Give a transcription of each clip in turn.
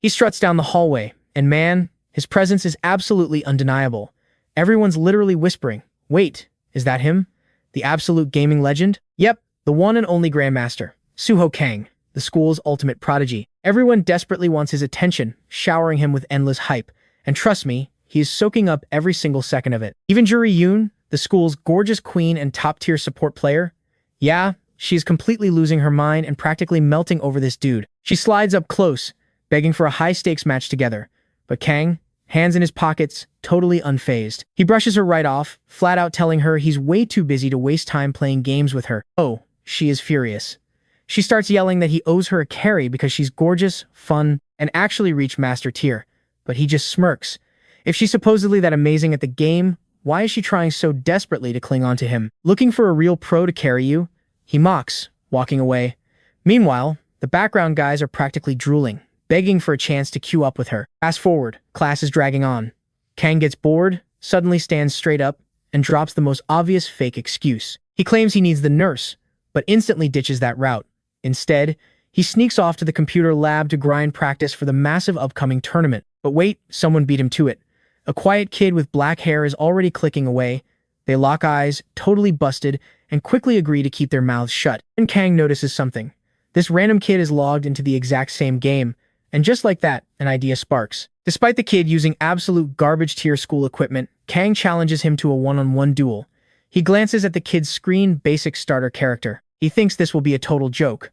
He struts down the hallway, and man, his presence is absolutely undeniable. Everyone's literally whispering, "Wait, is that him? The absolute gaming legend?" Yep, the one and only Grandmaster, Suho Kang, the school's ultimate prodigy. Everyone desperately wants his attention, showering him with endless hype. And trust me, he is soaking up every single second of it. Even Juri Yoon, the school's gorgeous queen and top-tier support player, yeah, she is completely losing her mind and practically melting over this dude. She slides up close, begging for a high-stakes match together. But Kang, hands in his pockets, totally unfazed. He brushes her right off, flat out telling her he's way too busy to waste time playing games with her. Oh, she is furious. She starts yelling that he owes her a carry because she's gorgeous, fun, and actually reached master tier. But he just smirks. If she's supposedly that amazing at the game, why is she trying so desperately to cling on to him? Looking for a real pro to carry you? He mocks, walking away. Meanwhile, the background guys are practically drooling, begging for a chance to queue up with her. Fast forward, class is dragging on. Kang gets bored, suddenly stands straight up, and drops the most obvious fake excuse. He claims he needs the nurse, but instantly ditches that route. Instead, he sneaks off to the computer lab to grind practice for the massive upcoming tournament. But wait, someone beat him to it. A quiet kid with black hair is already clicking away. They lock eyes, totally busted, and quickly agree to keep their mouths shut. And Kang notices something. This random kid is logged into the exact same game, and just like that, an idea sparks. Despite the kid using absolute garbage tier school equipment, Kang challenges him to a one-on-one duel. He glances at the kid's screen basic starter character. He thinks this will be a total joke.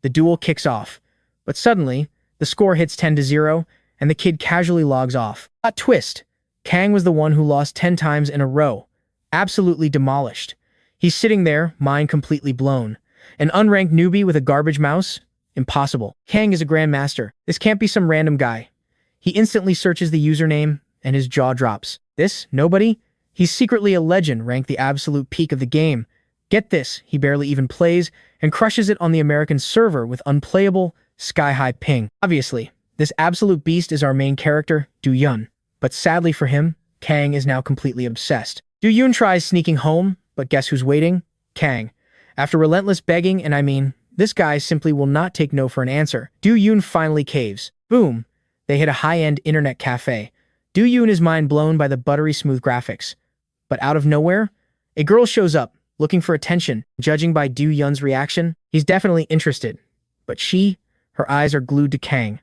The duel kicks off, but suddenly, the score hits 10-0, and the kid casually logs off. Plot twist. Kang was the one who lost 10 times in a row. Absolutely demolished. He's sitting there, mind completely blown. An unranked newbie with a garbage mouse? Impossible. Kang is a grandmaster. This can't be some random guy. He instantly searches the username, and his jaw drops. This? Nobody? He's secretly a legend, ranked the absolute peak of the game. Get this, he barely even plays, and crushes it on the American server with unplayable, sky-high ping. Obviously, this absolute beast is our main character, Du-Yun. But sadly for him, Kang is now completely obsessed. Du-Yun tries sneaking home, but guess who's waiting? Kang. After relentless begging, and I mean, this guy simply will not take no for an answer. Du-Yun finally caves. Boom. They hit a high-end internet cafe. Du-Yun is mind blown by the buttery smooth graphics. But out of nowhere, a girl shows up, looking for attention. Judging by Du-Yun's reaction, he's definitely interested. But her eyes are glued to Kang.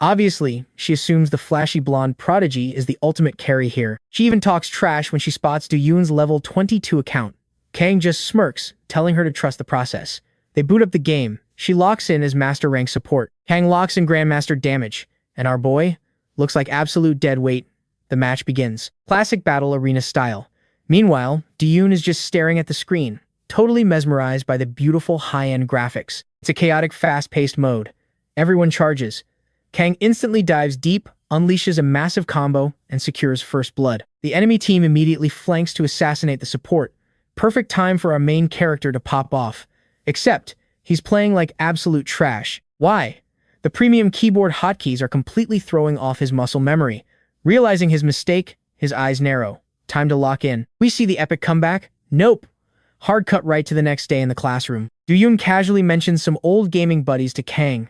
Obviously, she assumes the flashy blonde prodigy is the ultimate carry here. She even talks trash when she spots Du-Yun's level 22 account. Kang just smirks, telling her to trust the process. They boot up the game. She locks in as master rank support. Kang locks in grandmaster damage. And our boy looks like absolute dead weight. The match begins. Classic battle arena style. Meanwhile, Du-Yun is just staring at the screen, totally mesmerized by the beautiful high-end graphics. It's a chaotic, fast-paced mode. Everyone charges. Kang instantly dives deep, unleashes a massive combo, and secures first blood. The enemy team immediately flanks to assassinate the support. Perfect time for our main character to pop off. Except, he's playing like absolute trash. Why? The premium keyboard hotkeys are completely throwing off his muscle memory. Realizing his mistake, his eyes narrow. Time to lock in. We see the epic comeback? Nope. Hard cut right to the next day in the classroom. Du-Yun casually mentions some old gaming buddies to Kang.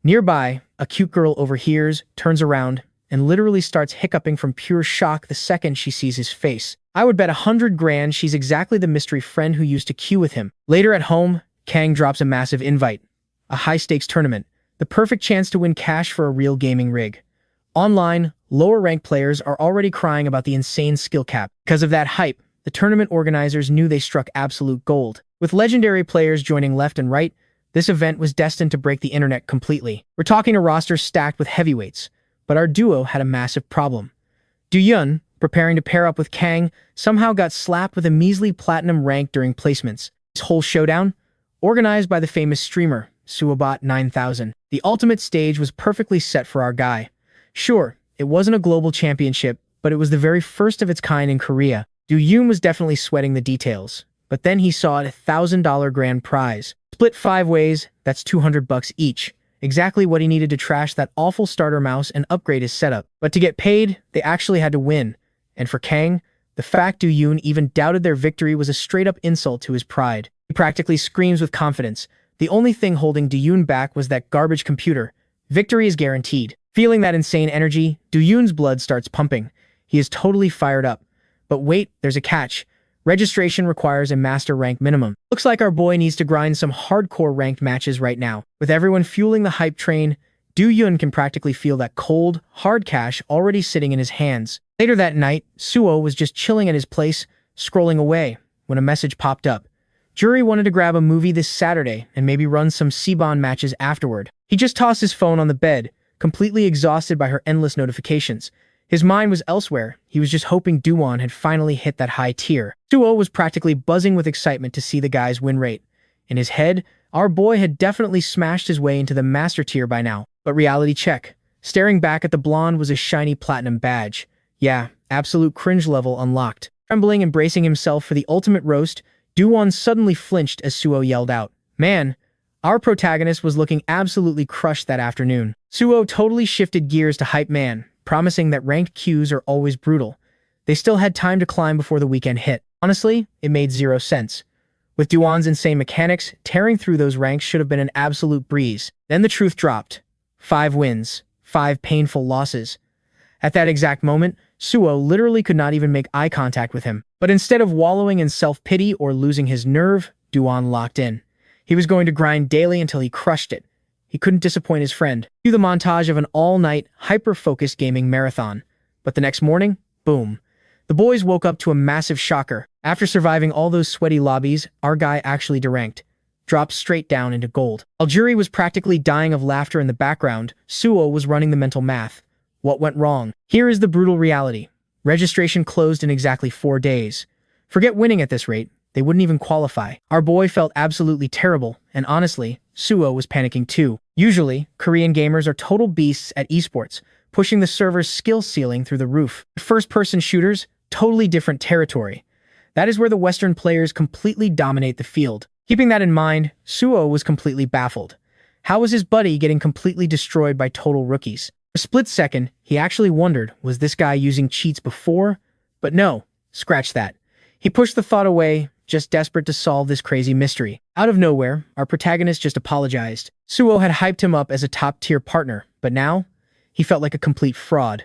Nearby, a cute girl overhears, turns around, and literally starts hiccuping from pure shock the second she sees his face. I would bet 100 grand she's exactly the mystery friend who used to queue with him. Later at home, Kang drops a massive invite. A high-stakes tournament. The perfect chance to win cash for a real gaming rig. Online, lower-ranked players are already crying about the insane skill cap. Because of that hype, the tournament organizers knew they struck absolute gold. With legendary players joining left and right, this event was destined to break the internet completely. We're talking a roster stacked with heavyweights, but our duo had a massive problem. Du-Yun, preparing to pair up with Kang, somehow got slapped with a measly platinum rank during placements. This whole showdown, organized by the famous streamer, Suobot9000. The ultimate stage was perfectly set for our guy. Sure, it wasn't a global championship, but it was the very first of its kind in Korea. Du-Yun was definitely sweating the details, but then he saw it $1,000 grand prize. Split 5 ways, that's $200 each. Exactly what he needed to trash that awful starter mouse and upgrade his setup. But to get paid, they actually had to win. And for Kang, the fact Du-Yun even doubted their victory was a straight-up insult to his pride. He practically screams with confidence. The only thing holding Du-Yun back was that garbage computer. Victory is guaranteed. Feeling that insane energy, Do-yoon's blood starts pumping. He is totally fired up. But wait, there's a catch. Registration requires a master rank minimum. Looks like our boy needs to grind some hardcore ranked matches right now. With everyone fueling the hype train, Do-yoon can practically feel that cold, hard cash already sitting in his hands. Later that night, Suo was just chilling at his place, scrolling away, when a message popped up. Jury wanted to grab a movie this Saturday and maybe run some Cbon matches afterward. He just tossed his phone on the bed, completely exhausted by her endless notifications. His mind was elsewhere. He was just hoping Do-won had finally hit that high tier. Suo was practically buzzing with excitement to see the guy's win rate. In his head, our boy had definitely smashed his way into the master tier by now. But reality check. Staring back at the blonde was a shiny platinum badge. Yeah, absolute cringe level unlocked. Trembling and bracing himself for the ultimate roast, Do-won suddenly flinched as Suo yelled out, "Man, our protagonist was looking absolutely crushed that afternoon." Suo totally shifted gears to hype man, promising that ranked queues are always brutal. They still had time to climb before the weekend hit. Honestly, it made zero sense. With Do-won's insane mechanics, tearing through those ranks should have been an absolute breeze. Then the truth dropped. 5 wins, 5 painful losses. At that exact moment, Suo literally could not even make eye contact with him. But instead of wallowing in self-pity or losing his nerve, Do-won locked in. He was going to grind daily until he crushed it. He couldn't disappoint his friend. Cue the montage of an all-night, hyper-focused gaming marathon. But the next morning, boom. The boys woke up to a massive shocker. After surviving all those sweaty lobbies, our guy actually deranked. Dropped straight down into gold. While Jury was practically dying of laughter in the background, Suo was running the mental math. What went wrong? Here is the brutal reality. Registration closed in exactly 4 days. Forget winning at this rate. They wouldn't even qualify. Our boy felt absolutely terrible, and honestly, Suo was panicking too. Usually, Korean gamers are total beasts at esports, pushing the server's skill ceiling through the roof. First-person shooters, totally different territory. That is where the Western players completely dominate the field. Keeping that in mind, Suo was completely baffled. How was his buddy getting completely destroyed by total rookies? For a split second, he actually wondered, was this guy using cheats before? But no, scratch that. He pushed the thought away, just desperate to solve this crazy mystery. Out of nowhere, our protagonist just apologized. Suo had hyped him up as a top-tier partner, but now, he felt like a complete fraud.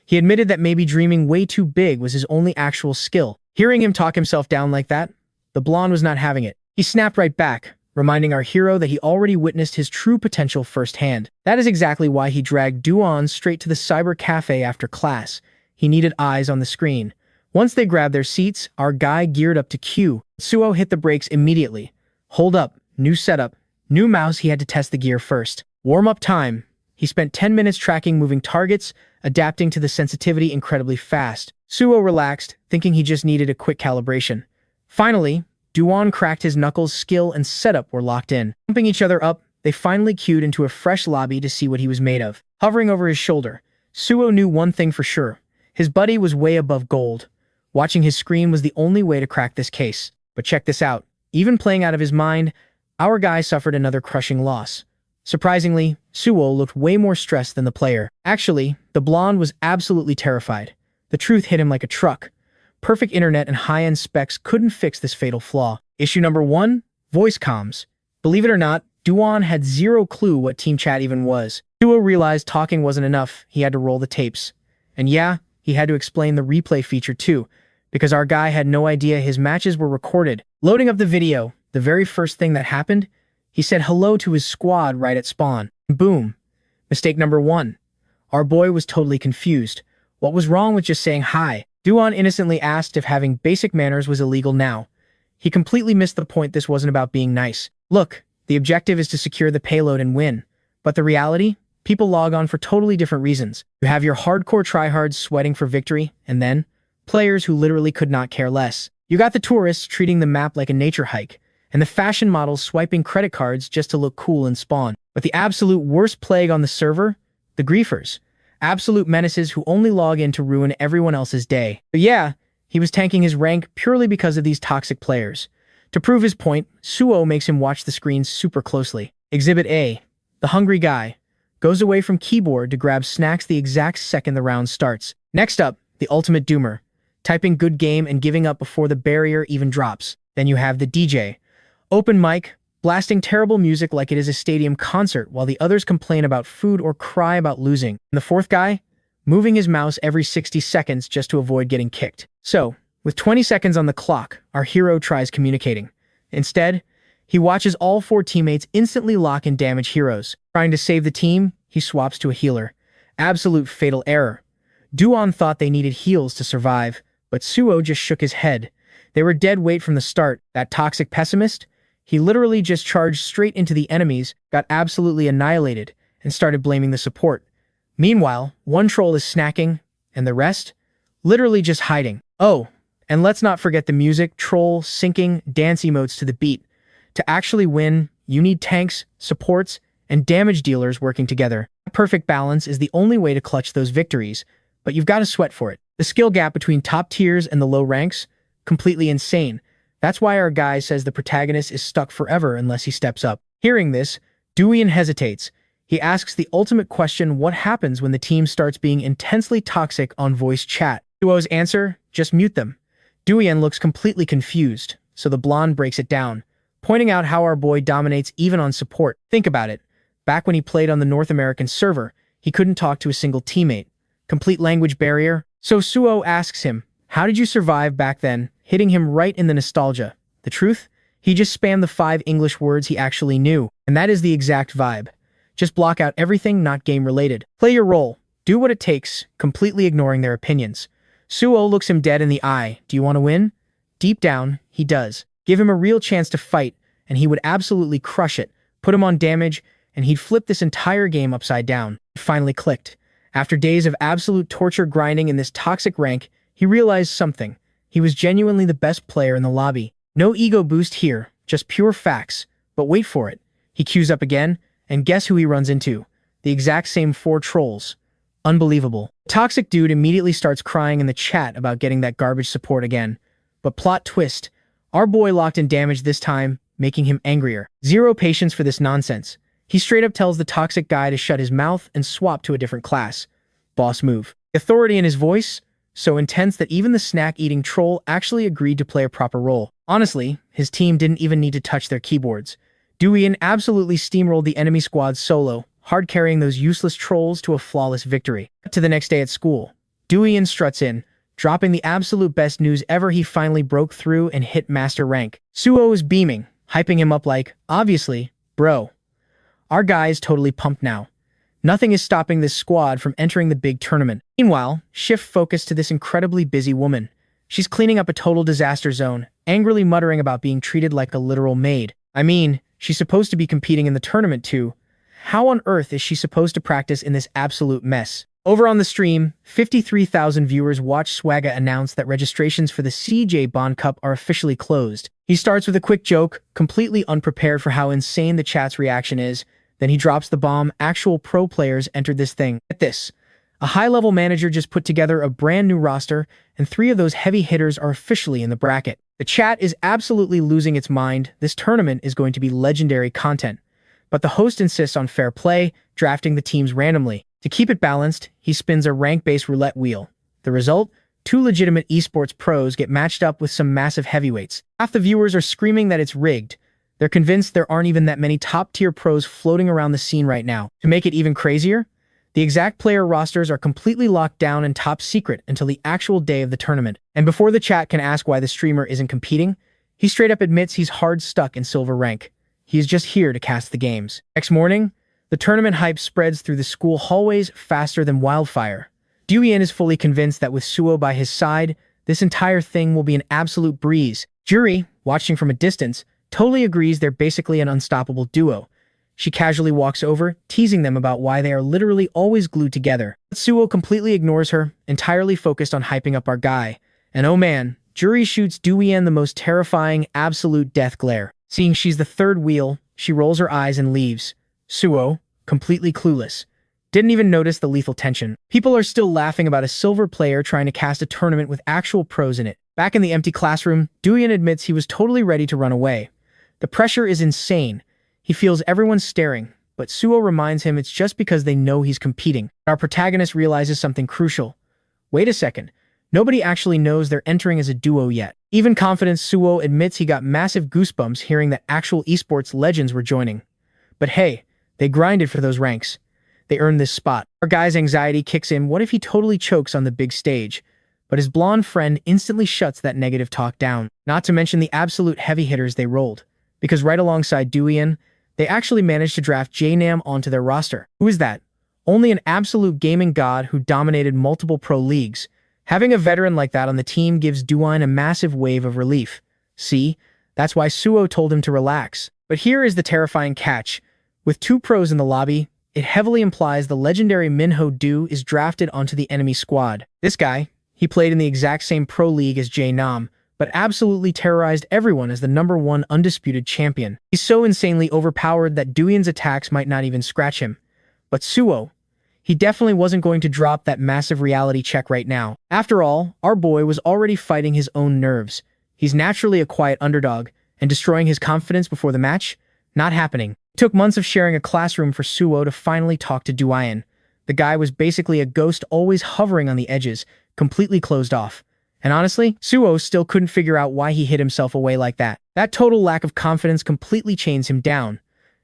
He admitted that maybe dreaming way too big was his only actual skill. Hearing him talk himself down like that, the blonde was not having it. He snapped right back, reminding our hero that he already witnessed his true potential firsthand. That is exactly why he dragged Do-won straight to the cyber cafe after class. He needed eyes on the screen. Once they grabbed their seats, our guy geared up to queue. Suo hit the brakes immediately. Hold up, new setup, new mouse. He had to test the gear first. Warm-up time. He spent 10 minutes tracking moving targets, adapting to the sensitivity incredibly fast. Suo relaxed, thinking he just needed a quick calibration. Finally, Do-won cracked his knuckles. Skill and setup were locked in. Pumping each other up, they finally queued into a fresh lobby to see what he was made of. Hovering over his shoulder, Suo knew one thing for sure. His buddy was way above gold. Watching his screen was the only way to crack this case. But check this out. Even playing out of his mind, our guy suffered another crushing loss. Surprisingly, Suo looked way more stressed than the player. Actually, the blonde was absolutely terrified. The truth hit him like a truck. Perfect internet and high-end specs couldn't fix this fatal flaw. Issue number 1, voice comms. Believe it or not, Do-won had zero clue what team chat even was. Suo realized talking wasn't enough. He had to roll the tapes. And yeah, he had to explain the replay feature too, because our guy had no idea his matches were recorded. Loading up the video, the very first thing that happened, he said hello to his squad right at spawn. Boom. Mistake number 1. Our boy was totally confused. What was wrong with just saying hi? Do-won innocently asked if having basic manners was illegal now. He completely missed the point. This wasn't about being nice. Look, the objective is to secure the payload and win. But the reality? People log on for totally different reasons. You have your hardcore tryhards sweating for victory, and then players who literally could not care less. You got the tourists treating the map like a nature hike, and the fashion models swiping credit cards just to look cool in spawn. But the absolute worst plague on the server? The griefers. Absolute menaces who only log in to ruin everyone else's day. But yeah, he was tanking his rank purely because of these toxic players. To prove his point, Suo makes him watch the screen super closely. Exhibit A. The hungry guy goes away from keyboard to grab snacks the exact second the round starts. Next up, the ultimate doomer, typing good game and giving up before the barrier even drops. Then you have the DJ. Open mic, blasting terrible music like it is a stadium concert while the others complain about food or cry about losing. And the fourth guy, moving his mouse every 60 seconds just to avoid getting kicked. So, with 20 seconds on the clock, our hero tries communicating. Instead, he watches all four teammates instantly lock and damage heroes. Trying to save the team, he swaps to a healer. Absolute fatal error. Duan thought they needed heals to survive, but Suo just shook his head. They were dead weight from the start. That toxic pessimist? He literally just charged straight into the enemies, got absolutely annihilated, and started blaming the support. Meanwhile, one troll is snacking, and the rest? Literally just hiding. Oh, and let's not forget the music, troll, syncing, dance emotes to the beat. To actually win, you need tanks, supports, and damage dealers working together. A perfect balance is the only way to clutch those victories, but you've got to sweat for it. The skill gap between top tiers and the low ranks? Completely insane. That's why our guy says the protagonist is stuck forever unless he steps up. Hearing this, Duian hesitates. He asks the ultimate question: what happens when the team starts being intensely toxic on voice chat? Duo's answer: just mute them. Duian looks completely confused, so the blonde breaks it down, pointing out how our boy dominates even on support. Think about it. Back when he played on the North American server, he couldn't talk to a single teammate. Complete language barrier. So Suo asks him, how did you survive back then, hitting him right in the nostalgia? The truth? He just spammed the 5 English words he actually knew, and that is the exact vibe. Just block out everything not game-related. Play your role. Do what it takes, completely ignoring their opinions. Suo looks him dead in the eye. Do you want to win? Deep down, he does. Give him a real chance to fight, and he would absolutely crush it, put him on damage, and he'd flip this entire game upside down. It finally clicked. After days of absolute torture grinding in this toxic rank, he realized something. He was genuinely the best player in the lobby. No ego boost here, just pure facts. But wait for it. He queues up again, and guess who he runs into? The exact same 4 trolls. Unbelievable. The toxic dude immediately starts crying in the chat about getting that garbage support again. But plot twist. Our boy locked in damage this time, making him angrier. Zero patience for this nonsense. He straight up tells the toxic guy to shut his mouth and swap to a different class. Boss move. Authority in his voice? So intense that even the snack-eating troll actually agreed to play a proper role. Honestly, his team didn't even need to touch their keyboards. Duian absolutely steamrolled the enemy squad solo, hard carrying those useless trolls to a flawless victory. To the next day at school, Duian struts in, dropping the absolute best news ever. He finally broke through and hit master rank. Suo is beaming, hyping him up like, obviously, bro. Our guy is totally pumped now. Nothing is stopping this squad from entering the big tournament. Meanwhile, shift focus to this incredibly busy woman. She's cleaning up a total disaster zone, angrily muttering about being treated like a literal maid. I mean, she's supposed to be competing in the tournament too. How on earth is she supposed to practice in this absolute mess? Over on the stream, 53,000 viewers watch Swagga announce that registrations for the CJ Bond Cup are officially closed. He starts with a quick joke, completely unprepared for how insane the chat's reaction is. Then he drops the bomb. Actual pro players entered this thing. Get this. A high-level manager just put together a brand new roster, and 3 of those heavy hitters are officially in the bracket. The chat is absolutely losing its mind. This tournament is going to be legendary content. But the host insists on fair play, drafting the teams randomly. To keep it balanced, he spins a rank-based roulette wheel. The result? 2 legitimate esports pros get matched up with some massive heavyweights. Half the viewers are screaming that it's rigged. They're convinced there aren't even that many top-tier pros floating around the scene right now. To make it even crazier, the exact player rosters are completely locked down and top secret until the actual day of the tournament. And before the chat can ask why the streamer isn't competing, he straight up admits he's hard stuck in silver rank. He is just here to cast the games. Next morning, the tournament hype spreads through the school hallways faster than wildfire. Duian is fully convinced that with Suo by his side, this entire thing will be an absolute breeze. Juri, watching from a distance, totally agrees they're basically an unstoppable duo. She casually walks over, teasing them about why they are literally always glued together. But Suo completely ignores her, entirely focused on hyping up our guy. And oh man, Juri shoots Duian the most terrifying, absolute death glare. Seeing she's the third wheel, she rolls her eyes and leaves. Suo, completely clueless, didn't even notice the lethal tension. People are still laughing about a silver player trying to cast a tournament with actual pros in it. Back in the empty classroom, Duian admits he was totally ready to run away. The pressure is insane. He feels everyone staring, but Suo reminds him it's just because they know he's competing. Our protagonist realizes something crucial. Wait a second. Nobody actually knows they're entering as a duo yet. Even confident Suo admits he got massive goosebumps hearing that actual esports legends were joining. But hey, they grinded for those ranks. They earned this spot. Our guy's anxiety kicks in. What if he totally chokes on the big stage? But his blonde friend instantly shuts that negative talk down. Not to mention the absolute heavy hitters they rolled. Because right alongside Duian, they actually managed to draft J-Nam onto their roster. Who is that? Only an absolute gaming god who dominated multiple pro leagues. Having a veteran like that on the team gives Duian a massive wave of relief. See? That's why Suo told him to relax. But here is the terrifying catch. With two pros in the lobby, it heavily implies the legendary Minho Du is drafted onto the enemy squad. This guy, he played in the exact same pro league as J-Nam, but absolutely terrorized everyone as the #1 undisputed champion. He's so insanely overpowered that Duian's attacks might not even scratch him. But Suo, he definitely wasn't going to drop that massive reality check right now. After all, our boy was already fighting his own nerves. He's naturally a quiet underdog, and destroying his confidence before the match? Not happening. It took months of sharing a classroom for Suo to finally talk to Duian. The guy was basically a ghost always hovering on the edges, completely closed off. And honestly, Suo still couldn't figure out why he hid himself away like that. That total lack of confidence completely chains him down.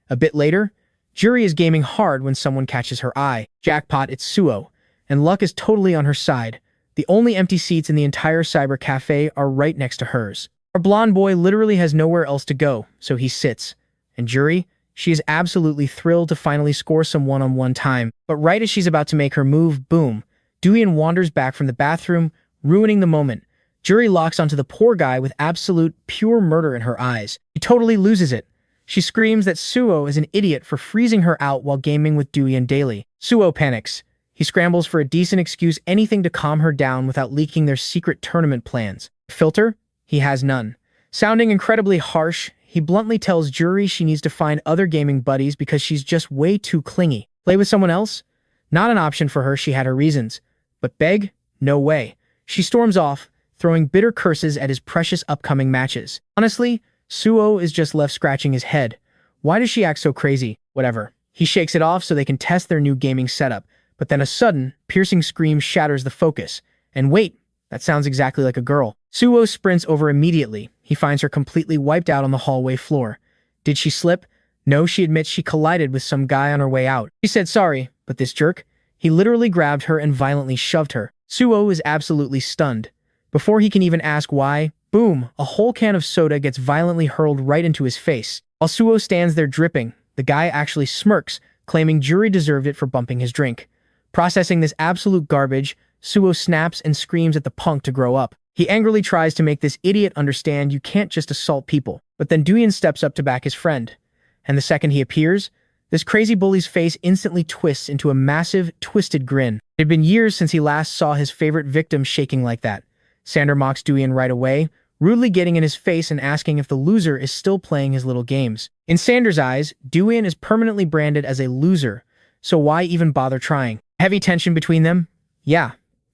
A bit later, Juri is gaming hard when someone catches her eye. Jackpot, it's Suo, and luck is totally on her side. The only empty seats in the entire cyber cafe are right next to hers. Our blonde boy literally has nowhere else to go, so he sits. And Juri, she is absolutely thrilled to finally score some one-on-one time. But right as she's about to make her move, boom, Duian wanders back from the bathroom, ruining the moment. Juri locks onto the poor guy with absolute pure murder in her eyes. He totally loses it. She screams that Suo is an idiot for freezing her out while gaming with Duian daily. Suo panics. He scrambles for a decent excuse, anything to calm her down without leaking their secret tournament plans. Filter? He has none. Sounding incredibly harsh, he bluntly tells Juri she needs to find other gaming buddies because she's just way too clingy. Play with someone else? Not an option for her, she had her reasons. But beg? No way. She storms off, throwing bitter curses at his precious upcoming matches. Honestly, Suo is just left scratching his head. Why does she act so crazy? Whatever. He shakes it off so they can test their new gaming setup, but then a sudden, piercing scream shatters the focus. And wait, that sounds exactly like a girl. Suo sprints over immediately. He finds her completely wiped out on the hallway floor. Did she slip? No, she admits she collided with some guy on her way out. She said sorry, but this jerk, he literally grabbed her and violently shoved her. Suo is absolutely stunned. Before he can even ask why, boom, a whole can of soda gets violently hurled right into his face. While Suo stands there dripping, the guy actually smirks, claiming Juri deserved it for bumping his drink. Processing this absolute garbage, Suo snaps and screams at the punk to grow up. He angrily tries to make this idiot understand you can't just assault people. But then Duian steps up to back his friend. And the second he appears, this crazy bully's face instantly twists into a massive, twisted grin. It had been years since he last saw his favorite victim shaking like that. Xander mocks Duian right away, rudely getting in his face and asking if the loser is still playing his little games. In Xander's eyes, Duian is permanently branded as a loser, so why even bother trying? Heavy tension between them? Yeah,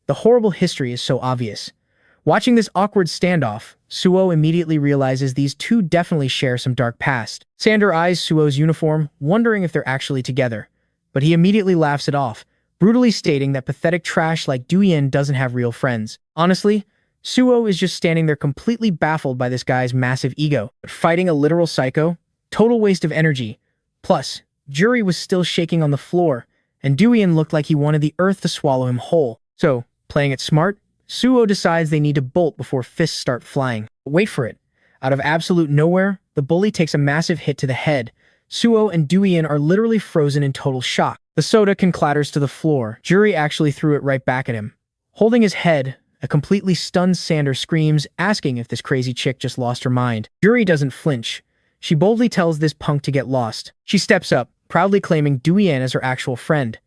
the horrible history is so obvious. Watching this awkward standoff, Suo immediately realizes these two definitely share some dark past. Xander eyes Suo's uniform, wondering if they're actually together. But he immediately laughs it off, brutally stating that pathetic trash like Duian doesn't have real friends. Honestly, Suo is just standing there completely baffled by this guy's massive ego. But fighting a literal psycho? Total waste of energy. Plus, Juri was still shaking on the floor, and Duian looked like he wanted the earth to swallow him whole. So, playing it smart, Suo decides they need to bolt before fists start flying. But wait for it. Out of absolute nowhere, the bully takes a massive hit to the head. Suo and Duian are literally frozen in total shock. The soda can clatters to the floor. Juri actually threw it right back at him. Holding his head, a completely stunned Xander screams, asking if this crazy chick just lost her mind. Juri doesn't flinch. She boldly tells this punk to get lost. She steps up, proudly claiming Duian as her actual friend.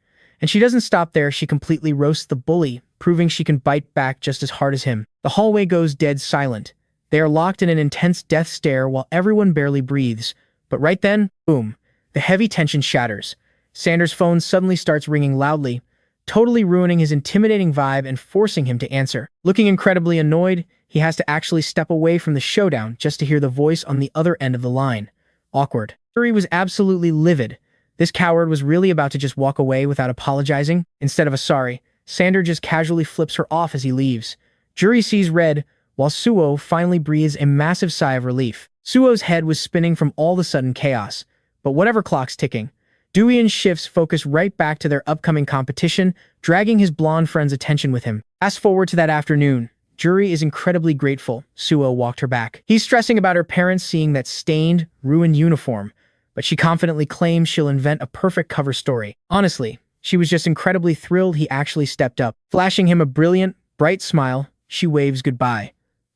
And she doesn't stop there, she completely roasts the bully, proving she can bite back just as hard as him. The hallway goes dead silent. They are locked in an intense death stare while everyone barely breathes. But right then, boom, the heavy tension shatters. Xander's phone suddenly starts ringing loudly, totally ruining his intimidating vibe and forcing him to answer. Looking incredibly annoyed, he has to actually step away from the showdown just to hear the voice on the other end of the line. Awkward. Juri was absolutely livid. This coward was really about to just walk away without apologizing. Instead of a sorry, Xander just casually flips her off as he leaves. Juri sees red, while Suo finally breathes a massive sigh of relief. Suo's head was spinning from all the sudden chaos, but whatever clock's ticking. Duian shifts focus right back to their upcoming competition, dragging his blonde friend's attention with him. Fast forward to that afternoon. Juri is incredibly grateful Suo walked her back. He's stressing about her parents seeing that stained, ruined uniform, but she confidently claims she'll invent a perfect cover story. Honestly, she was just incredibly thrilled he actually stepped up. Flashing him a brilliant, bright smile, she waves goodbye.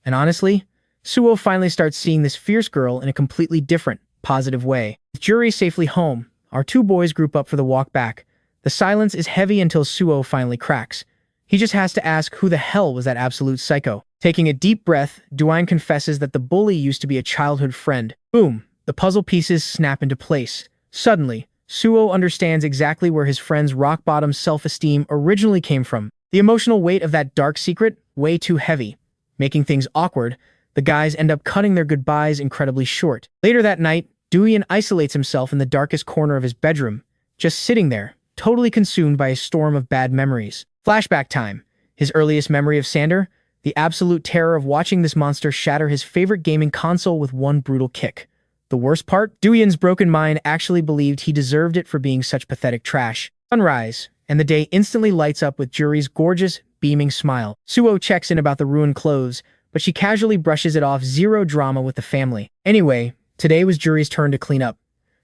And honestly, Suo finally starts seeing this fierce girl in a completely different, positive way. With Juri safely home, our two boys group up for the walk back. The silence is heavy until Suo finally cracks. He just has to ask who the hell was that absolute psycho. Taking a deep breath, Duane confesses that the bully used to be a childhood friend. Boom! The puzzle pieces snap into place. Suddenly, Suo understands exactly where his friend's rock-bottom self-esteem originally came from. The emotional weight of that dark secret, way too heavy. Making things awkward, the guys end up cutting their goodbyes incredibly short. Later that night, Duian isolates himself in the darkest corner of his bedroom, just sitting there, totally consumed by a storm of bad memories. Flashback time. His earliest memory of Xander, the absolute terror of watching this monster shatter his favorite gaming console with one brutal kick. The worst part? Duian's broken mind actually believed he deserved it for being such pathetic trash. Sunrise, and the day instantly lights up with Juri's gorgeous, beaming smile. Suo checks in about the ruined clothes, but she casually brushes it off. Zero drama with the family. Anyway, today was Juri's turn to clean up,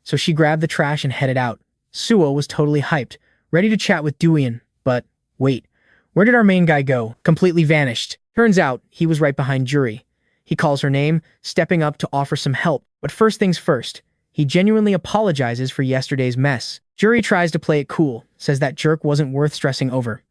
so she grabbed the trash and headed out. Suo was totally hyped, ready to chat with Duian, but wait, where did our main guy go? Completely vanished. Turns out, he was right behind Juri. He calls her name, stepping up to offer some help. But first things first, he genuinely apologizes for yesterday's mess. Juri tries to play it cool, says that jerk wasn't worth stressing over.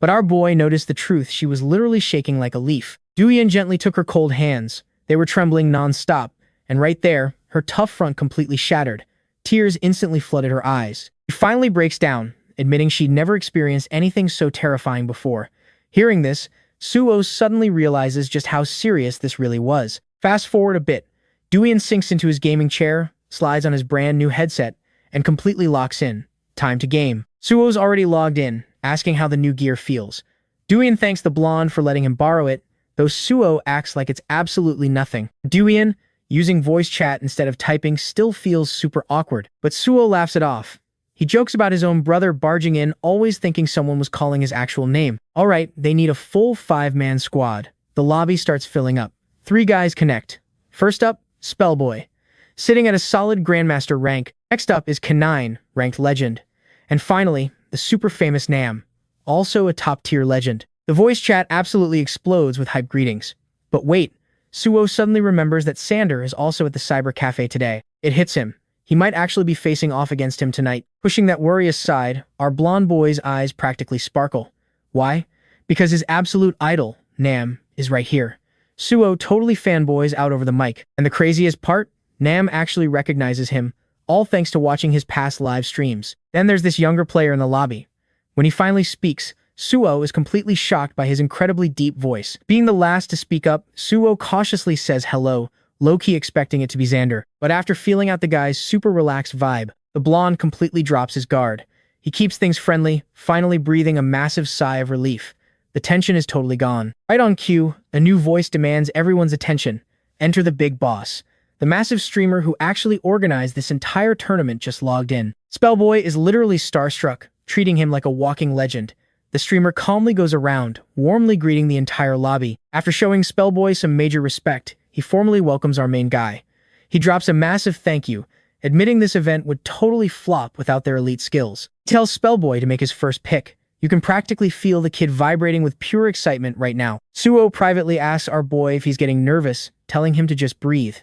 But our boy noticed the truth. She was literally shaking like a leaf. Duian gently took her cold hands. They were trembling non-stop, and right there, her tough front completely shattered. Tears instantly flooded her eyes. She finally breaks down, admitting she'd never experienced anything so terrifying before. Hearing this, Suo suddenly realizes just how serious this really was. Fast forward a bit. Duian sinks into his gaming chair, slides on his brand new headset, and completely locks in. Time to game. Suo's already logged in, asking how the new gear feels. Duian thanks the blonde for letting him borrow it, though Suo acts like it's absolutely nothing. Duian, using voice chat instead of typing, still feels super awkward, but Suo laughs it off. He jokes about his own brother barging in, always thinking someone was calling his actual name. Alright, they need a full 5-man squad. The lobby starts filling up. 3 guys connect. First up, Spellboy, sitting at a solid Grandmaster rank. Next up is K9, ranked legend. And finally, the super famous Nam, also a top-tier legend. The voice chat absolutely explodes with hype greetings. But wait, Suo suddenly remembers that Xander is also at the cyber cafe today. It hits him. He might actually be facing off against him tonight. Pushing that worry aside, our blonde boy's eyes practically sparkle. Why? Because his absolute idol, Nam, is right here. Suo totally fanboys out over the mic. And the craziest part? Nam actually recognizes him, all thanks to watching his past live streams. Then there's this younger player in the lobby. When he finally speaks, Suo is completely shocked by his incredibly deep voice. Being the last to speak up, Suo cautiously says hello, low-key expecting it to be Xander. But after feeling out the guy's super relaxed vibe, the blonde completely drops his guard. He keeps things friendly, finally breathing a massive sigh of relief. The tension is totally gone. Right on cue, a new voice demands everyone's attention. Enter the big boss. The massive streamer who actually organized this entire tournament just logged in. Spellboy is literally starstruck, treating him like a walking legend. The streamer calmly goes around, warmly greeting the entire lobby. After showing Spellboy some major respect, he formally welcomes our main guy. He drops a massive thank you, admitting this event would totally flop without their elite skills. He tells Spellboy to make his first pick. You can practically feel the kid vibrating with pure excitement right now. Suo privately asks our boy if he's getting nervous, telling him to just breathe.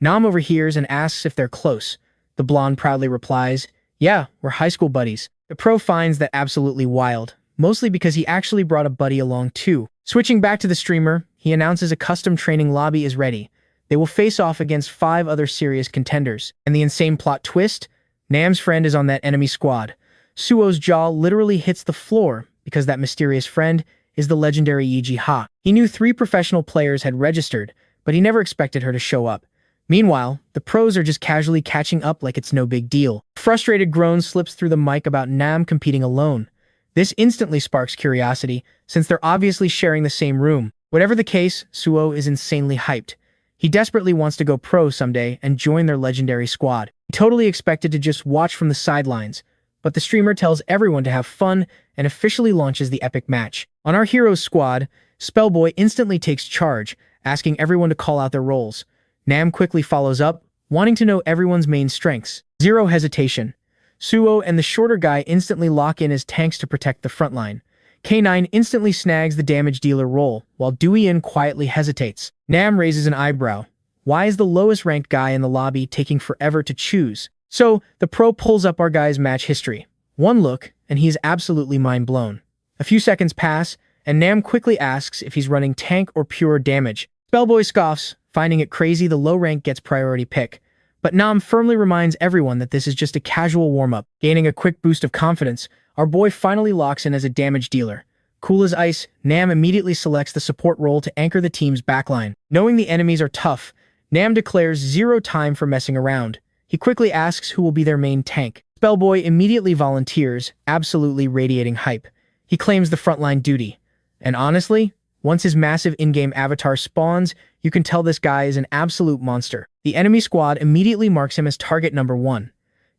Nam overhears and asks if they're close. The blonde proudly replies, "Yeah, we're high school buddies." The pro finds that absolutely wild, mostly because he actually brought a buddy along too. Switching back to the streamer, he announces a custom training lobby is ready. They will face off against 5 other serious contenders. And the insane plot twist? Nam's friend is on that enemy squad. Suo's jaw literally hits the floor because that mysterious friend is the legendary Yi Ha. He knew 3 professional players had registered, but he never expected her to show up. Meanwhile, the pros are just casually catching up like it's no big deal. A frustrated groan slips through the mic about Nam competing alone. This instantly sparks curiosity, since they're obviously sharing the same room. Whatever the case, Suo is insanely hyped. He desperately wants to go pro someday and join their legendary squad. He totally expected to just watch from the sidelines, but the streamer tells everyone to have fun and officially launches the epic match. On our hero's squad, Spellboy instantly takes charge, asking everyone to call out their roles. Nam quickly follows up, wanting to know everyone's main strengths. Zero hesitation. Suo and the shorter guy instantly lock in as tanks to protect the frontline. K9 instantly snags the damage dealer role, while Duian quietly hesitates. Nam raises an eyebrow. Why is the lowest ranked guy in the lobby taking forever to choose? So, the pro pulls up our guy's match history. One look, and he is absolutely mind blown. A few seconds pass, and Nam quickly asks if he's running tank or pure damage. Spellboy scoffs, finding it crazy the low rank gets priority pick. But Nam firmly reminds everyone that this is just a casual warm-up. Gaining a quick boost of confidence, our boy finally locks in as a damage dealer. Cool as ice, Nam immediately selects the support role to anchor the team's backline. Knowing the enemies are tough, Nam declares zero time for messing around. He quickly asks who will be their main tank. Spellboy immediately volunteers, absolutely radiating hype. He claims the frontline duty. And honestly, once his massive in-game avatar spawns, you can tell this guy is an absolute monster. The enemy squad immediately marks him as target number 1.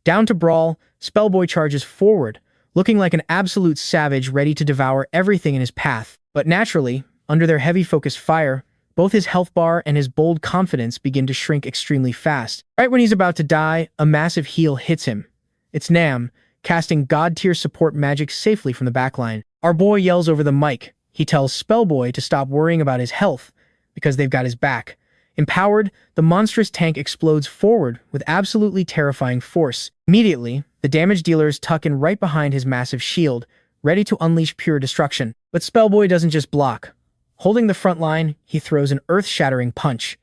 Down to brawl, Spellboy charges forward, looking like an absolute savage ready to devour everything in his path. But naturally, under their heavy focused fire, both his health bar and his bold confidence begin to shrink extremely fast. Right when he's about to die, a massive heal hits him. It's Nam, casting god-tier support magic safely from the backline. Our boy yells over the mic. He tells Spellboy to stop worrying about his health, because they've got his back. Empowered, the monstrous tank explodes forward with absolutely terrifying force. Immediately, the damage dealers tuck in right behind his massive shield, ready to unleash pure destruction. But Spellboy doesn't just block. Holding the front line, he throws an earth-shattering punch.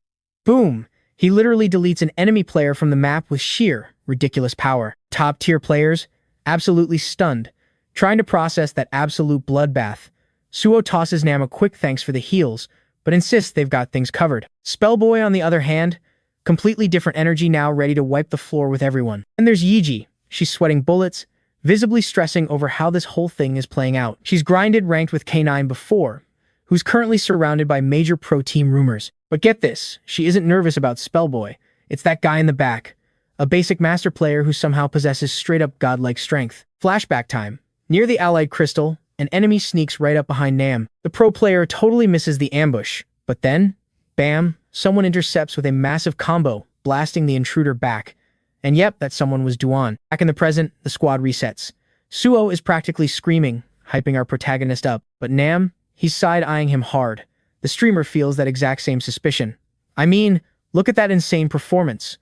Boom! He literally deletes an enemy player from the map with sheer, ridiculous power. Top-tier players, absolutely stunned, trying to process that absolute bloodbath. Suo tosses Nam a quick thanks for the heals, but insists they've got things covered. Spellboy, on the other hand, completely different energy now, ready to wipe the floor with everyone. And there's Yiji. She's sweating bullets, visibly stressing over how this whole thing is playing out. She's grinded ranked with K9 before, who's currently surrounded by major pro team rumors. But get this, she isn't nervous about Spellboy. It's that guy in the back, a basic master player who somehow possesses straight-up godlike strength. Flashback time. Near the allied crystal, an enemy sneaks right up behind Nam. The pro player totally misses the ambush, but then, bam, someone intercepts with a massive combo, blasting the intruder back. And yep, that someone was Duan. Back in the present, the squad resets. Suo is practically screaming, hyping our protagonist up. But Nam, he's side-eyeing him hard. The streamer feels that exact same suspicion. I mean, look at that insane performance.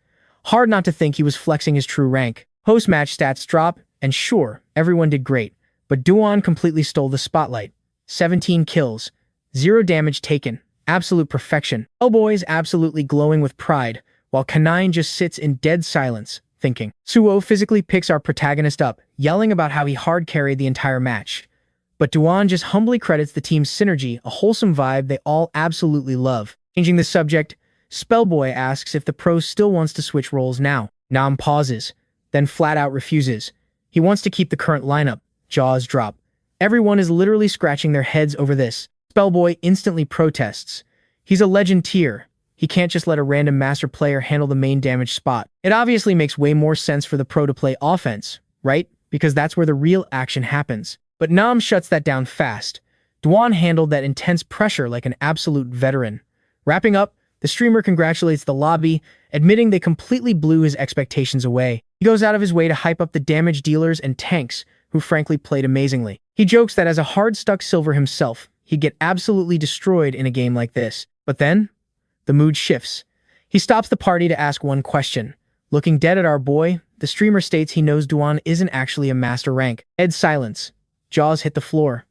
Hard not to think he was flexing his true rank. Post-match stats drop, and sure, everyone did great. But Duan completely stole the spotlight. 17 kills, 0 damage taken, absolute perfection. Spellboy is absolutely glowing with pride, while K9 just sits in dead silence, thinking. Suo physically picks our protagonist up, yelling about how he hard-carried the entire match. But Duan just humbly credits the team's synergy, a wholesome vibe they all absolutely love. Changing the subject, Spellboy asks if the pro still wants to switch roles now. Nam pauses, then flat-out refuses. He wants to keep the current lineup. Jaws drop. Everyone is literally scratching their heads over this. Spellboy instantly protests. He's a legend tier. He can't just let a random master player handle the main damage spot. It obviously makes way more sense for the pro to play offense, right? Because that's where the real action happens. But Nam shuts that down fast. Duan handled that intense pressure like an absolute veteran. Wrapping up, the streamer congratulates the lobby, admitting they completely blew his expectations away. He goes out of his way to hype up the damage dealers and tanks, who frankly played amazingly. He jokes that as a hard-stuck silver himself, he'd get absolutely destroyed in a game like this. But then, the mood shifts. He stops the party to ask one question. Looking dead at our boy, the streamer states he knows Duan isn't actually a master rank. Dead silence. Jaws hit the floor.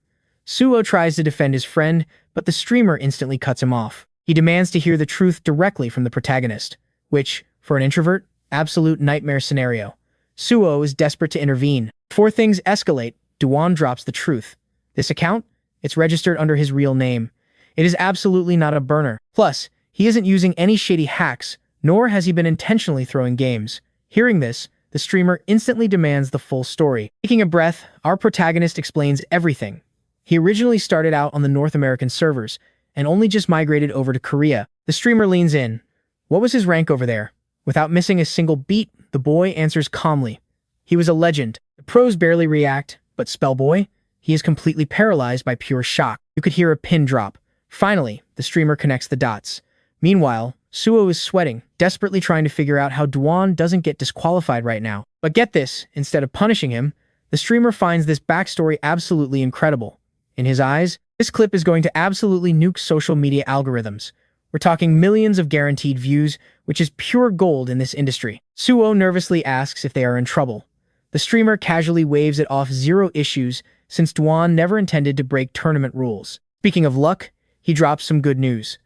Suo tries to defend his friend, but the streamer instantly cuts him off. He demands to hear the truth directly from the protagonist, which, for an introvert, absolute nightmare scenario. Suo is desperate to intervene. Before things escalate, Duan drops the truth. This account? It's registered under his real name. It is absolutely not a burner. Plus, he isn't using any shady hacks, nor has he been intentionally throwing games. Hearing this, the streamer instantly demands the full story. Taking a breath, our protagonist explains everything. He originally started out on the North American servers, and only just migrated over to Korea. The streamer leans in. What was his rank over there? Without missing a single beat, the boy answers calmly. He was a legend. The pros barely react, but Spellboy? He is completely paralyzed by pure shock. You could hear a pin drop. Finally, the streamer connects the dots. Meanwhile, Suo is sweating, desperately trying to figure out how Duan doesn't get disqualified right now. But get this, instead of punishing him, the streamer finds this backstory absolutely incredible. In his eyes, this clip is going to absolutely nuke social media algorithms. We're talking millions of guaranteed views, which is pure gold in this industry. Suo nervously asks if they are in trouble. The streamer casually waves it off, zero issues, since Duan never intended to break tournament rules. Speaking of luck, he drops some good news.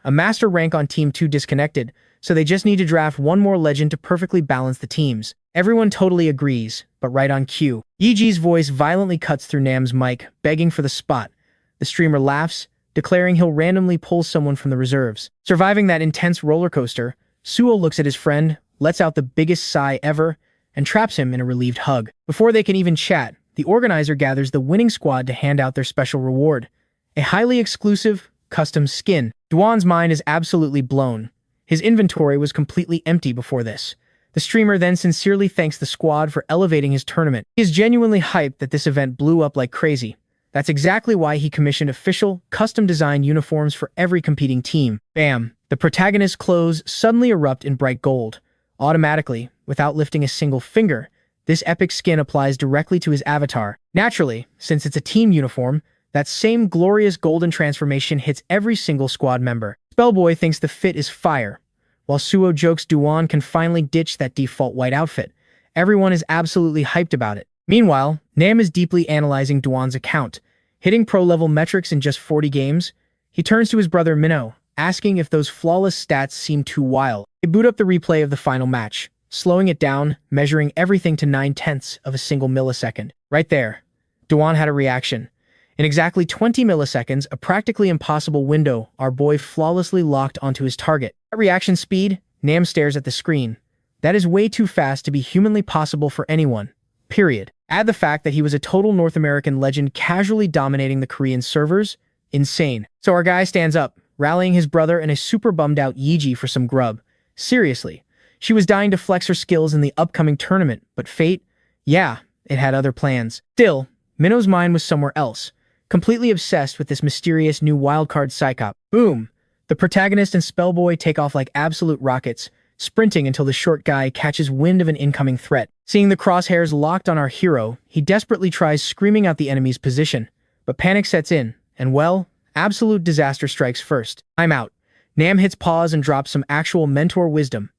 A master rank on Team 2 disconnected, so they just need to draft one more legend to perfectly balance the teams. Everyone totally agrees, but right on cue. Yiji's voice violently cuts through Nam's mic, begging for the spot. The streamer laughs, declaring he'll randomly pull someone from the reserves. Surviving that intense roller coaster, Suo looks at his friend, lets out the biggest sigh ever, and traps him in a relieved hug. Before they can even chat, the organizer gathers the winning squad to hand out their special reward. A highly exclusive, custom skin. Duan's mind is absolutely blown. His inventory was completely empty before this. The streamer then sincerely thanks the squad for elevating his tournament. He is genuinely hyped that this event blew up like crazy. That's exactly why he commissioned official, custom-designed uniforms for every competing team. Bam! The protagonist's clothes suddenly erupt in bright gold. Automatically, without lifting a single finger, this epic skin applies directly to his avatar. Naturally, since it's a team uniform, that same glorious golden transformation hits every single squad member. Spellboy thinks the fit is fire, while Suo jokes Duan can finally ditch that default white outfit. Everyone is absolutely hyped about it. Meanwhile, Nam is deeply analyzing Duan's account. Hitting pro-level metrics in just 40 games, he turns to his brother Minho, asking if those flawless stats seem too wild. They boot up the replay of the final match, slowing it down, measuring everything to 9/10 of a single millisecond. Right there, Duan had a reaction. In exactly 20 milliseconds, a practically impossible window, our boy flawlessly locked onto his target. At reaction speed, Nam stares at the screen. That is way too fast to be humanly possible for anyone. Period. Add the fact that he was a total North American legend casually dominating the Korean servers. Insane. So our guy stands up, rallying his brother and a super bummed out Yiji for some grub. Seriously. She was dying to flex her skills in the upcoming tournament, but fate? Yeah, it had other plans. Still, Minho's mind was somewhere else, completely obsessed with this mysterious new wildcard psychop. Boom! The protagonist and Spellboy take off like absolute rockets, sprinting until the short guy catches wind of an incoming threat. Seeing the crosshairs locked on our hero, he desperately tries screaming out the enemy's position, but panic sets in, and well, absolute disaster strikes first. I'm out. Nam hits pause and drops some actual mentor wisdom.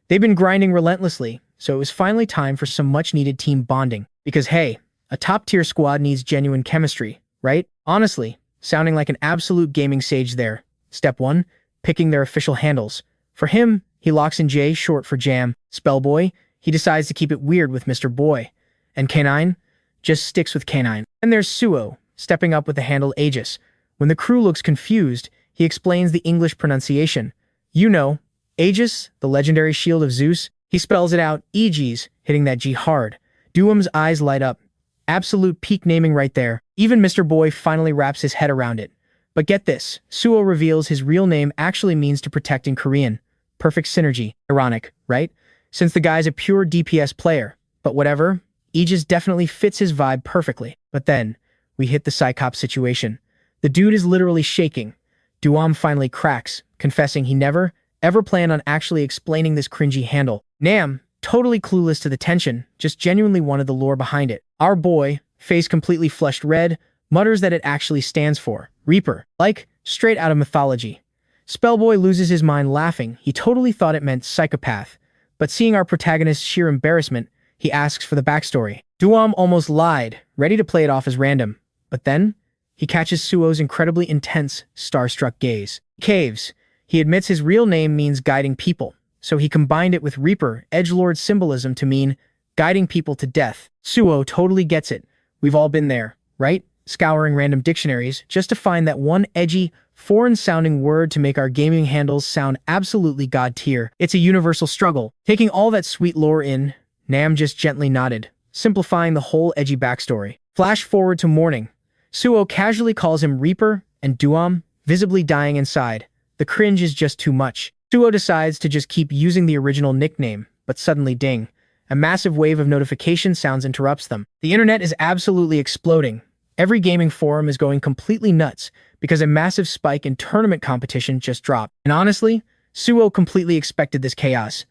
They've been grinding relentlessly, so it was finally time for some much-needed team bonding. Because hey, a top-tier squad needs genuine chemistry, right? Honestly, sounding like an absolute gaming sage there. Step 1, picking their official handles. For him, he locks in J, short for Jam. Spellboy, he decides to keep it weird with Mr. Boy. And K9 just sticks with K9. And there's Suo, stepping up with the handle Aegis. When the crew looks confused, he explains the English pronunciation. You know, Aegis, the legendary shield of Zeus. He spells it out, Aegis, hitting that G hard. Duam's eyes light up. Absolute peak naming right there. Even Mr. Boy finally wraps his head around it. But get this, Suo reveals his real name actually means to protect in Korean. Perfect synergy. Ironic, right? Since the guy's a pure DPS player. But whatever, Aegis definitely fits his vibe perfectly. But then, we hit the Psychop situation. The dude is literally shaking. Duam finally cracks, confessing he never, ever planned on actually explaining this cringy handle. Nam, totally clueless to the tension, just genuinely wanted the lore behind it. Our boy, face completely flushed red, mutters that it actually stands for Reaper, like straight out of mythology. Spellboy loses his mind laughing. He totally thought it meant psychopath. But seeing our protagonist's sheer embarrassment, he asks for the backstory. Duam almost lied, ready to play it off as random. But then, he catches Suo's incredibly intense, starstruck gaze. He caves. He admits his real name means guiding people, so he combined it with Reaper, edgelord symbolism to mean guiding people to death. Suo totally gets it. We've all been there, right? Scouring random dictionaries just to find that one edgy, foreign-sounding word to make our gaming handles sound absolutely god-tier. It's a universal struggle. Taking all that sweet lore in, Nam just gently nodded, simplifying the whole edgy backstory. Flash forward to morning. Suo casually calls him Reaper, and Duam, visibly dying inside. The cringe is just too much. Suo decides to just keep using the original nickname, but suddenly ding. A massive wave of notification sounds interrupts them. The internet is absolutely exploding. Every gaming forum is going completely nuts because a massive spike in tournament competition just dropped. And honestly, Suo completely expected this chaos.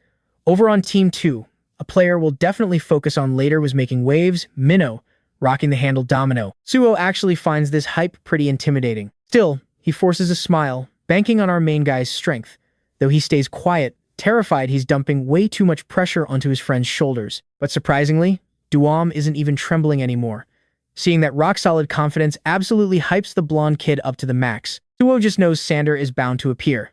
Over on Team 2, a player we'll definitely focus on later was making waves, Minnow, rocking the handle Domino. Suo actually finds this hype pretty intimidating. Still, he forces a smile, banking on our main guy's strength, though he stays quiet, terrified he's dumping way too much pressure onto his friend's shoulders. But surprisingly, Duam isn't even trembling anymore. Seeing that rock-solid confidence absolutely hypes the blonde kid up to the max. Suo just knows Xander is bound to appear.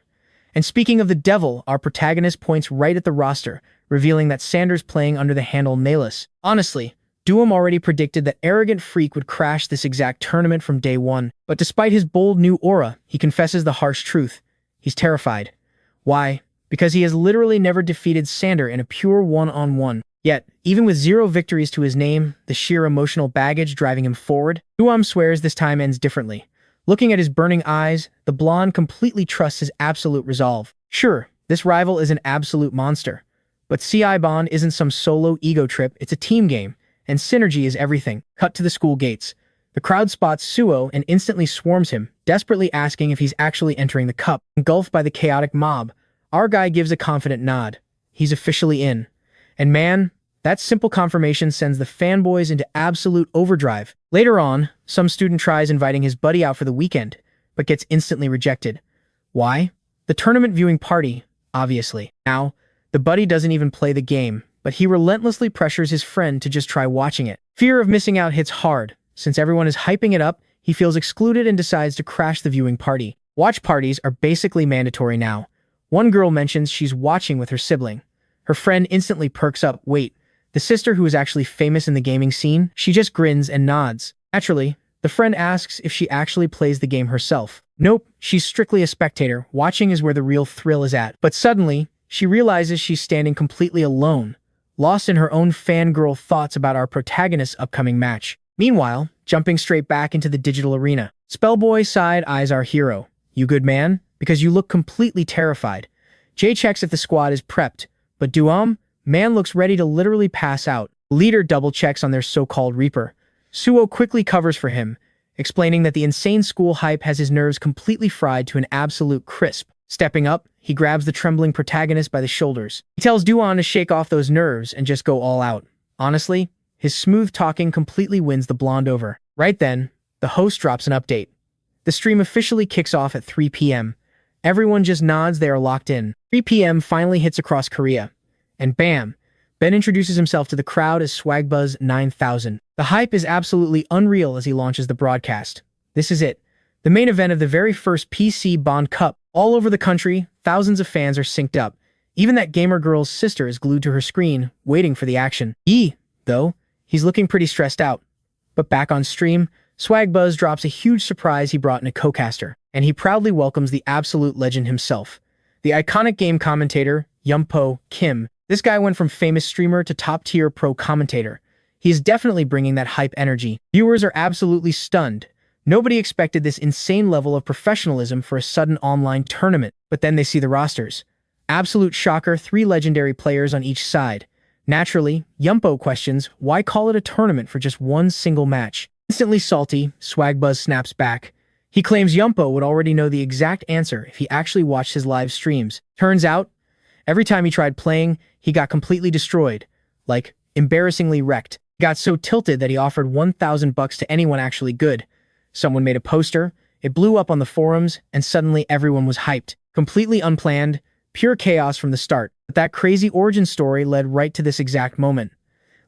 And speaking of the devil, our protagonist points right at the roster, revealing that Xander's playing under the handle Nalus. Honestly, Duam already predicted that arrogant freak would crash this exact tournament from day one, but despite his bold new aura, he confesses the harsh truth. He's terrified. Why? Because he has literally never defeated Xander in a pure one-on-one. Yet, even with 0 victories to his name, the sheer emotional baggage driving him forward, Duam swears this time ends differently. Looking at his burning eyes, the blonde completely trusts his absolute resolve. Sure, this rival is an absolute monster, but CI Bond isn't some solo ego trip, it's a team game, and synergy is everything. Cut to the school gates. The crowd spots Suo and instantly swarms him, desperately asking if he's actually entering the cup. Engulfed by the chaotic mob, our guy gives a confident nod. He's officially in. And man, that simple confirmation sends the fanboys into absolute overdrive. Later on, some student tries inviting his buddy out for the weekend, but gets instantly rejected. Why? The tournament viewing party, obviously. Now, the buddy doesn't even play the game, but he relentlessly pressures his friend to just try watching it. Fear of missing out hits hard. Since everyone is hyping it up, he feels excluded and decides to crash the viewing party. Watch parties are basically mandatory now. One girl mentions she's watching with her sibling. Her friend instantly perks up. Wait, the sister who is actually famous in the gaming scene? She just grins and nods. Naturally, the friend asks if she actually plays the game herself. Nope, she's strictly a spectator. Watching is where the real thrill is at. But suddenly, she realizes she's standing completely alone, lost in her own fangirl thoughts about our protagonist's upcoming match. Meanwhile, jumping straight back into the digital arena, Spellboy side-eyes our hero. You good man? Because you look completely terrified. Jay checks if the squad is prepped, but Duam, man looks ready to literally pass out. Leader double-checks on their so-called Reaper. Suo quickly covers for him, explaining that the insane school hype has his nerves completely fried to an absolute crisp. Stepping up, he grabs the trembling protagonist by the shoulders. He tells Duan to shake off those nerves and just go all out. Honestly, his smooth talking completely wins the blonde over. Right then, the host drops an update. The stream officially kicks off at 3 p.m. Everyone just nods they are locked in. 3 p.m. finally hits across Korea. And bam! Ben introduces himself to the crowd as Swagbuzz 9000. The hype is absolutely unreal as he launches the broadcast. This is it. The main event of the very first PC Bond Cup. All over the country, thousands of fans are synced up. Even that gamer girl's sister is glued to her screen, waiting for the action. Though, he's looking pretty stressed out. But back on stream, Swagbuzz drops a huge surprise he brought in a co-caster, and he proudly welcomes the absolute legend himself. The iconic game commentator, Yumpo Kim. This guy went from famous streamer to top-tier pro commentator. He is definitely bringing that hype energy. Viewers are absolutely stunned. Nobody expected this insane level of professionalism for a sudden online tournament, but then they see the rosters. Absolute shocker, 3 legendary players on each side. Naturally, Yumpo questions, why call it a tournament for just one single match? Instantly salty, Swagbuzz snaps back. He claims Yumpo would already know the exact answer if he actually watched his live streams. Turns out, every time he tried playing, he got completely destroyed. Like, embarrassingly wrecked. He got so tilted that he offered $1,000 to anyone actually good. Someone made a poster, it blew up on the forums, and suddenly everyone was hyped. Completely unplanned, pure chaos from the start. But that crazy origin story led right to this exact moment.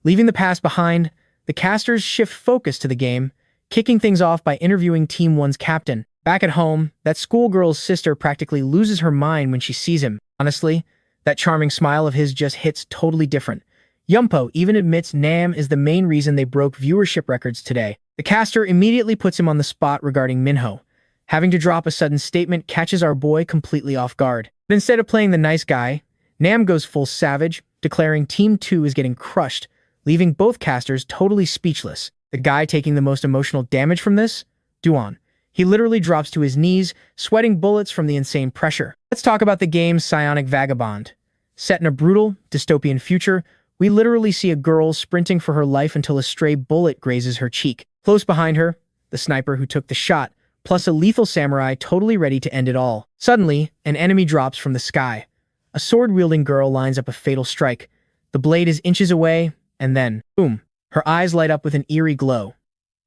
Leaving the past behind, the casters shift focus to the game, kicking things off by interviewing Team 1's captain. Back at home, that schoolgirl's sister practically loses her mind when she sees him. Honestly, that charming smile of his just hits totally different. Yumpo even admits Nam is the main reason they broke viewership records today. The caster immediately puts him on the spot regarding Minho. Having to drop a sudden statement catches our boy completely off guard. But instead of playing the nice guy, Nam goes full savage, declaring Team 2 is getting crushed, leaving both casters totally speechless. The guy taking the most emotional damage from this? Duan. He literally drops to his knees, sweating bullets from the insane pressure. Let's talk about the game Psionic Vagabond. Set in a brutal, dystopian future, we literally see a girl sprinting for her life until a stray bullet grazes her cheek. Close behind her, the sniper who took the shot, plus a lethal samurai totally ready to end it all. Suddenly, an enemy drops from the sky. A sword-wielding girl lines up a fatal strike. The blade is inches away, and then, boom, her eyes light up with an eerie glow.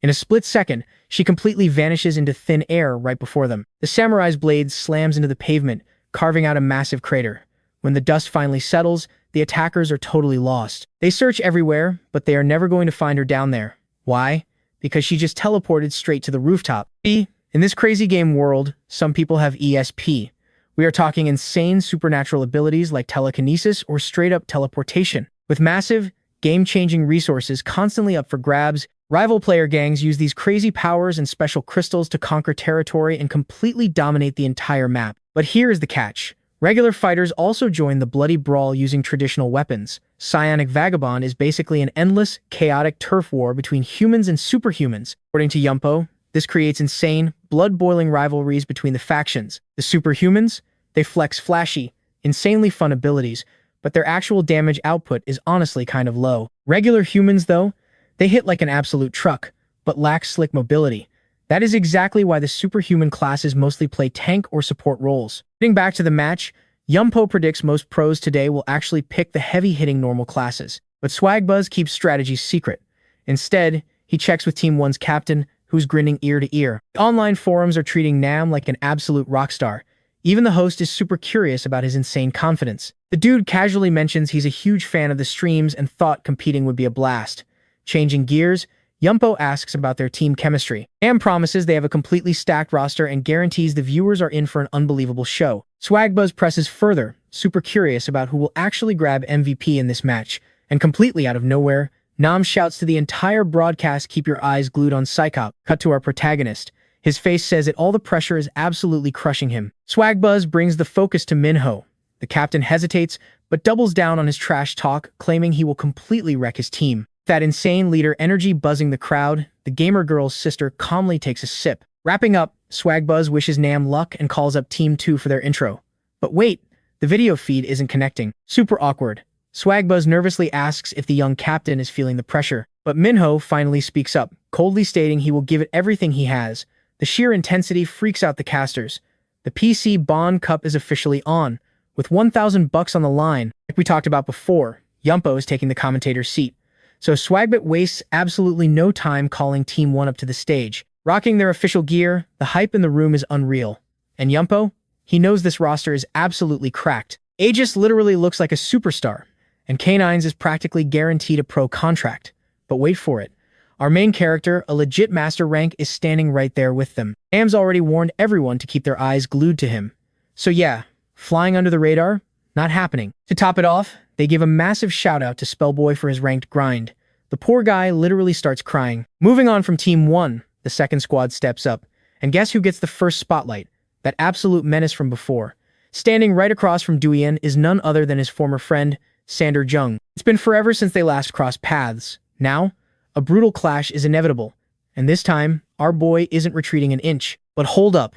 In a split second, she completely vanishes into thin air right before them. The samurai's blade slams into the pavement, carving out a massive crater. When the dust finally settles, the attackers are totally lost. They search everywhere, but they are never going to find her down there. Why? Because she just teleported straight to the rooftop. In this crazy game world, some people have ESP. We are talking insane supernatural abilities like telekinesis or straight-up teleportation. With massive, game-changing resources constantly up for grabs, rival player gangs use these crazy powers and special crystals to conquer territory and completely dominate the entire map. But here is the catch. Regular fighters also join the bloody brawl using traditional weapons. Psionic Vagabond is basically an endless, chaotic turf war between humans and superhumans. According to Yumpo, this creates insane, blood-boiling rivalries between the factions. The superhumans, they flex flashy, insanely fun abilities, but their actual damage output is honestly kind of low. Regular humans, though, they hit like an absolute truck, but lack slick mobility. That is exactly why the superhuman classes mostly play tank or support roles. Getting back to the match, Yumpo predicts most pros today will actually pick the heavy-hitting normal classes. But Swagbuzz keeps strategies secret. Instead, he checks with Team 1's captain, who's grinning ear to ear. The online forums are treating Nam like an absolute rock star. Even the host is super curious about his insane confidence. The dude casually mentions he's a huge fan of the streams and thought competing would be a blast. Changing gears, Yumpo asks about their team chemistry. Nam promises they have a completely stacked roster and guarantees the viewers are in for an unbelievable show. Swagbuzz presses further, super curious about who will actually grab MVP in this match. And completely out of nowhere, Nam shouts to the entire broadcast, "Keep your eyes glued on Psychop." Cut to our protagonist. His face says that all the pressure is absolutely crushing him. Swagbuzz brings the focus to Minho. The captain hesitates, but doubles down on his trash talk, claiming he will completely wreck his team. That insane leader energy buzzing the crowd, the gamer girl's sister calmly takes a sip. Wrapping up, Swagbuzz wishes Nam luck and calls up Team 2 for their intro. But wait, the video feed isn't connecting. Super awkward. Swagbuzz nervously asks if the young captain is feeling the pressure. But Minho finally speaks up, coldly stating he will give it everything he has. The sheer intensity freaks out the casters. The PC Bond Cup is officially on. With $1,000 on the line, like we talked about before, Yumpo is taking the commentator's seat. So Swagbit wastes absolutely no time calling Team 1 up to the stage. Rocking their official gear, the hype in the room is unreal. And Yumpo? He knows this roster is absolutely cracked. Aegis literally looks like a superstar, and K9's is practically guaranteed a pro contract. But wait for it. Our main character, a legit master rank, is standing right there with them. Am's already warned everyone to keep their eyes glued to him. So yeah, flying under the radar? Not happening. To top it off, they give a massive shout out to Spellboy for his ranked grind. The poor guy literally starts crying. Moving on from Team 1, the second squad steps up. And guess who gets the first spotlight? That absolute menace from before. Standing right across from Duian is none other than his former friend, Xander Jung. It's been forever since they last crossed paths. Now, a brutal clash is inevitable. And this time, our boy isn't retreating an inch. But hold up.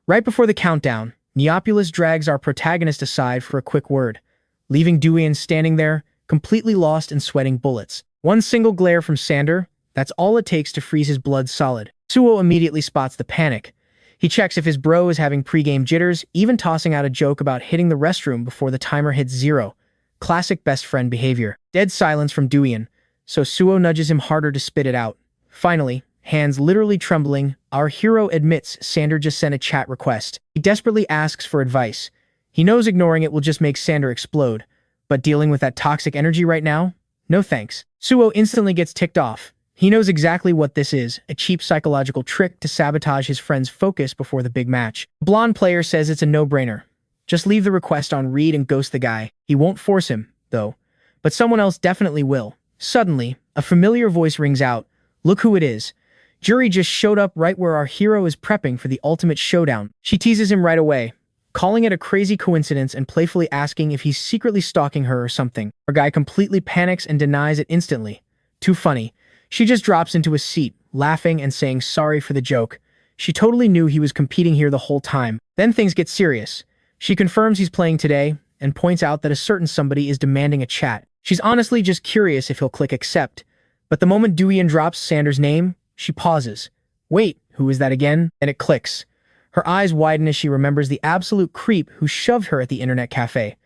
Right before the countdown, Neopulus drags our protagonist aside for a quick word, leaving Duian standing there, completely lost and sweating bullets. One single glare from Xander, that's all it takes to freeze his blood solid. Suo immediately spots the panic. He checks if his bro is having pre-game jitters, even tossing out a joke about hitting the restroom before the timer hits 0. Classic best friend behavior. Dead silence from Duian, so Suo nudges him harder to spit it out. Finally, hands literally trembling, our hero admits Xander just sent a chat request. He desperately asks for advice. He knows ignoring it will just make Xander explode, but dealing with that toxic energy right now? No thanks. Suo instantly gets ticked off. He knows exactly what this is, a cheap psychological trick to sabotage his friend's focus before the big match. The blonde player says it's a no-brainer. Just leave the request on read and ghost the guy. He won't force him, though. But someone else definitely will. Suddenly, a familiar voice rings out. Look who it is. Jury just showed up right where our hero is prepping for the ultimate showdown. She teases him right away, calling it a crazy coincidence and playfully asking if he's secretly stalking her or something. Our guy completely panics and denies it instantly. Too funny. She just drops into a seat, laughing and saying sorry for the joke. She totally knew he was competing here the whole time. Then things get serious. She confirms he's playing today and points out that a certain somebody is demanding a chat. She's honestly just curious if he'll click accept. But the moment Duyan drops Xander's name, she pauses. Wait, who is that again? And it clicks. Her eyes widen as she remembers the absolute creep who shoved her at the internet cafe.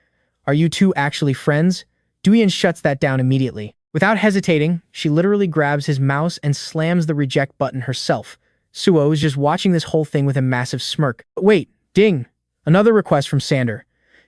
Are you two actually friends? Duyan shuts that down immediately. Without hesitating, she literally grabs his mouse and slams the reject button herself. Suo is just watching this whole thing with a massive smirk. But wait, ding! Another request from Xander.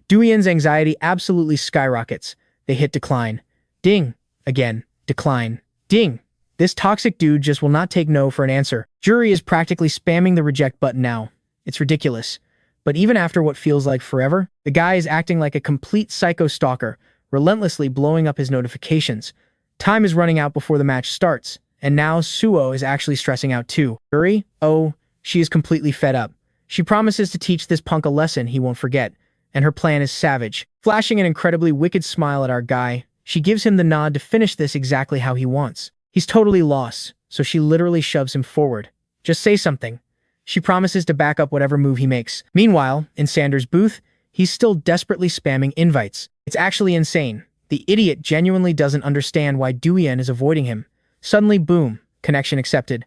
Duyan's anxiety absolutely skyrockets. They hit decline. Ding! Again. Decline. Ding! This toxic dude just will not take no for an answer. Jury is practically spamming the reject button now. It's ridiculous. But even after what feels like forever, the guy is acting like a complete psycho stalker, relentlessly blowing up his notifications. Time is running out before the match starts, and now Suo is actually stressing out too. Jury? Oh, she is completely fed up. She promises to teach this punk a lesson he won't forget, and her plan is savage. Flashing an incredibly wicked smile at our guy, she gives him the nod to finish this exactly how he wants. He's totally lost, so she literally shoves him forward. Just say something. She promises to back up whatever move he makes. Meanwhile, in Xander's booth, he's still desperately spamming invites. It's actually insane. The idiot genuinely doesn't understand why Duyan is avoiding him. Suddenly, boom, connection accepted.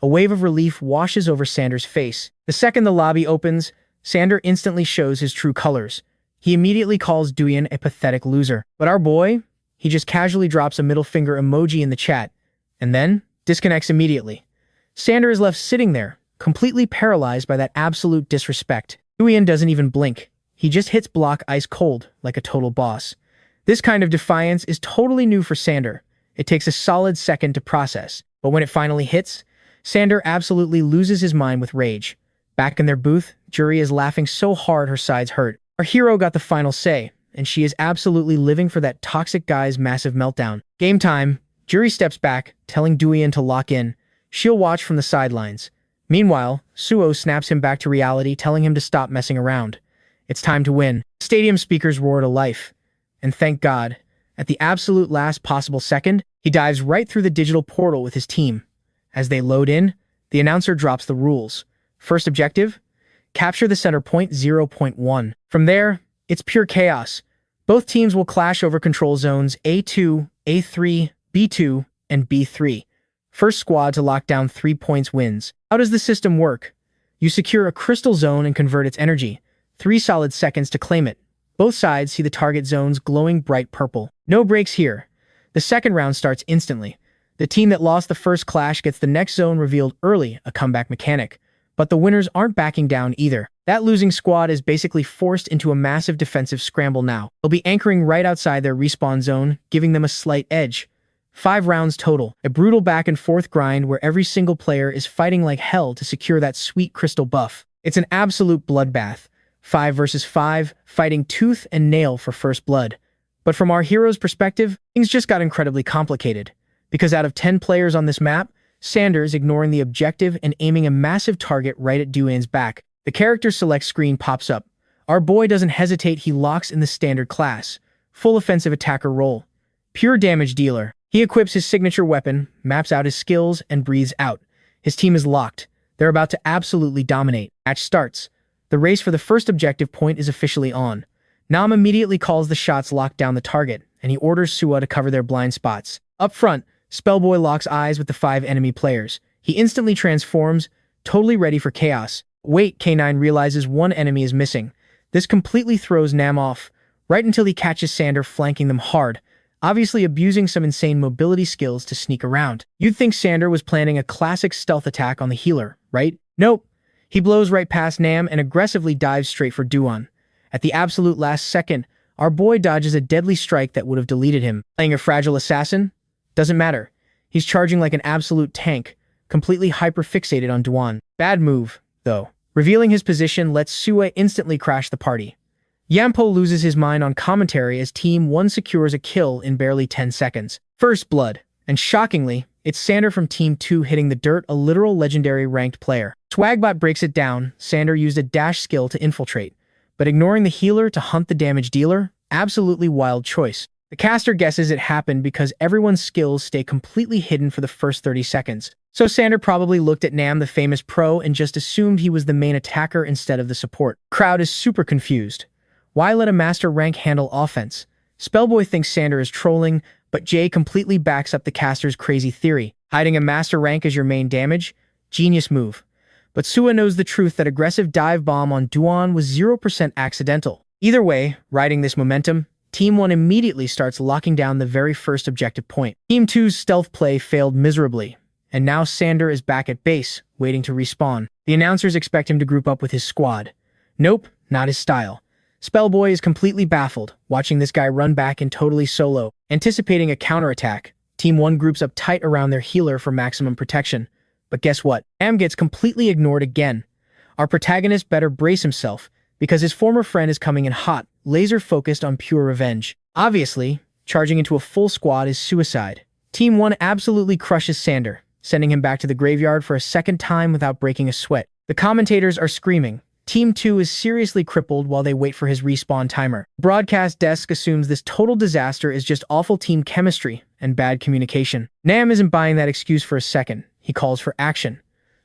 A wave of relief washes over Xander's face. The second the lobby opens, Xander instantly shows his true colors. He immediately calls Duyan a pathetic loser. But our boy, he just casually drops a middle finger emoji in the chat, and then disconnects immediately. Xander is left sitting there, completely paralyzed by that absolute disrespect. Duyan doesn't even blink. He just hits block ice cold, like a total boss. This kind of defiance is totally new for Xander. It takes a solid second to process, but when it finally hits, Xander absolutely loses his mind with rage. Back in their booth, Jury is laughing so hard her sides hurt. Our hero got the final say, and she is absolutely living for that toxic guy's massive meltdown. Game time. Jury steps back, telling Duyan to lock in. She'll watch from the sidelines. Meanwhile, Suo snaps him back to reality, telling him to stop messing around. It's time to win. Stadium speakers roar to life. And thank God, at the absolute last possible second, he dives right through the digital portal with his team. As they load in, the announcer drops the rules. First objective, capture the center point 0.1. From there, it's pure chaos. Both teams will clash over control zones A2, A3, B2, and B3. First squad to lock down 3 points wins. How does the system work? You secure a crystal zone and convert its energy. 3 solid seconds to claim it. Both sides see the target zones glowing bright purple. No breaks here. The second round starts instantly. The team that lost the first clash gets the next zone revealed early, a comeback mechanic. But the winners aren't backing down either. That losing squad is basically forced into a massive defensive scramble now. They'll be anchoring right outside their respawn zone, giving them a slight edge. 5 rounds total, a brutal back-and-forth grind where every single player is fighting like hell to secure that sweet crystal buff. It's an absolute bloodbath. 5 versus 5, fighting tooth and nail for first blood. But from our hero's perspective, things just got incredibly complicated. Because out of 10 players on this map, Xander is ignoring the objective and aiming a massive target right at Duyan's back. The character select screen pops up. Our boy doesn't hesitate, he locks in the standard class. Full offensive attacker role. Pure damage dealer. He equips his signature weapon, maps out his skills, and breathes out. His team is locked. They're about to absolutely dominate. Match starts. The race for the first objective point is officially on. Nam immediately calls the shots locked down the target, and he orders Suwa to cover their blind spots. Up front, Spellboy locks eyes with the 5 enemy players. He instantly transforms, totally ready for chaos. Wait, K9 realizes one enemy is missing. This completely throws Nam off, right until he catches Xander flanking them hard, obviously abusing some insane mobility skills to sneak around. You'd think Xander was planning a classic stealth attack on the healer, right? Nope. He blows right past Nam and aggressively dives straight for Duan. At the absolute last second, our boy dodges a deadly strike that would have deleted him. Playing a fragile assassin? Doesn't matter. He's charging like an absolute tank, completely hyper-fixated on Duan. Bad move, though. Revealing his position lets Sue instantly crash the party. Yampo loses his mind on commentary as Team 1 secures a kill in barely 10 seconds. First blood. And shockingly, it's Xander from Team 2 hitting the dirt, a literal legendary ranked player. Swagbot breaks it down. Xander used a dash skill to infiltrate, but ignoring the healer to hunt the damage dealer, absolutely wild choice. The caster guesses it happened because everyone's skills stay completely hidden for the first 30 seconds. So Xander probably looked at Nam, the famous pro, and just assumed he was the main attacker instead of the support. Crowd is super confused. Why let a master rank handle offense? Spellboy thinks Xander is trolling, but Jay completely backs up the caster's crazy theory. Hiding a master rank as your main damage? Genius move. But Sua knows the truth that aggressive dive bomb on Duan was 0% accidental. Either way, riding this momentum, Team 1 immediately starts locking down the very first objective point. Team 2's stealth play failed miserably, and now Xander is back at base, waiting to respawn. The announcers expect him to group up with his squad. Nope, not his style. Spellboy is completely baffled, watching this guy run back in totally solo. Anticipating a counterattack, Team 1 groups up tight around their healer for maximum protection. But guess what? Am gets completely ignored again. Our protagonist better brace himself, because his former friend is coming in hot, laser-focused on pure revenge. Obviously, charging into a full squad is suicide. Team 1 absolutely crushes Xander, sending him back to the graveyard for a second time without breaking a sweat. The commentators are screaming. Team 2 is seriously crippled while they wait for his respawn timer. Broadcast desk assumes this total disaster is just awful team chemistry and bad communication. Nam isn't buying that excuse for a second. He calls for action.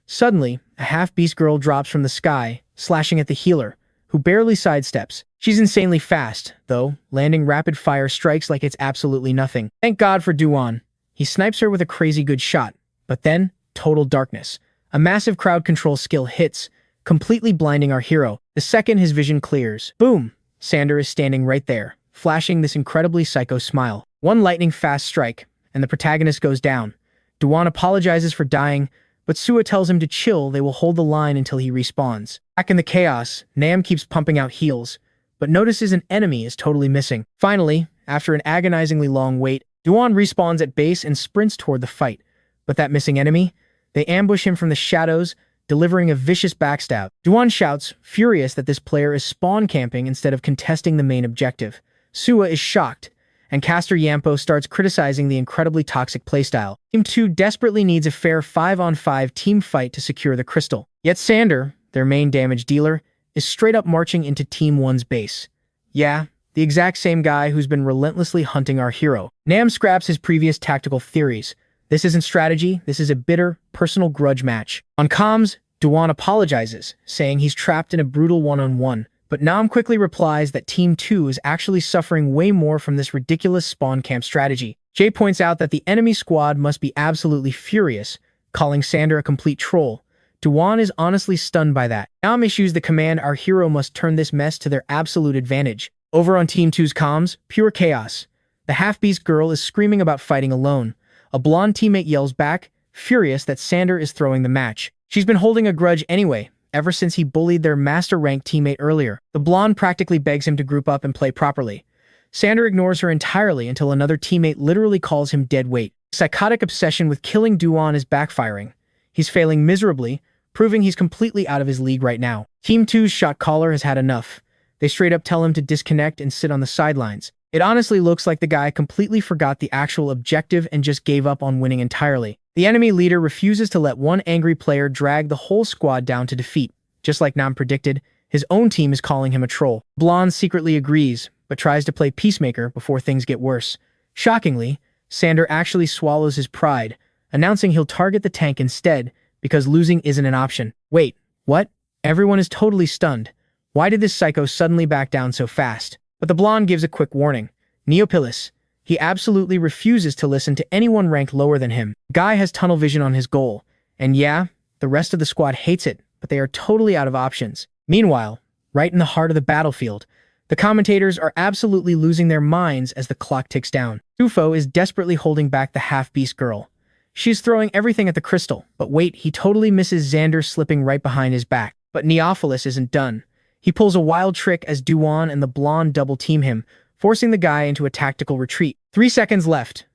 Suddenly, a half-beast girl drops from the sky, slashing at the healer, who barely sidesteps. She's insanely fast, though, landing rapid-fire strikes like it's absolutely nothing. Thank God for Duan. He snipes her with a crazy good shot. But then, total darkness. A massive crowd control skill hits, completely blinding our hero. The second his vision clears, boom! Xander is standing right there, flashing this incredibly psycho smile. One lightning-fast strike, and the protagonist goes down. Duan apologizes for dying, but Sua tells him to chill. They will hold the line until he respawns. Back in the chaos, Nam keeps pumping out heals, but notices an enemy is totally missing. Finally, after an agonizingly long wait, Duan respawns at base and sprints toward the fight. But that missing enemy? They ambush him from the shadows, delivering a vicious backstab. Duan shouts, furious that this player is spawn camping instead of contesting the main objective. Sua is shocked, and caster Yampo starts criticizing the incredibly toxic playstyle. Team 2 desperately needs a fair 5-on-5 team fight to secure the crystal. Yet Xander, their main damage dealer, is straight up marching into Team 1's base. Yeah, the exact same guy who's been relentlessly hunting our hero. Nam scraps his previous tactical theories. This isn't strategy, this is a bitter, personal grudge match. On comms, Duan apologizes, saying he's trapped in a brutal one-on-one. But Nam quickly replies that Team 2 is actually suffering way more from this ridiculous spawn camp strategy. Jay points out that the enemy squad must be absolutely furious, calling Xander a complete troll. Duan is honestly stunned by that. Nam issues the command our hero must turn this mess to their absolute advantage. Over on Team 2's comms, pure chaos. The half-beast girl is screaming about fighting alone. A blonde teammate yells back, furious that Xander is throwing the match. She's been holding a grudge anyway, ever since he bullied their master-ranked teammate earlier. The blonde practically begs him to group up and play properly. Xander ignores her entirely until another teammate literally calls him dead weight. Psychotic obsession with killing Duan is backfiring. He's failing miserably, proving he's completely out of his league right now. Team 2's shot caller has had enough. They straight up tell him to disconnect and sit on the sidelines. It honestly looks like the guy completely forgot the actual objective and just gave up on winning entirely. The enemy leader refuses to let one angry player drag the whole squad down to defeat. Just like Nam predicted, his own team is calling him a troll. Blonde secretly agrees, but tries to play peacemaker before things get worse. Shockingly, Xander actually swallows his pride, announcing he'll target the tank instead because losing isn't an option. Wait, what? Everyone is totally stunned. Why did this psycho suddenly back down so fast? But the blonde gives a quick warning. Neopilus. He absolutely refuses to listen to anyone ranked lower than him. Guy has tunnel vision on his goal. And yeah, the rest of the squad hates it, but they are totally out of options. Meanwhile, right in the heart of the battlefield, the commentators are absolutely losing their minds as the clock ticks down. Tufo is desperately holding back the half-beast girl. She's throwing everything at the crystal, but wait, he totally misses Xander slipping right behind his back. But Neophilis isn't done. He pulls a wild trick as Duan and the blonde double-team him, forcing the guy into a tactical retreat. 3 seconds left.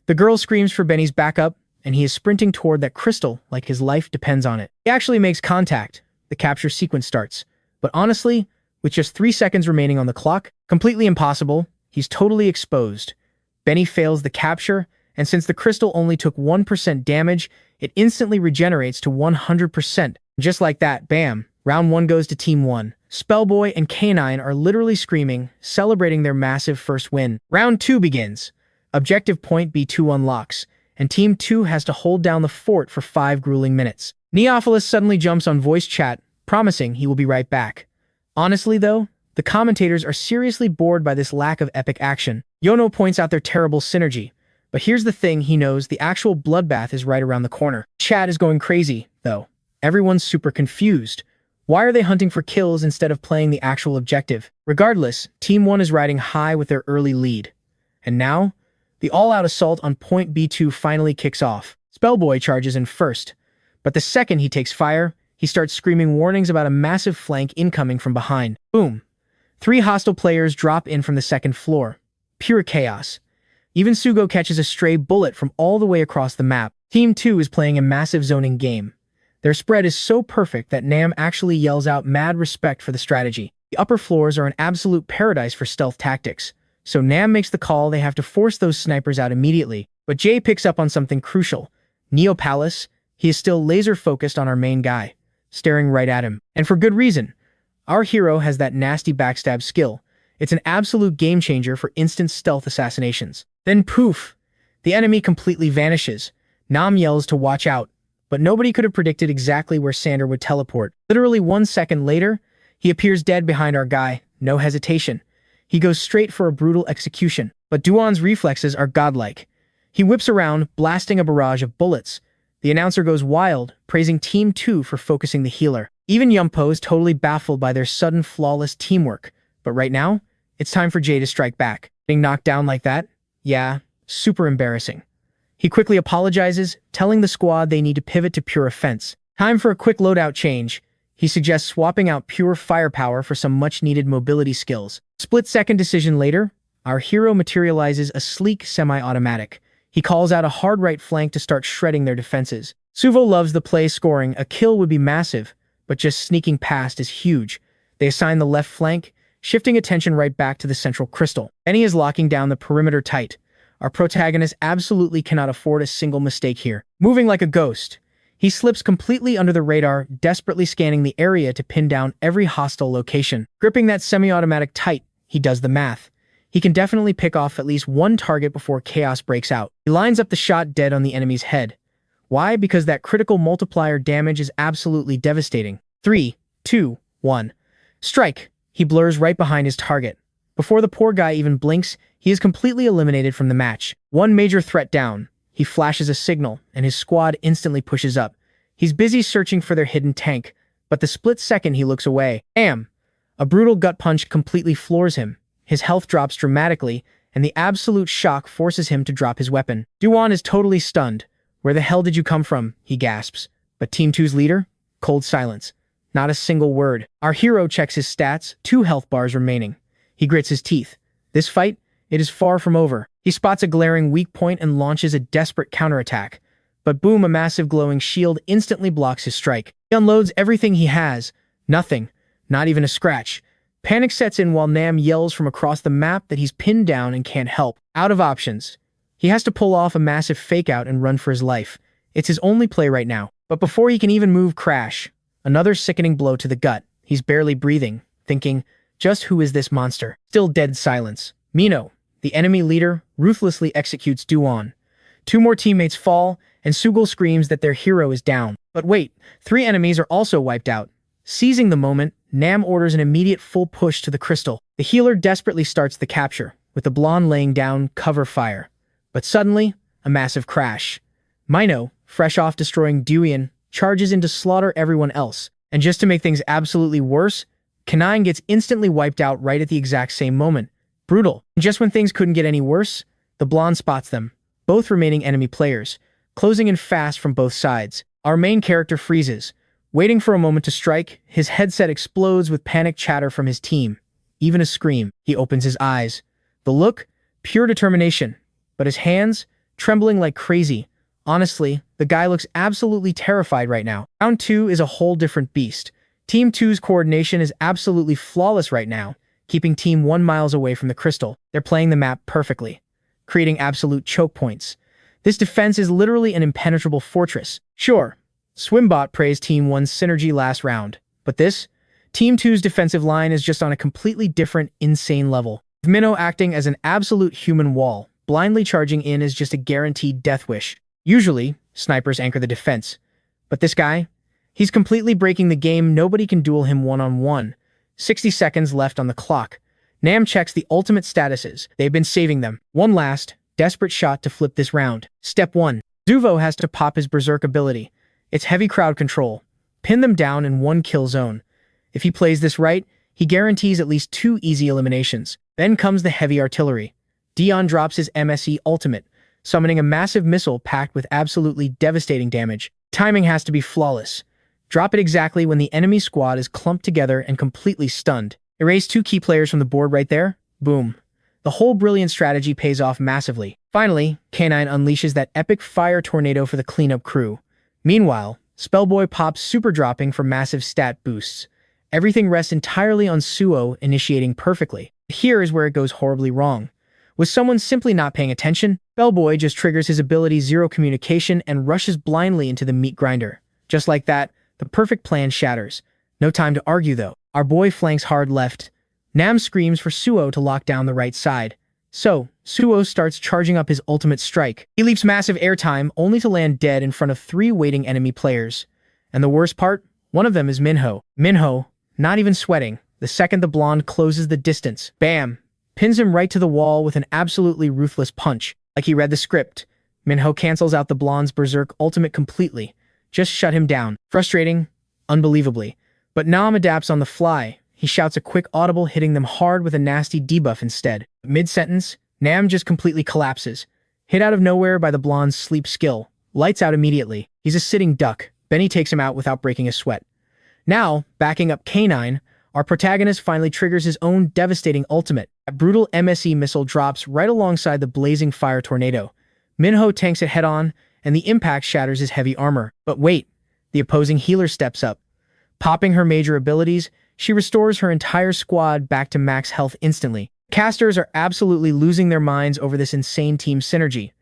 The girl screams for Benny's backup, and he is sprinting toward that crystal like his life depends on it. He actually makes contact. The capture sequence starts. But honestly, with just 3 seconds remaining on the clock, completely impossible, he's totally exposed. Benny fails the capture, and since the crystal only took 1% damage, it instantly regenerates to 100%. Just like that, bam, round 1 goes to Team 1. Spellboy and K9 are literally screaming, celebrating their massive first win. Round 2 begins. Objective point B2 unlocks, and Team 2 has to hold down the fort for 5 grueling minutes. Neophilus suddenly jumps on voice chat, promising he will be right back. Honestly, though, the commentators are seriously bored by this lack of epic action. Yono points out their terrible synergy, but here's the thing: he knows the actual bloodbath is right around the corner. Chat is going crazy, though. Everyone's super confused. Why are they hunting for kills instead of playing the actual objective? Regardless, Team 1 is riding high with their early lead. And now, the all-out assault on point B2 finally kicks off. Spellboy charges in first, but the second he takes fire, he starts screaming warnings about a massive flank incoming from behind. Boom! 3 hostile players drop in from the second floor. Pure chaos. Even Sugo catches a stray bullet from all the way across the map. Team 2 is playing a massive zoning game. Their spread is so perfect that Nam actually yells out mad respect for the strategy. The upper floors are an absolute paradise for stealth tactics, so Nam makes the call they have to force those snipers out immediately. But Jay picks up on something crucial. Neo Palace, he is still laser-focused on our main guy, staring right at him. And for good reason. Our hero has that nasty backstab skill. It's an absolute game-changer for instant stealth assassinations. Then poof! The enemy completely vanishes. Nam yells to watch out, but nobody could have predicted exactly where Xander would teleport. Literally 1 second later, he appears dead behind our guy. No hesitation. He goes straight for a brutal execution. But Duan's reflexes are godlike. He whips around, blasting a barrage of bullets. The announcer goes wild, praising Team 2 for focusing the healer. Even Yumpo is totally baffled by their sudden flawless teamwork. But right now, it's time for Jay to strike back. Being knocked down like that? Yeah, super embarrassing. He quickly apologizes, telling the squad they need to pivot to pure offense. Time for a quick loadout change. He suggests swapping out pure firepower for some much-needed mobility skills. Split-second decision later, our hero materializes a sleek semi-automatic. He calls out a hard right flank to start shredding their defenses. Suvo loves the play, scoring a kill would be massive, but just sneaking past is huge. They assign the left flank, shifting attention right back to the central crystal. Benny is locking down the perimeter tight. Our protagonist absolutely cannot afford a single mistake here. Moving like a ghost, he slips completely under the radar, desperately scanning the area to pin down every hostile location. Gripping that semi-automatic tight, he does the math. He can definitely pick off at least 1 target before chaos breaks out. He lines up the shot dead on the enemy's head. Why? Because that critical multiplier damage is absolutely devastating. 3, 2, 1. Strike! He blurs right behind his target. Before the poor guy even blinks, he is completely eliminated from the match. 1 major threat down. He flashes a signal, and his squad instantly pushes up. He's busy searching for their hidden tank, but the split second he looks away, bam! A brutal gut punch completely floors him. His health drops dramatically, and the absolute shock forces him to drop his weapon. Duan is totally stunned. Where the hell did you come from? He gasps. But Team 2's leader? Cold silence. Not a single word. Our hero checks his stats, 2 health bars remaining. He grits his teeth. This fight, it is far from over. He spots a glaring weak point and launches a desperate counterattack. But boom, a massive glowing shield instantly blocks his strike. He unloads everything he has. Nothing. Not even a scratch. Panic sets in while Nam yells from across the map that he's pinned down and can't help. Out of options. He has to pull off a massive fake-out and run for his life. It's his only play right now. But before he can even move, crash. Another sickening blow to the gut. He's barely breathing, thinking, just who is this monster? Still dead silence. Mino, the enemy leader, ruthlessly executes Duan. 2 more teammates fall, and Sugul screams that their hero is down. But wait, 3 enemies are also wiped out. Seizing the moment, Nam orders an immediate full push to the crystal. The healer desperately starts the capture, with the blonde laying down cover fire. But suddenly, a massive crash. Mino, fresh off destroying Duian, charges in to slaughter everyone else. And just to make things absolutely worse, Kanine gets instantly wiped out right at the exact same moment. Brutal. And just when things couldn't get any worse, the blonde spots them, both remaining enemy players, closing in fast from both sides. Our main character freezes. Waiting for a moment to strike, his headset explodes with panic chatter from his team. Even a scream. He opens his eyes. The look? Pure determination. But his hands? Trembling like crazy. Honestly, the guy looks absolutely terrified right now. Round 2 is a whole different beast. Team 2's coordination is absolutely flawless right now, keeping Team 1 miles away from the crystal. They're playing the map perfectly, creating absolute choke points. This defense is literally an impenetrable fortress. Sure, Swimbot praised Team 1's synergy last round, but this? Team 2's defensive line is just on a completely different, insane level. With Minnow acting as an absolute human wall, blindly charging in is just a guaranteed death wish. Usually, snipers anchor the defense. But this guy? He's completely breaking the game. Nobody can duel him one-on-one. 60 seconds left on the clock. Nam checks the ultimate statuses. They've been saving them. One last, desperate shot to flip this round. Step 1. Zuvo has to pop his berserk ability. It's heavy crowd control. Pin them down in one kill zone. If he plays this right, he guarantees at least 2 easy eliminations. Then comes the heavy artillery. Dion drops his MSE ultimate, summoning a massive missile packed with absolutely devastating damage. Timing has to be flawless. Drop it exactly when the enemy squad is clumped together and completely stunned. Erase 2 key players from the board right there. Boom. The whole brilliant strategy pays off massively. Finally, K9 unleashes that epic fire tornado for the cleanup crew. Meanwhile, Spellboy pops super dropping for massive stat boosts. Everything rests entirely on Suo initiating perfectly. Here is where it goes horribly wrong. With someone simply not paying attention, Spellboy just triggers his ability Zero Communication and rushes blindly into the meat grinder. Just like that, the perfect plan shatters. No time to argue though. Our boy flanks hard left. Nam screams for Suo to lock down the right side. So, Suo starts charging up his ultimate strike. He leaps massive airtime only to land dead in front of 3 waiting enemy players. And the worst part? One of them is Minho. Minho, not even sweating, the second the blonde closes the distance. Bam! Pins him right to the wall with an absolutely ruthless punch. Like he read the script. Minho cancels out the blonde's berserk ultimate completely. Just shut him down. Frustrating, unbelievably. But Nam adapts on the fly. He shouts a quick audible, hitting them hard with a nasty debuff instead. Mid-sentence, Nam just completely collapses. Hit out of nowhere by the blonde's sleep skill. Lights out immediately. He's a sitting duck. Benny takes him out without breaking a sweat. Now, backing up K9, our protagonist finally triggers his own devastating ultimate. A brutal MSE missile drops right alongside the blazing fire tornado. Minho tanks it head-on, and the impact shatters his heavy armor. But wait, the opposing healer steps up. Popping her major abilities, she restores her entire squad back to max health instantly. Casters are absolutely losing their minds over this insane team synergy.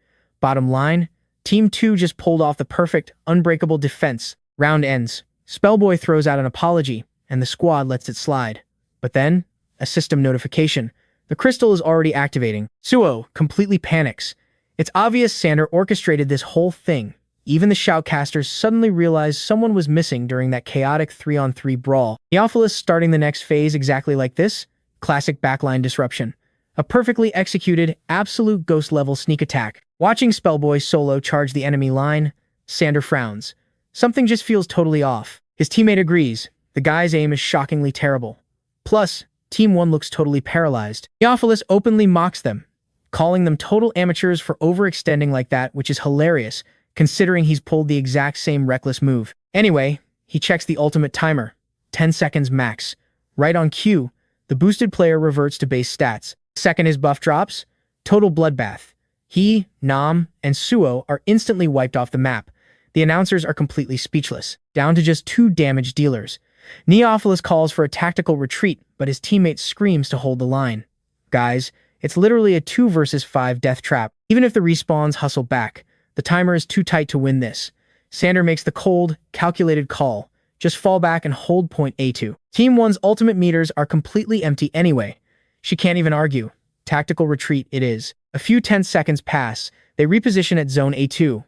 Bottom line, Team 2 just pulled off the perfect, unbreakable defense. Round ends. Spellboy throws out an apology, and the squad lets it slide. But then, a system notification. The crystal is already activating. Suo completely panics. It's obvious Xander orchestrated this whole thing. Even the shoutcasters suddenly realized someone was missing during that chaotic 3-on-3 brawl. Neophilus starting the next phase exactly like this. Classic backline disruption. A perfectly executed, absolute ghost-level sneak attack. Watching Spellboy solo charge the enemy line, Xander frowns. Something just feels totally off. His teammate agrees. The guy's aim is shockingly terrible. Plus, Team 1 looks totally paralyzed. Neophilus openly mocks them, calling them total amateurs for overextending like that, which is hilarious, considering he's pulled the exact same reckless move. Anyway, he checks the ultimate timer. 10 seconds max. Right on cue, the boosted player reverts to base stats. Second his buff drops, total bloodbath. He, Nam, and Suo are instantly wiped off the map. The announcers are completely speechless, down to just 2 damage dealers. Neophilus calls for a tactical retreat, but his teammate screams to hold the line. Guys, it's literally a 2 versus 5 death trap. Even if the respawns hustle back, the timer is too tight to win this. Xander makes the cold, calculated call. Just fall back and hold point A2. Team 1's ultimate meters are completely empty anyway. She can't even argue. Tactical retreat it is. A few tense seconds pass. They reposition at zone A2.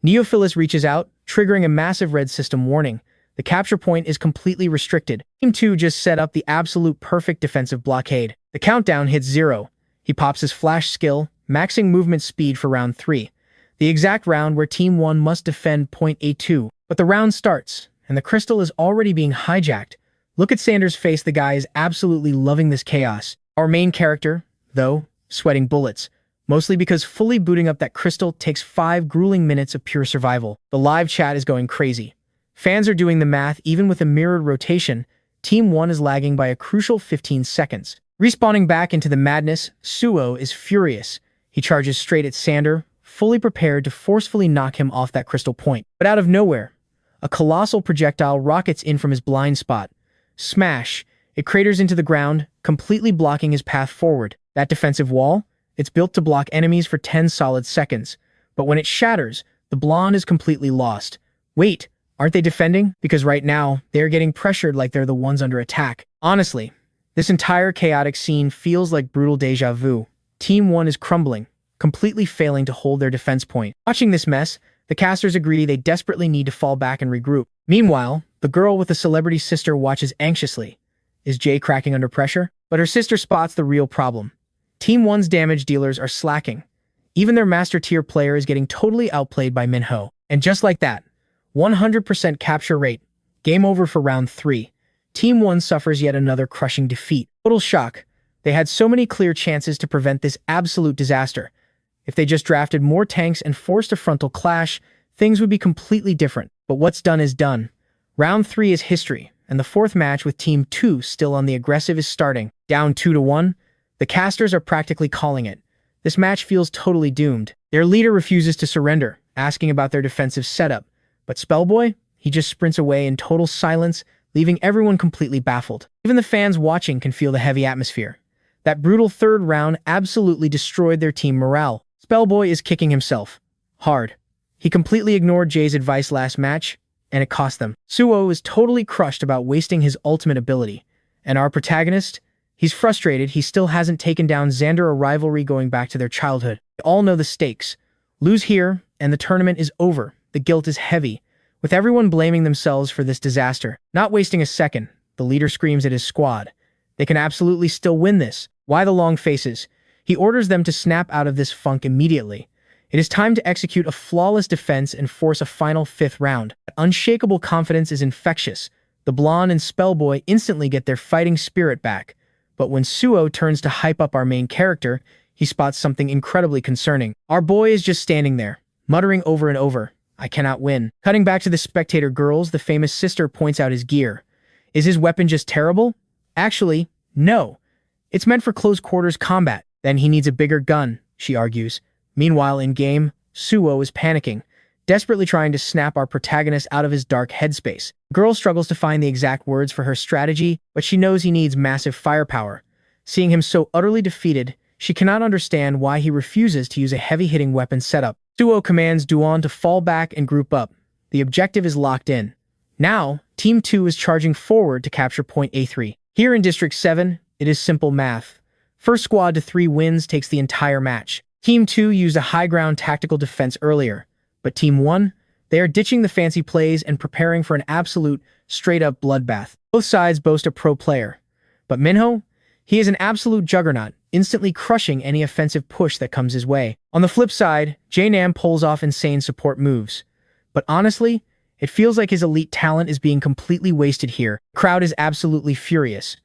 Neophilus reaches out, triggering a massive red system warning. The capture point is completely restricted. Team 2 just set up the absolute perfect defensive blockade. The countdown hits 0. He pops his flash skill, maxing movement speed for round 3. The exact round where Team 1 must defend point A2. But the round starts, and the crystal is already being hijacked. Look at Xander's face, the guy is absolutely loving this chaos. Our main character, though, sweating bullets. Mostly because fully booting up that crystal takes 5 grueling minutes of pure survival. The live chat is going crazy. Fans are doing the math. Even with a mirrored rotation, Team 1 is lagging by a crucial 15 seconds. Respawning back into the madness, Suo is furious. He charges straight at Xander, fully prepared to forcefully knock him off that crystal point. But out of nowhere, a colossal projectile rockets in from his blind spot. Smash! It craters into the ground, completely blocking his path forward. That defensive wall? It's built to block enemies for 10 solid seconds. But when it shatters, the blonde is completely lost. Wait, aren't they defending? Because right now, they're getting pressured like they're the ones under attack. Honestly, this entire chaotic scene feels like brutal deja vu. Team 1 is crumbling, completely failing to hold their defense point. Watching this mess, The casters agree they desperately need to fall back and regroup. Meanwhile, the girl with the celebrity sister watches anxiously. Is Jay cracking under pressure? But her sister spots the real problem. Team 1's damage dealers are slacking. Even their master tier player is getting totally outplayed by Minho. And just like that, 100% capture rate. Game over for round 3. Team 1 suffers yet another crushing defeat. Total shock. They had so many clear chances to prevent this absolute disaster. If they just drafted more tanks and forced a frontal clash, things would be completely different. But what's done is done. Round 3 is history, and the 4th match with Team 2 still on the aggressive is starting. Down 2-1, the casters are practically calling it. This match feels totally doomed. Their leader refuses to surrender, asking about their defensive setup. But Spellboy? He just sprints away in total silence, leaving everyone completely baffled. Even the fans watching can feel the heavy atmosphere. That brutal 3rd round absolutely destroyed their team morale. Spellboy is kicking himself. Hard. He completely ignored Jay's advice last match, and it cost them. Suo is totally crushed about wasting his ultimate ability. And our protagonist? He's frustrated he still hasn't taken down Xander, a rivalry going back to their childhood. They all know the stakes. Lose here, and the tournament is over. The guilt is heavy, with everyone blaming themselves for this disaster. Not wasting a second, the leader screams at his squad. They can absolutely still win this. Why the long faces? He orders them to snap out of this funk immediately. It is time to execute a flawless defense and force a final 5th round. Unshakable confidence is infectious. The blonde and Spellboy instantly get their fighting spirit back. But when Suo turns to hype up our main character, he spots something incredibly concerning. Our boy is just standing there, muttering over and over, "I cannot win." Cutting back to the spectator girls, the famous sister points out his gear. Is his weapon just terrible? Actually, no. It's meant for close quarters combat. Then he needs a bigger gun, she argues. Meanwhile, in-game, Suo is panicking, desperately trying to snap our protagonist out of his dark headspace. The girl struggles to find the exact words for her strategy, but she knows he needs massive firepower. Seeing him so utterly defeated, she cannot understand why he refuses to use a heavy-hitting weapon setup. Suo commands Duan to fall back and group up. The objective is locked in. Now, Team 2 is charging forward to capture point A3. Here in District 7, it is simple math. First squad to 3 wins takes the entire match. Team 2 used a high-ground tactical defense earlier, but Team 1, they are ditching the fancy plays and preparing for an absolute, straight-up bloodbath. Both sides boast a pro player. But Minho? He is an absolute juggernaut, instantly crushing any offensive push that comes his way. On the flip side, Jae-nam pulls off insane support moves. But honestly, it feels like his elite talent is being completely wasted here. The crowd is absolutely furious.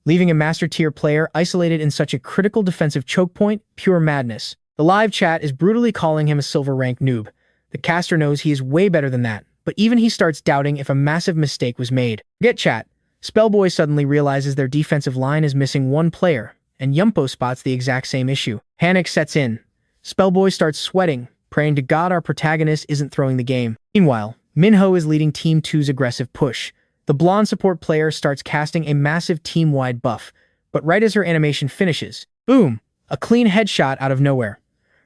Leaving a master tier player isolated in such a critical defensive choke point, pure madness. The live chat is brutally calling him a silver rank noob. The caster knows he is way better than that, but even he starts doubting if a massive mistake was made. Forget chat. Spellboy suddenly realizes their defensive line is missing one player, and Yumpo spots the exact same issue. Panic sets in. Spellboy starts sweating, praying to God our protagonist isn't throwing the game. Meanwhile, Minho is leading Team 2's aggressive push. The blonde support player starts casting a massive team-wide buff, but right as her animation finishes, boom, a clean headshot out of nowhere.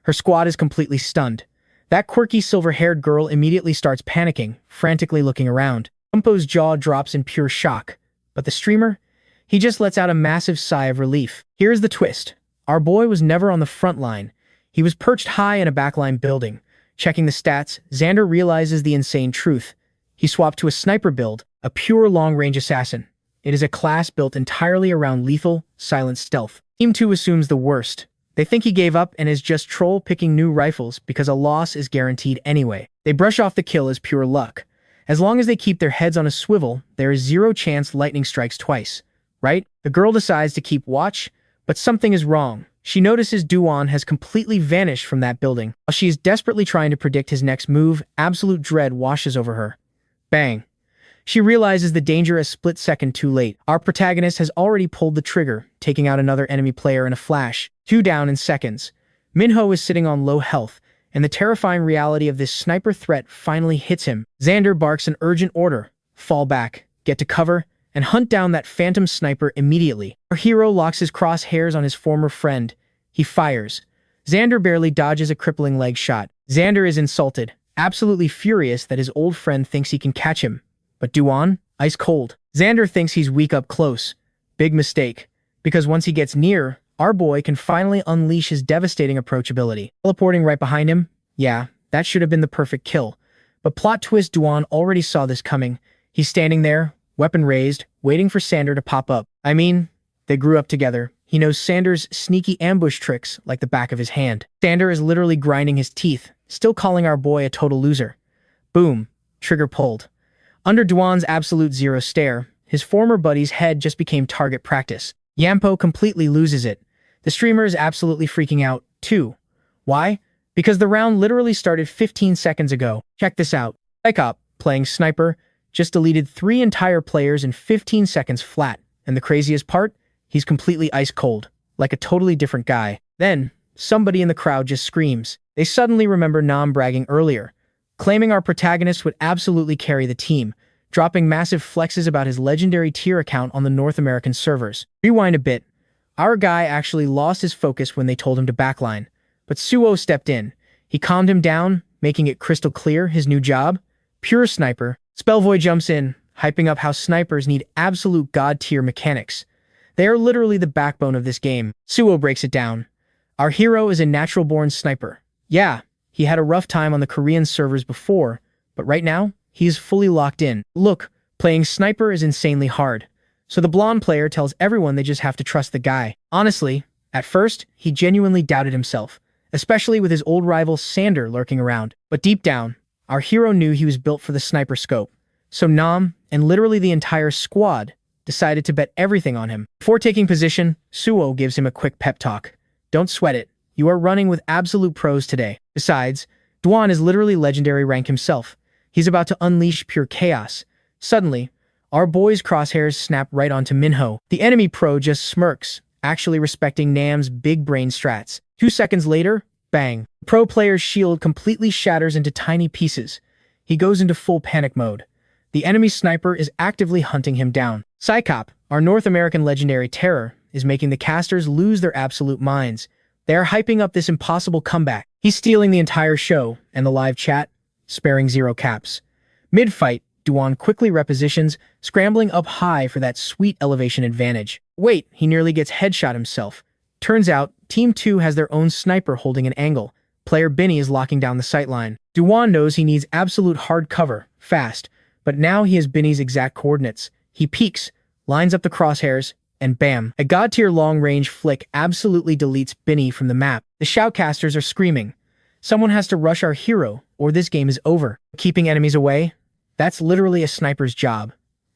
Her squad is completely stunned. That quirky silver-haired girl immediately starts panicking, frantically looking around. Yumpo's jaw drops in pure shock, but the streamer? He just lets out a massive sigh of relief. Here's the twist. Our boy was never on the front line. He was perched high in a backline building. Checking the stats, Xander realizes the insane truth. He swapped to a sniper build, a pure long-range assassin. It is a class built entirely around lethal, silent stealth. Team 2 assumes the worst. They think he gave up and is just troll-picking new rifles because a loss is guaranteed anyway. They brush off the kill as pure luck. As long as they keep their heads on a swivel, there is zero chance lightning strikes twice. Right? The girl decides to keep watch, but something is wrong. She notices Duan has completely vanished from that building. While she is desperately trying to predict his next move, absolute dread washes over her. Bang. She realizes the danger a split second too late. Our protagonist has already pulled the trigger, taking out another enemy player in a flash. 2 down in seconds. Minho is sitting on low health, and the terrifying reality of this sniper threat finally hits him. Xander barks an urgent order. Fall back, get to cover, and hunt down that phantom sniper immediately. Our hero locks his crosshairs on his former friend. He fires. Xander barely dodges a crippling leg shot. Xander is insulted, absolutely furious that his old friend thinks he can catch him. But Duan? Ice cold. Xander thinks he's weak up close. Big mistake. Because once he gets near, our boy can finally unleash his devastating approachability. Teleporting right behind him? Yeah, That should have been the perfect kill. But plot twist, Duan already saw this coming. He's standing there, weapon raised, waiting for Xander to pop up. I mean, they grew up together. He knows Xander's sneaky ambush tricks like the back of his hand. Xander is literally grinding his teeth, still calling our boy a total loser. Boom. Trigger pulled. Under Duan's absolute zero stare, his former buddy's head just became target practice. Yampo completely loses it. The streamer is absolutely freaking out, too. Why? Because the round literally started 15 seconds ago. Check this out. Anicap, playing sniper, just deleted 3 entire players in 15 seconds flat. And the craziest part? He's completely ice cold, like a totally different guy. Then, somebody in the crowd just screams. They suddenly remember Nam bragging earlier, claiming our protagonist would absolutely carry the team, dropping massive flexes about his legendary tier account on the North American servers. Rewind a bit. Our guy actually lost his focus when they told him to backline, but Suo stepped in. He calmed him down, making it crystal clear his new job? Pure sniper. Spellvoid jumps in, hyping up how snipers need absolute god-tier mechanics. They are literally the backbone of this game. Suo breaks it down. Our hero is a natural-born sniper. Yeah, he had a rough time on the Korean servers before, but right now, he is fully locked in. Look, playing sniper is insanely hard. So the blonde player tells everyone they just have to trust the guy. Honestly, at first, he genuinely doubted himself, especially with his old rival Xander lurking around. But deep down, our hero knew he was built for the sniper scope. So Nam, and literally the entire squad, decided to bet everything on him. Before taking position, Suo gives him a quick pep talk. Don't sweat it. You are running with absolute pros today. Besides, Duan is literally legendary rank himself. He's about to unleash pure chaos. Suddenly, our boy's crosshairs snap right onto Minho. The enemy pro just smirks, actually respecting Nam's big brain strats. 2 seconds later, bang. The pro player's shield completely shatters into tiny pieces. He goes into full panic mode. The enemy sniper is actively hunting him down. Anicap, our North American legendary terror, is making the casters lose their absolute minds. They are hyping up this impossible comeback. He's stealing the entire show and the live chat, sparing 0 caps. Mid-fight, Duan quickly repositions, scrambling up high for that sweet elevation advantage. Wait, he nearly gets headshot himself. Turns out, Team 2 has their own sniper holding an angle. Player Binny is locking down the sightline. Duan knows he needs absolute hard cover, fast, but now he has Binny's exact coordinates. He peeks, lines up the crosshairs, and bam, a god-tier long-range flick absolutely deletes Binny from the map. The shoutcasters are screaming. Someone has to rush our hero, or this game is over. Keeping enemies away? That's literally a sniper's job.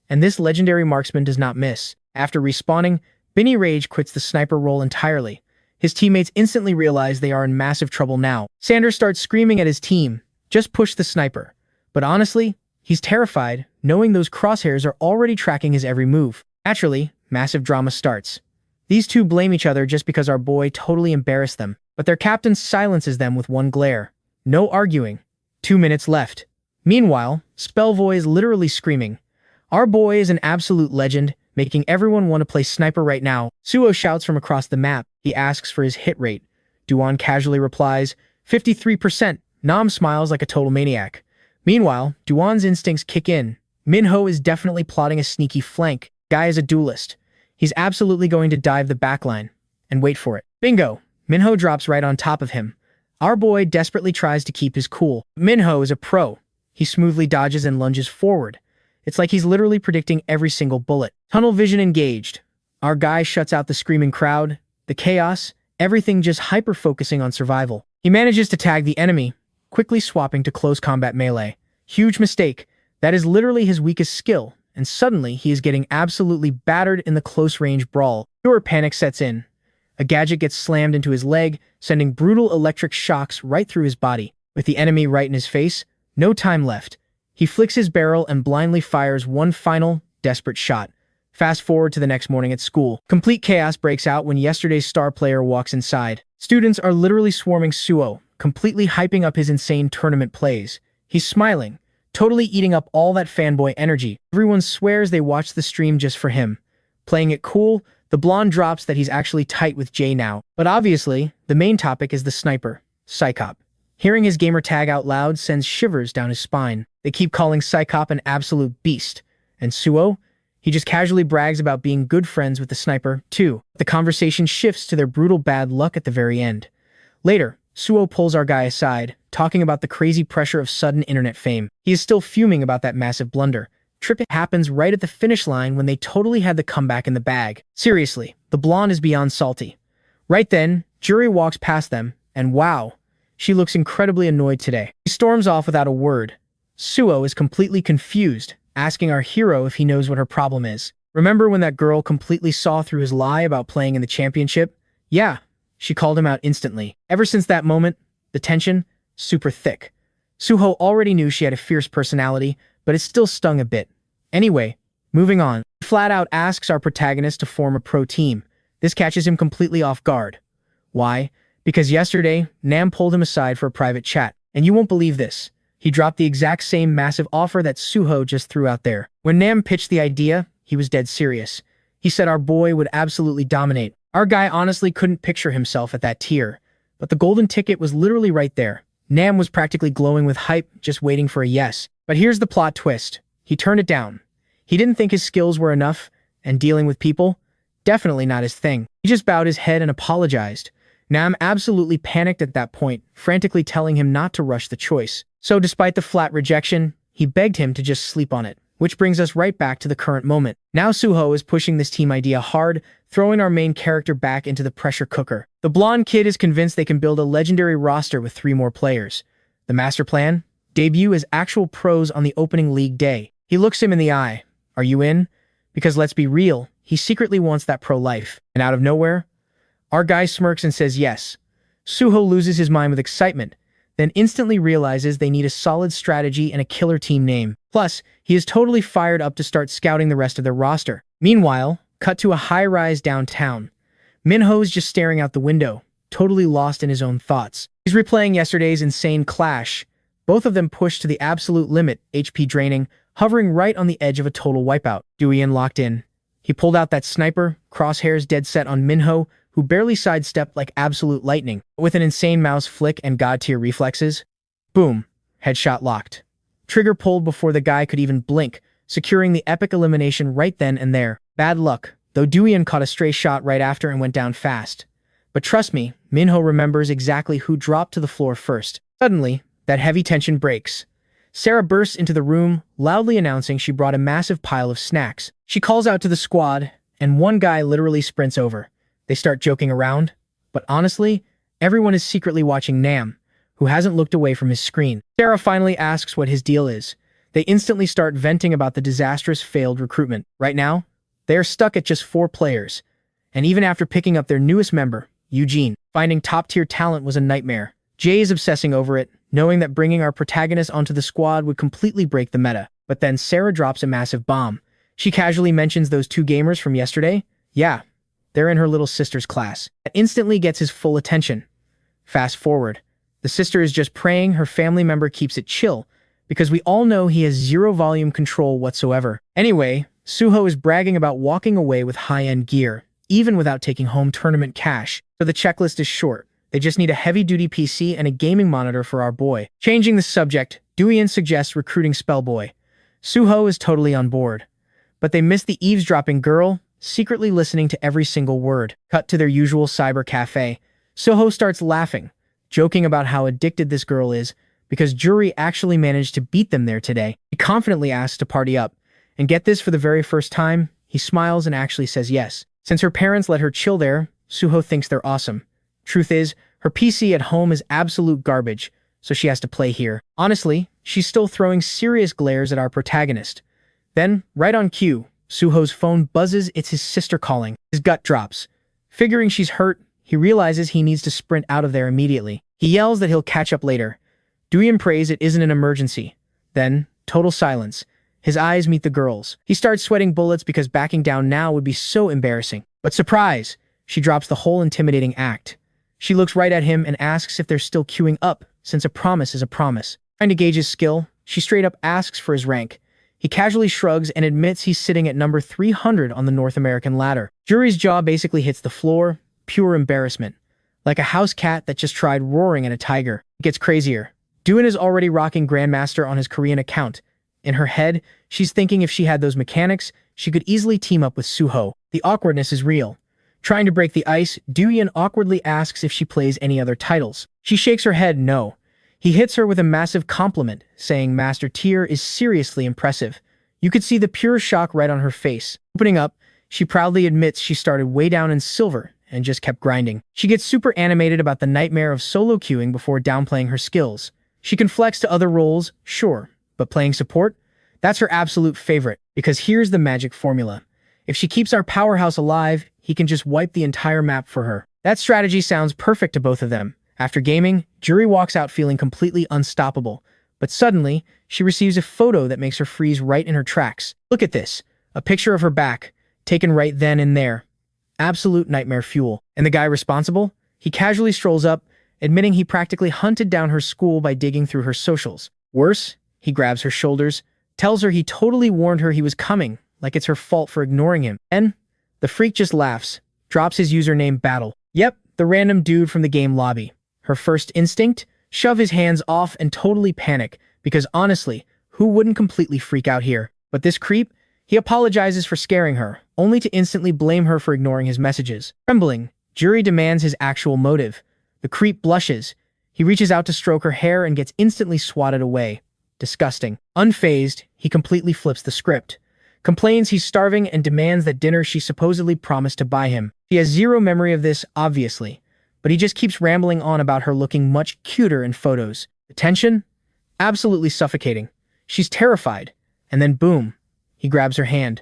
And this legendary marksman does not miss. After respawning, Binny Rage quits the sniper role entirely. His teammates instantly realize they are in massive trouble now. Xander starts screaming at his team, just push the sniper. But honestly, he's terrified, knowing those crosshairs are already tracking his every move. Naturally, massive drama starts. These two blame each other just because our boy totally embarrassed them, but their captain silences them with one glare. No arguing. 2 minutes left. Meanwhile, Spellvoy is literally screaming. Our boy is an absolute legend, making everyone want to play sniper right now. Suo shouts from across the map. He asks for his hit rate. Duan casually replies, 53%. Nam smiles like a total maniac. Meanwhile, Duan's instincts kick in. Minho is definitely plotting a sneaky flank. Guy is a duelist. He's absolutely going to dive the backline. And wait for it. Bingo! Minho drops right on top of him. Our boy desperately tries to keep his cool. Minho is a pro. He smoothly dodges and lunges forward. It's like he's literally predicting every single bullet. Tunnel vision engaged. Our guy shuts out the screaming crowd, the chaos, everything just hyper-focusing on survival. He manages to tag the enemy, quickly swapping to close combat melee. Huge mistake. That is literally his weakest skill, and suddenly he is getting absolutely battered in the close-range brawl. Pure panic sets in. A gadget gets slammed into his leg, sending brutal electric shocks right through his body. With the enemy right in his face, no time left. He flicks his barrel and blindly fires one final, desperate shot. Fast forward to the next morning at school. Complete chaos breaks out when yesterday's star player walks inside. Students are literally swarming Suo, completely hyping up his insane tournament plays. He's smiling, totally eating up all that fanboy energy. Everyone swears they watched the stream just for him. Playing it cool, the blonde drops that he's actually tight with Jay now. But obviously, the main topic is the sniper, Anicap. Hearing his gamer tag out loud sends shivers down his spine. They keep calling Anicap an absolute beast. And Suo? He just casually brags about being good friends with the sniper, too. The conversation shifts to their brutal bad luck at the very end. Later, Suho pulls our guy aside, talking about the crazy pressure of sudden internet fame. He is still fuming about that massive blunder. Trip happens right at the finish line when they totally had the comeback in the bag. Seriously, the blonde is beyond salty. Right then, Juri walks past them, and wow, she looks incredibly annoyed today. She storms off without a word. Suho is completely confused, asking our hero if he knows what her problem is. Remember when that girl completely saw through his lie about playing in the championship? Yeah, she called him out instantly. Ever since that moment, the tension, super thick. Suho already knew she had a fierce personality, but it still stung a bit. Anyway, moving on. He flat out asks our protagonist to form a pro team. This catches him completely off guard. Why? Because yesterday, Nam pulled him aside for a private chat. And you won't believe this. He dropped the exact same massive offer that Suho just threw out there. When Nam pitched the idea, he was dead serious. He said our boy would absolutely dominate. Our guy honestly couldn't picture himself at that tier. But the golden ticket was literally right there. Nam was practically glowing with hype, just waiting for a yes. But here's the plot twist. He turned it down. He didn't think his skills were enough, and dealing with people? Definitely not his thing. He just bowed his head and apologized. Nam absolutely panicked at that point, frantically telling him not to rush the choice. So despite the flat rejection, he begged him to just sleep on it. Which brings us right back to the current moment. Now Suho is pushing this team idea hard, throwing our main character back into the pressure cooker. The blonde kid is convinced they can build a legendary roster with 3 more players. The master plan? Debut as actual pros on the opening league day. He looks him in the eye. Are you in? Because let's be real, he secretly wants that pro life. And out of nowhere, our guy smirks and says yes. Suho loses his mind with excitement, then instantly realizes they need a solid strategy and a killer team name. Plus, he is totally fired up to start scouting the rest of their roster. Meanwhile, cut to a high-rise downtown. Minho's just staring out the window, totally lost in his own thoughts. He's replaying yesterday's insane clash. Both of them pushed to the absolute limit, HP draining, hovering right on the edge of a total wipeout. Duian locked in. He pulled out that sniper, crosshairs dead set on Minho, who barely sidestepped like absolute lightning. With an insane mouse flick and god-tier reflexes, boom, headshot locked. Trigger pulled before the guy could even blink, securing the epic elimination right then and there. Bad luck, though Duian caught a stray shot right after and went down fast. But trust me, Minho remembers exactly who dropped to the floor first. Suddenly, that heavy tension breaks. Sarah bursts into the room, loudly announcing she brought a massive pile of snacks. She calls out to the squad, and one guy literally sprints over. They start joking around, but honestly, everyone is secretly watching Nam, who hasn't looked away from his screen. Sarah finally asks what his deal is. They instantly start venting about the disastrous failed recruitment. Right now, they are stuck at just 4 players, and even after picking up their newest member, Eugene, finding top-tier talent was a nightmare. Jay is obsessing over it, knowing that bringing our protagonist onto the squad would completely break the meta. But then Sarah drops a massive bomb. She casually mentions those 2 gamers from yesterday. Yeah, they're in her little sister's class. That instantly gets his full attention. Fast forward. The sister is just praying her family member keeps it chill, because we all know he has 0 volume control whatsoever. Anyway, Suho is bragging about walking away with high-end gear, even without taking home tournament cash. So the checklist is short. They just need a heavy-duty PC and a gaming monitor for our boy. Changing the subject, Duian suggests recruiting Spellboy. Suho is totally on board. But they miss the eavesdropping girl, secretly listening to every single word. Cut to their usual cyber cafe. Suho starts laughing, joking about how addicted this girl is, because Juri actually managed to beat them there today. He confidently asks to party up. And get this, for the very first time, he smiles and actually says yes. Since her parents let her chill there, Suho thinks they're awesome. Truth is, her PC at home is absolute garbage, so she has to play here. Honestly, she's still throwing serious glares at our protagonist. Then, right on cue, Suho's phone buzzes. It's his sister calling. His gut drops. Figuring she's hurt, he realizes he needs to sprint out of there immediately. He yells that he'll catch up later. Duian prays it isn't an emergency. Then, total silence. His eyes meet the girl's. He starts sweating bullets because backing down now would be so embarrassing. But surprise! She drops the whole intimidating act. She looks right at him and asks if they're still queuing up, since a promise is a promise. Trying to gauge his skill, she straight up asks for his rank. He casually shrugs and admits he's sitting at number 300 on the North American ladder. Juri's jaw basically hits the floor, pure embarrassment. Like a house cat that just tried roaring at a tiger. It gets crazier. Duin is already rocking Grandmaster on his Korean account. In her head, she's thinking if she had those mechanics, she could easily team up with Suho. The awkwardness is real. Trying to break the ice, Duian awkwardly asks if she plays any other titles. She shakes her head no. He hits her with a massive compliment, saying Master Tier is seriously impressive. You could see the pure shock right on her face. Opening up, she proudly admits she started way down in silver and just kept grinding. She gets super animated about the nightmare of solo queuing before downplaying her skills. She can flex to other roles, sure, but playing support? That's her absolute favorite, because here's the magic formula. If she keeps our powerhouse alive, he can just wipe the entire map for her. That strategy sounds perfect to both of them. After gaming, Juri walks out feeling completely unstoppable, but suddenly, she receives a photo that makes her freeze right in her tracks. Look at this, a picture of her back, taken right then and there. Absolute nightmare fuel. And the guy responsible? He casually strolls up, admitting he practically hunted down her school by digging through her socials. Worse, he grabs her shoulders, tells her he totally warned her he was coming, like it's her fault for ignoring him. Then, the freak just laughs, drops his username Battle. Yep, the random dude from the game lobby. Her first instinct? Shove his hands off and totally panic, because honestly, who wouldn't completely freak out here? But this creep? He apologizes for scaring her, only to instantly blame her for ignoring his messages. Trembling, Juri demands his actual motive. The creep blushes. He reaches out to stroke her hair and gets instantly swatted away. Disgusting. Unfazed, he completely flips the script. Complains he's starving and demands that dinner she supposedly promised to buy him. He has zero memory of this, obviously, but he just keeps rambling on about her looking much cuter in photos. The tension? Absolutely suffocating. She's terrified. And then boom, he grabs her hand.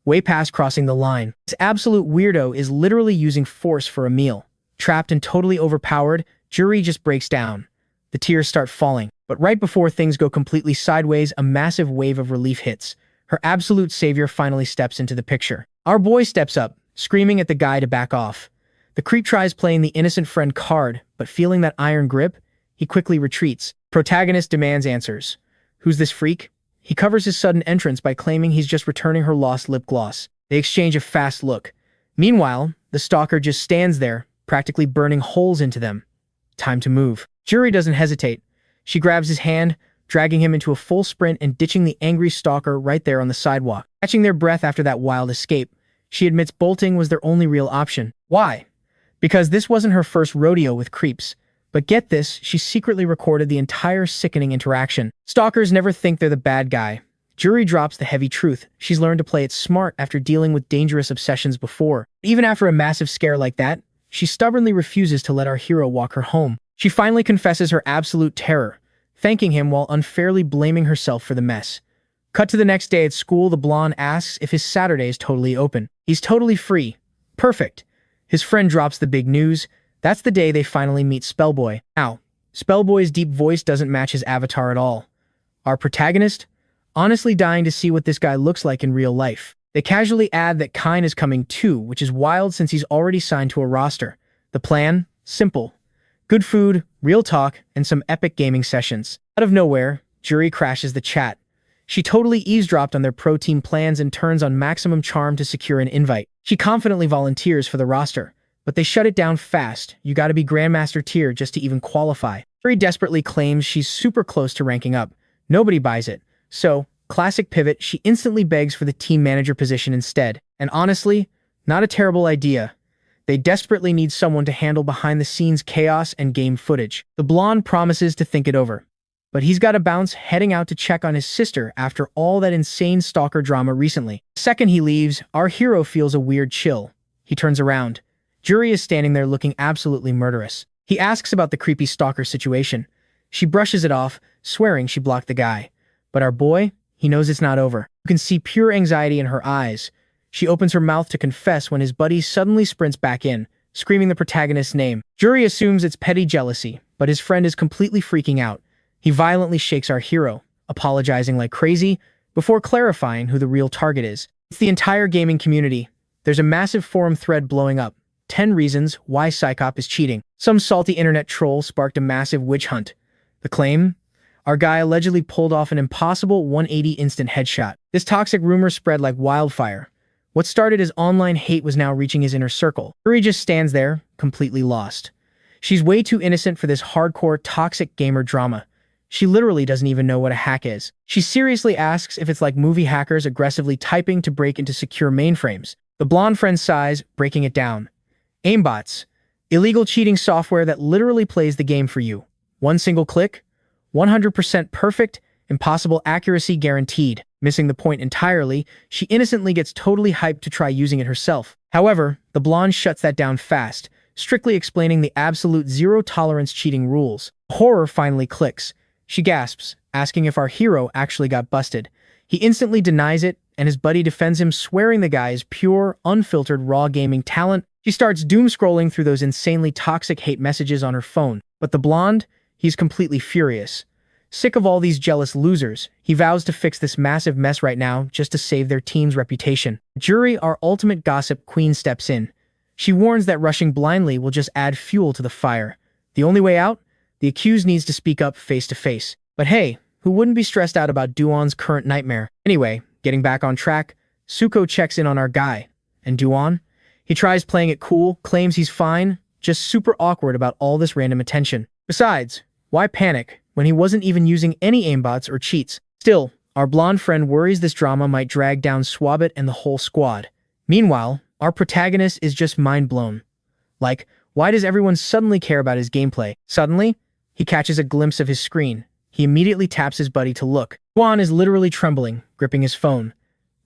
Way past crossing the line. This absolute weirdo is literally using force for a meal. Trapped and totally overpowered, Juri just breaks down. The tears start falling. But right before things go completely sideways, a massive wave of relief hits. Her absolute savior finally steps into the picture. Our boy steps up, screaming at the guy to back off. The creep tries playing the innocent friend card, but feeling that iron grip, he quickly retreats. Protagonist demands answers. Who's this freak? He covers his sudden entrance by claiming he's just returning her lost lip gloss. They exchange a fast look. Meanwhile, the stalker just stands there, practically burning holes into them. Time to move. Juri doesn't hesitate. She grabs his hand, dragging him into a full sprint and ditching the angry stalker right there on the sidewalk. Catching their breath after that wild escape, she admits bolting was their only real option. Why? Because this wasn't her first rodeo with creeps. But get this, she secretly recorded the entire sickening interaction. Stalkers never think they're the bad guy. Juri drops the heavy truth. She's learned to play it smart after dealing with dangerous obsessions before. Even after a massive scare like that, she stubbornly refuses to let our hero walk her home. She finally confesses her absolute terror, thanking him while unfairly blaming herself for the mess. Cut to the next day at school, the blonde asks if his Saturday is totally open. He's totally free. Perfect. His friend drops the big news. That's the day they finally meet Spellboy. Now, Spellboy's deep voice doesn't match his avatar at all. Our protagonist? Honestly dying to see what this guy looks like in real life. They casually add that Kine is coming too, which is wild since he's already signed to a roster. The plan? Simple. Good food, real talk, and some epic gaming sessions. Out of nowhere, Juri crashes the chat. She totally eavesdropped on their pro team plans and turns on maximum charm to secure an invite. She confidently volunteers for the roster, but they shut it down fast. You gotta be Grandmaster tier just to even qualify. Juri desperately claims she's super close to ranking up. Nobody buys it. So, classic pivot, she instantly begs for the team manager position instead. And honestly, not a terrible idea. They desperately need someone to handle behind-the-scenes chaos and game footage. The blonde promises to think it over, but he's got to bounce, heading out to check on his sister after all that insane stalker drama recently. The second he leaves, our hero feels a weird chill. He turns around. Juri is standing there looking absolutely murderous. He asks about the creepy stalker situation. She brushes it off, swearing she blocked the guy. But our boy, he knows it's not over. You can see pure anxiety in her eyes. She opens her mouth to confess when his buddy suddenly sprints back in, screaming the protagonist's name. Juri assumes it's petty jealousy, but his friend is completely freaking out. He violently shakes our hero, apologizing like crazy, before clarifying who the real target is. It's the entire gaming community. There's a massive forum thread blowing up. 10 reasons why Psychop is cheating. Some salty internet troll sparked a massive witch hunt. The claim? Our guy allegedly pulled off an impossible 180 instant headshot. This toxic rumor spread like wildfire. What started as online hate was now reaching his inner circle. Juri just stands there, completely lost. She's way too innocent for this hardcore, toxic gamer drama. She literally doesn't even know what a hack is. She seriously asks if it's like movie hackers aggressively typing to break into secure mainframes. The blonde friend sighs, breaking it down. Aimbots. Illegal cheating software that literally plays the game for you. One single click, 100% perfect, impossible accuracy guaranteed. Missing the point entirely, she innocently gets totally hyped to try using it herself. However, the blonde shuts that down fast, strictly explaining the absolute zero-tolerance cheating rules. Horror finally clicks. She gasps, asking if our hero actually got busted. He instantly denies it, and his buddy defends him, swearing the guy is pure, unfiltered, raw gaming talent. She starts doom-scrolling through those insanely toxic hate messages on her phone. But the blonde, he's completely furious. Sick of all these jealous losers, he vows to fix this massive mess right now just to save their team's reputation. Jury, our ultimate gossip queen, steps in. She warns that rushing blindly will just add fuel to the fire. The only way out? The accused needs to speak up face to face. But hey, who wouldn't be stressed out about Duan's current nightmare? Anyway, getting back on track, Suko checks in on our guy. And Duan? He tries playing it cool, claims he's fine, just super awkward about all this random attention. Besides, why panic when he wasn't even using any aimbots or cheats? Still, our blonde friend worries this drama might drag down Swabit and the whole squad. Meanwhile, our protagonist is just mind-blown. Like, why does everyone suddenly care about his gameplay? Suddenly, he catches a glimpse of his screen. He immediately taps his buddy to look. Duan is literally trembling, gripping his phone.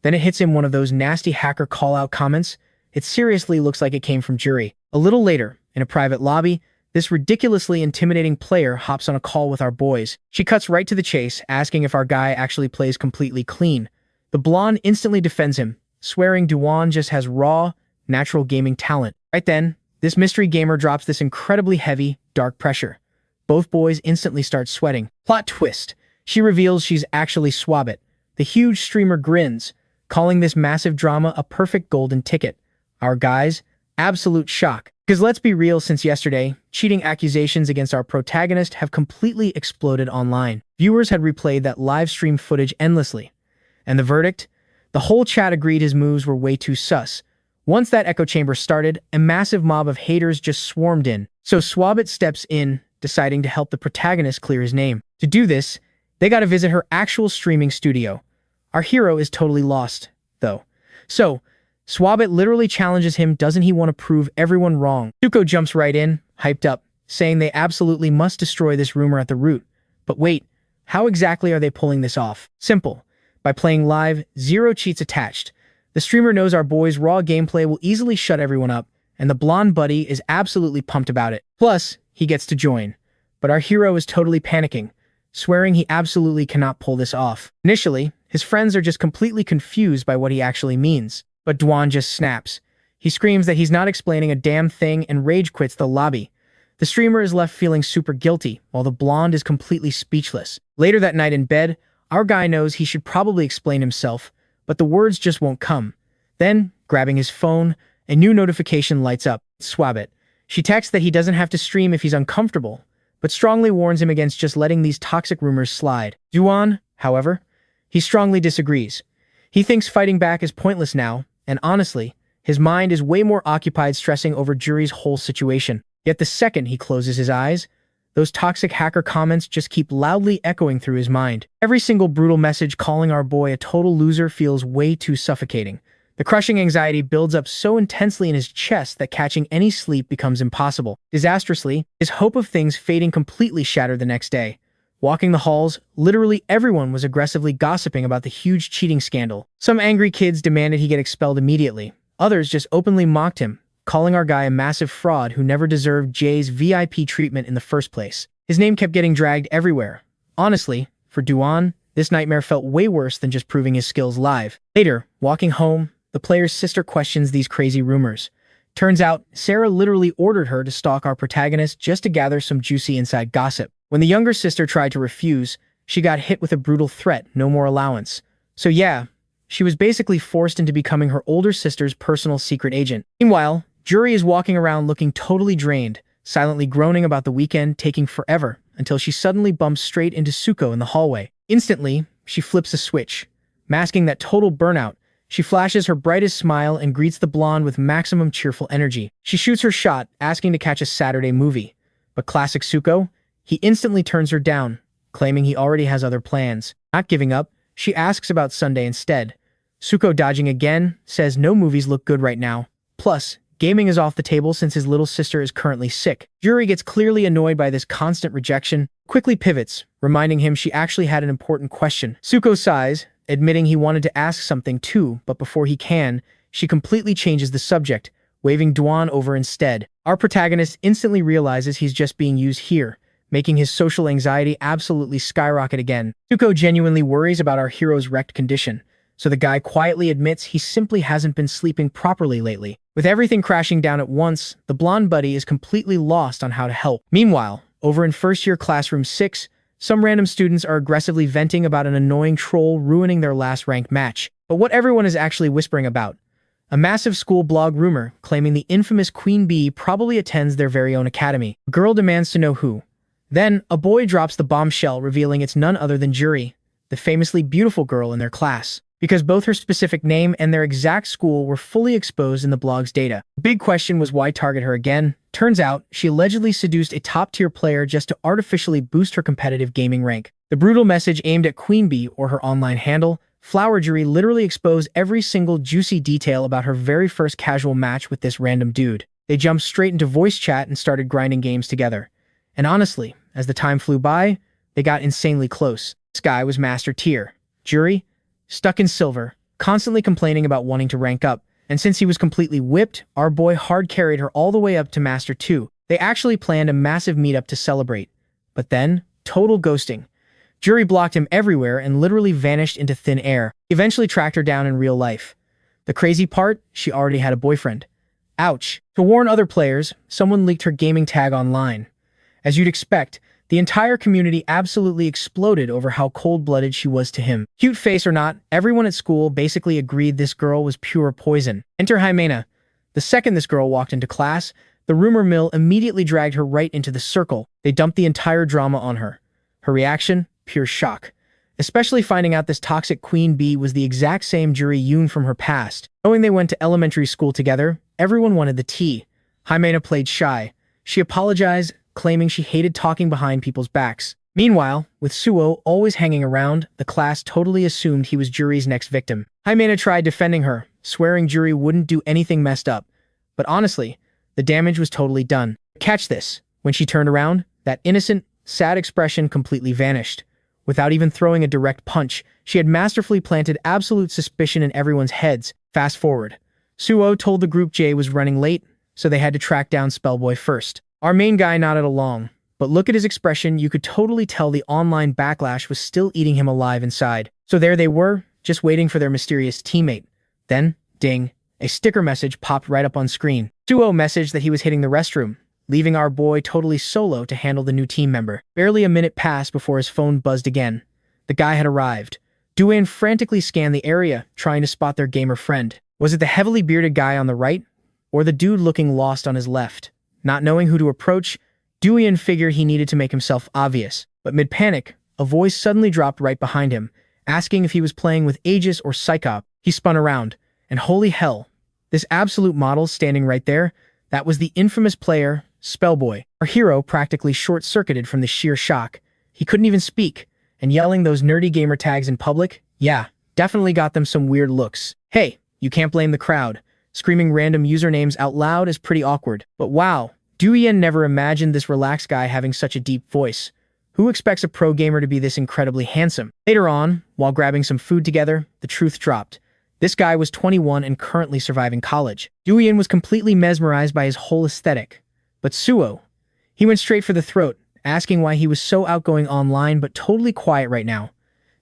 Then it hits him one of those nasty hacker call-out comments. It seriously looks like it came from Jury. A little later, in a private lobby, this ridiculously intimidating player hops on a call with our boys. She cuts right to the chase, asking if our guy actually plays completely clean. The blonde instantly defends him, swearing Duan just has raw, natural gaming talent. Right then, this mystery gamer drops this incredibly heavy, dark pressure. Both boys instantly start sweating. Plot twist. She reveals she's actually Swabit. The huge streamer grins, calling this massive drama a perfect golden ticket. Our guys, absolute shock. Because let's be real, since yesterday, cheating accusations against our protagonist have completely exploded online. Viewers had replayed that live stream footage endlessly. And the verdict? The whole chat agreed his moves were way too sus. Once that echo chamber started, a massive mob of haters just swarmed in. So Swabit steps in, deciding to help the protagonist clear his name. To do this, they gotta visit her actual streaming studio. Our hero is totally lost, though. So, Swabit literally challenges him, doesn't he want to prove everyone wrong? Suko jumps right in, hyped up, saying they absolutely must destroy this rumor at the root. But wait, how exactly are they pulling this off? Simple. By playing live, zero cheats attached. The streamer knows our boy's raw gameplay will easily shut everyone up, and the blonde buddy is absolutely pumped about it. Plus, he gets to join. But our hero is totally panicking, swearing he absolutely cannot pull this off. Initially, his friends are just completely confused by what he actually means. But Duan just snaps. He screams that he's not explaining a damn thing and rage quits the lobby. The streamer is left feeling super guilty, while the blonde is completely speechless. Later that night in bed, our guy knows he should probably explain himself, but the words just won't come. Then, grabbing his phone, a new notification lights up. Swabit. She texts that he doesn't have to stream if he's uncomfortable, but strongly warns him against just letting these toxic rumors slide. Duan, however, he strongly disagrees. He thinks fighting back is pointless now, and honestly, his mind is way more occupied stressing over Jury's whole situation. Yet the second he closes his eyes, those toxic hacker comments just keep loudly echoing through his mind. Every single brutal message calling our boy a total loser feels way too suffocating. The crushing anxiety builds up so intensely in his chest that catching any sleep becomes impossible. Disastrously, his hope of things fading completely shattered the next day. Walking the halls, literally everyone was aggressively gossiping about the huge cheating scandal. Some angry kids demanded he get expelled immediately. Others just openly mocked him, calling our guy a massive fraud who never deserved Jay's VIP treatment in the first place. His name kept getting dragged everywhere. Honestly, for Duan, this nightmare felt way worse than just proving his skills live. Later, walking home, the player's sister questions these crazy rumors. Turns out, Sarah literally ordered her to stalk our protagonist just to gather some juicy inside gossip. When the younger sister tried to refuse, she got hit with a brutal threat, no more allowance. So yeah, she was basically forced into becoming her older sister's personal secret agent. Meanwhile, Jury is walking around looking totally drained, silently groaning about the weekend taking forever, until she suddenly bumps straight into Suko in the hallway. Instantly, she flips a switch. Masking that total burnout, she flashes her brightest smile and greets the blonde with maximum cheerful energy. She shoots her shot, asking to catch a Saturday movie. But classic Suko, he instantly turns her down, claiming he already has other plans. Not giving up, she asks about Sunday instead. Suko dodging again, says no movies look good right now. Plus, Gaming is off the table since his little sister is currently sick. Yuri gets clearly annoyed by this constant rejection, quickly pivots, reminding him she actually had an important question. Tsuko sighs, admitting he wanted to ask something too, but before he can, she completely changes the subject, waving Duan over instead. Our protagonist instantly realizes he's just being used here, making his social anxiety absolutely skyrocket again. Tsuko genuinely worries about our hero's wrecked condition, so the guy quietly admits he simply hasn't been sleeping properly lately. With everything crashing down at once, the blonde buddy is completely lost on how to help. Meanwhile, over in first-year classroom 6, some random students are aggressively venting about an annoying troll ruining their last ranked match. But what everyone is actually whispering about? A massive school blog rumor claiming the infamous Queen Bee probably attends their very own academy. A girl demands to know who. Then, a boy drops the bombshell revealing it's none other than Juri, the famously beautiful girl in their class, because both her specific name and their exact school were fully exposed in the blog's data. The big question was why target her again? Turns out, she allegedly seduced a top-tier player just to artificially boost her competitive gaming rank. The brutal message aimed at Queen Bee or her online handle, Flower Jury, literally exposed every single juicy detail about her very first casual match with this random dude. They jumped straight into voice chat and started grinding games together. And honestly, as the time flew by, they got insanely close. This guy was Master Tier. Jury, stuck in silver, constantly complaining about wanting to rank up, and since he was completely whipped, our boy hard carried her all the way up to Master 2. They actually planned a massive meetup to celebrate. But then, total ghosting. Jury blocked him everywhere and literally vanished into thin air. He eventually tracked her down in real life. The crazy part, she already had a boyfriend. Ouch. To warn other players, someone leaked her gaming tag online. As you'd expect, the entire community absolutely exploded over how cold-blooded she was to him. Cute face or not, everyone at school basically agreed this girl was pure poison. Enter Himena. The second this girl walked into class, the rumor mill immediately dragged her right into the circle. They dumped the entire drama on her. Her reaction? Pure shock. Especially finding out this toxic Queen Bee was the exact same Juri Yoon from her past. Knowing they went to elementary school together, everyone wanted the tea. Himena played shy. She apologized, claiming she hated talking behind people's backs. Meanwhile, with Suo always hanging around, the class totally assumed he was Juri's next victim. Himena tried defending her, swearing Juri wouldn't do anything messed up. But honestly, the damage was totally done. Catch this. When she turned around, that innocent, sad expression completely vanished. Without even throwing a direct punch, she had masterfully planted absolute suspicion in everyone's heads. Fast forward. Suo told the group Jay was running late, so they had to track down Spellboy first. Our main guy nodded along, but look at his expression, you could totally tell the online backlash was still eating him alive inside. So there they were, just waiting for their mysterious teammate. Then, ding, a sticker message popped right up on screen. Suo messaged that he was hitting the restroom, leaving our boy totally solo to handle the new team member. Barely a minute passed before his phone buzzed again. The guy had arrived. Duan frantically scanned the area, trying to spot their gamer friend. Was it the heavily bearded guy on the right, or the dude looking lost on his left? Not knowing who to approach, Duan figured he needed to make himself obvious. But mid-panic, a voice suddenly dropped right behind him, asking if he was playing with Aegis or Psychop. He spun around, and holy hell, this absolute model standing right there, that was the infamous player, Spellboy. Our hero practically short-circuited from the sheer shock. He couldn't even speak, and yelling those nerdy gamer tags in public, yeah, definitely got them some weird looks. Hey, you can't blame the crowd. Screaming random usernames out loud is pretty awkward. But wow, Duyan never imagined this relaxed guy having such a deep voice. Who expects a pro gamer to be this incredibly handsome? Later on, while grabbing some food together, the truth dropped. This guy was 21 and currently surviving college. Duyan was completely mesmerized by his whole aesthetic. But Suo, he went straight for the throat, asking why he was so outgoing online but totally quiet right now.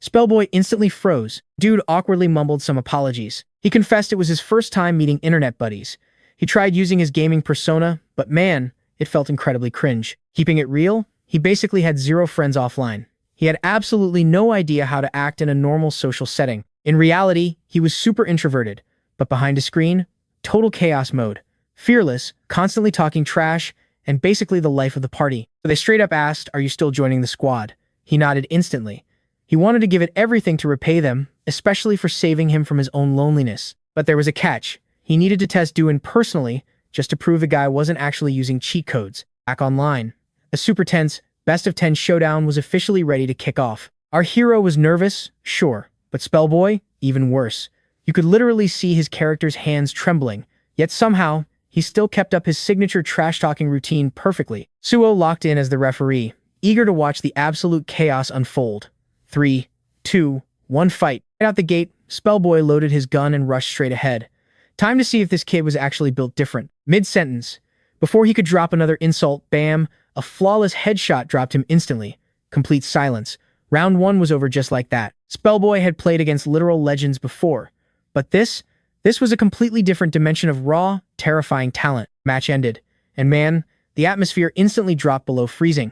Spellboy instantly froze. Dude awkwardly mumbled some apologies. He confessed it was his first time meeting internet buddies. He tried using his gaming persona, but man, it felt incredibly cringe. Keeping it real, he basically had zero friends offline. He had absolutely no idea how to act in a normal social setting. In reality, he was super introverted, but behind a screen, total chaos mode. Fearless, constantly talking trash, and basically the life of the party. So they straight up asked, "Are you still joining the squad?" He nodded instantly. He wanted to give it everything to repay them, especially for saving him from his own loneliness. But there was a catch. He needed to test Duan personally, just to prove the guy wasn't actually using cheat codes. Back online, a super tense, best of 10 showdown was officially ready to kick off. Our hero was nervous, sure, but Spellboy, even worse. You could literally see his character's hands trembling, yet somehow, he he still kept up his signature trash-talking routine perfectly. Suo locked in as the referee, eager to watch the absolute chaos unfold. 3, 2, 1 fight. Right out the gate, Spellboy loaded his gun and rushed straight ahead. Time to see if this kid was actually built different. Mid-sentence, before he could drop another insult, bam, a flawless headshot dropped him instantly. Complete silence. Round 1 was over just like that. Spellboy had played against literal legends before, but this was a completely different dimension of raw, terrifying talent. Match ended, and man, the atmosphere instantly dropped below freezing.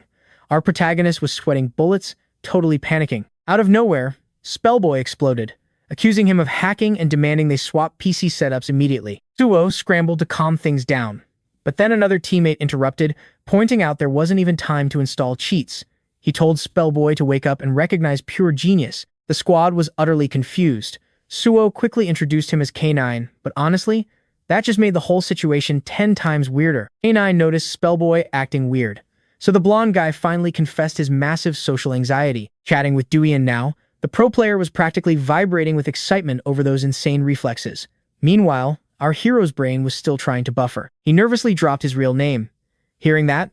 Our protagonist was sweating bullets, totally panicking. Out of nowhere, Spellboy exploded, accusing him of hacking and demanding they swap PC setups immediately. Suo scrambled to calm things down, but then another teammate interrupted, pointing out there wasn't even time to install cheats. He told Spellboy to wake up and recognize pure genius. The squad was utterly confused. Suo quickly introduced him as K9, but honestly, that just made the whole situation 10 times weirder. K9 noticed Spellboy acting weird, so the blonde guy finally confessed his massive social anxiety. Chatting with Duian now, the pro player was practically vibrating with excitement over those insane reflexes. Meanwhile, our hero's brain was still trying to buffer. He nervously dropped his real name. Hearing that,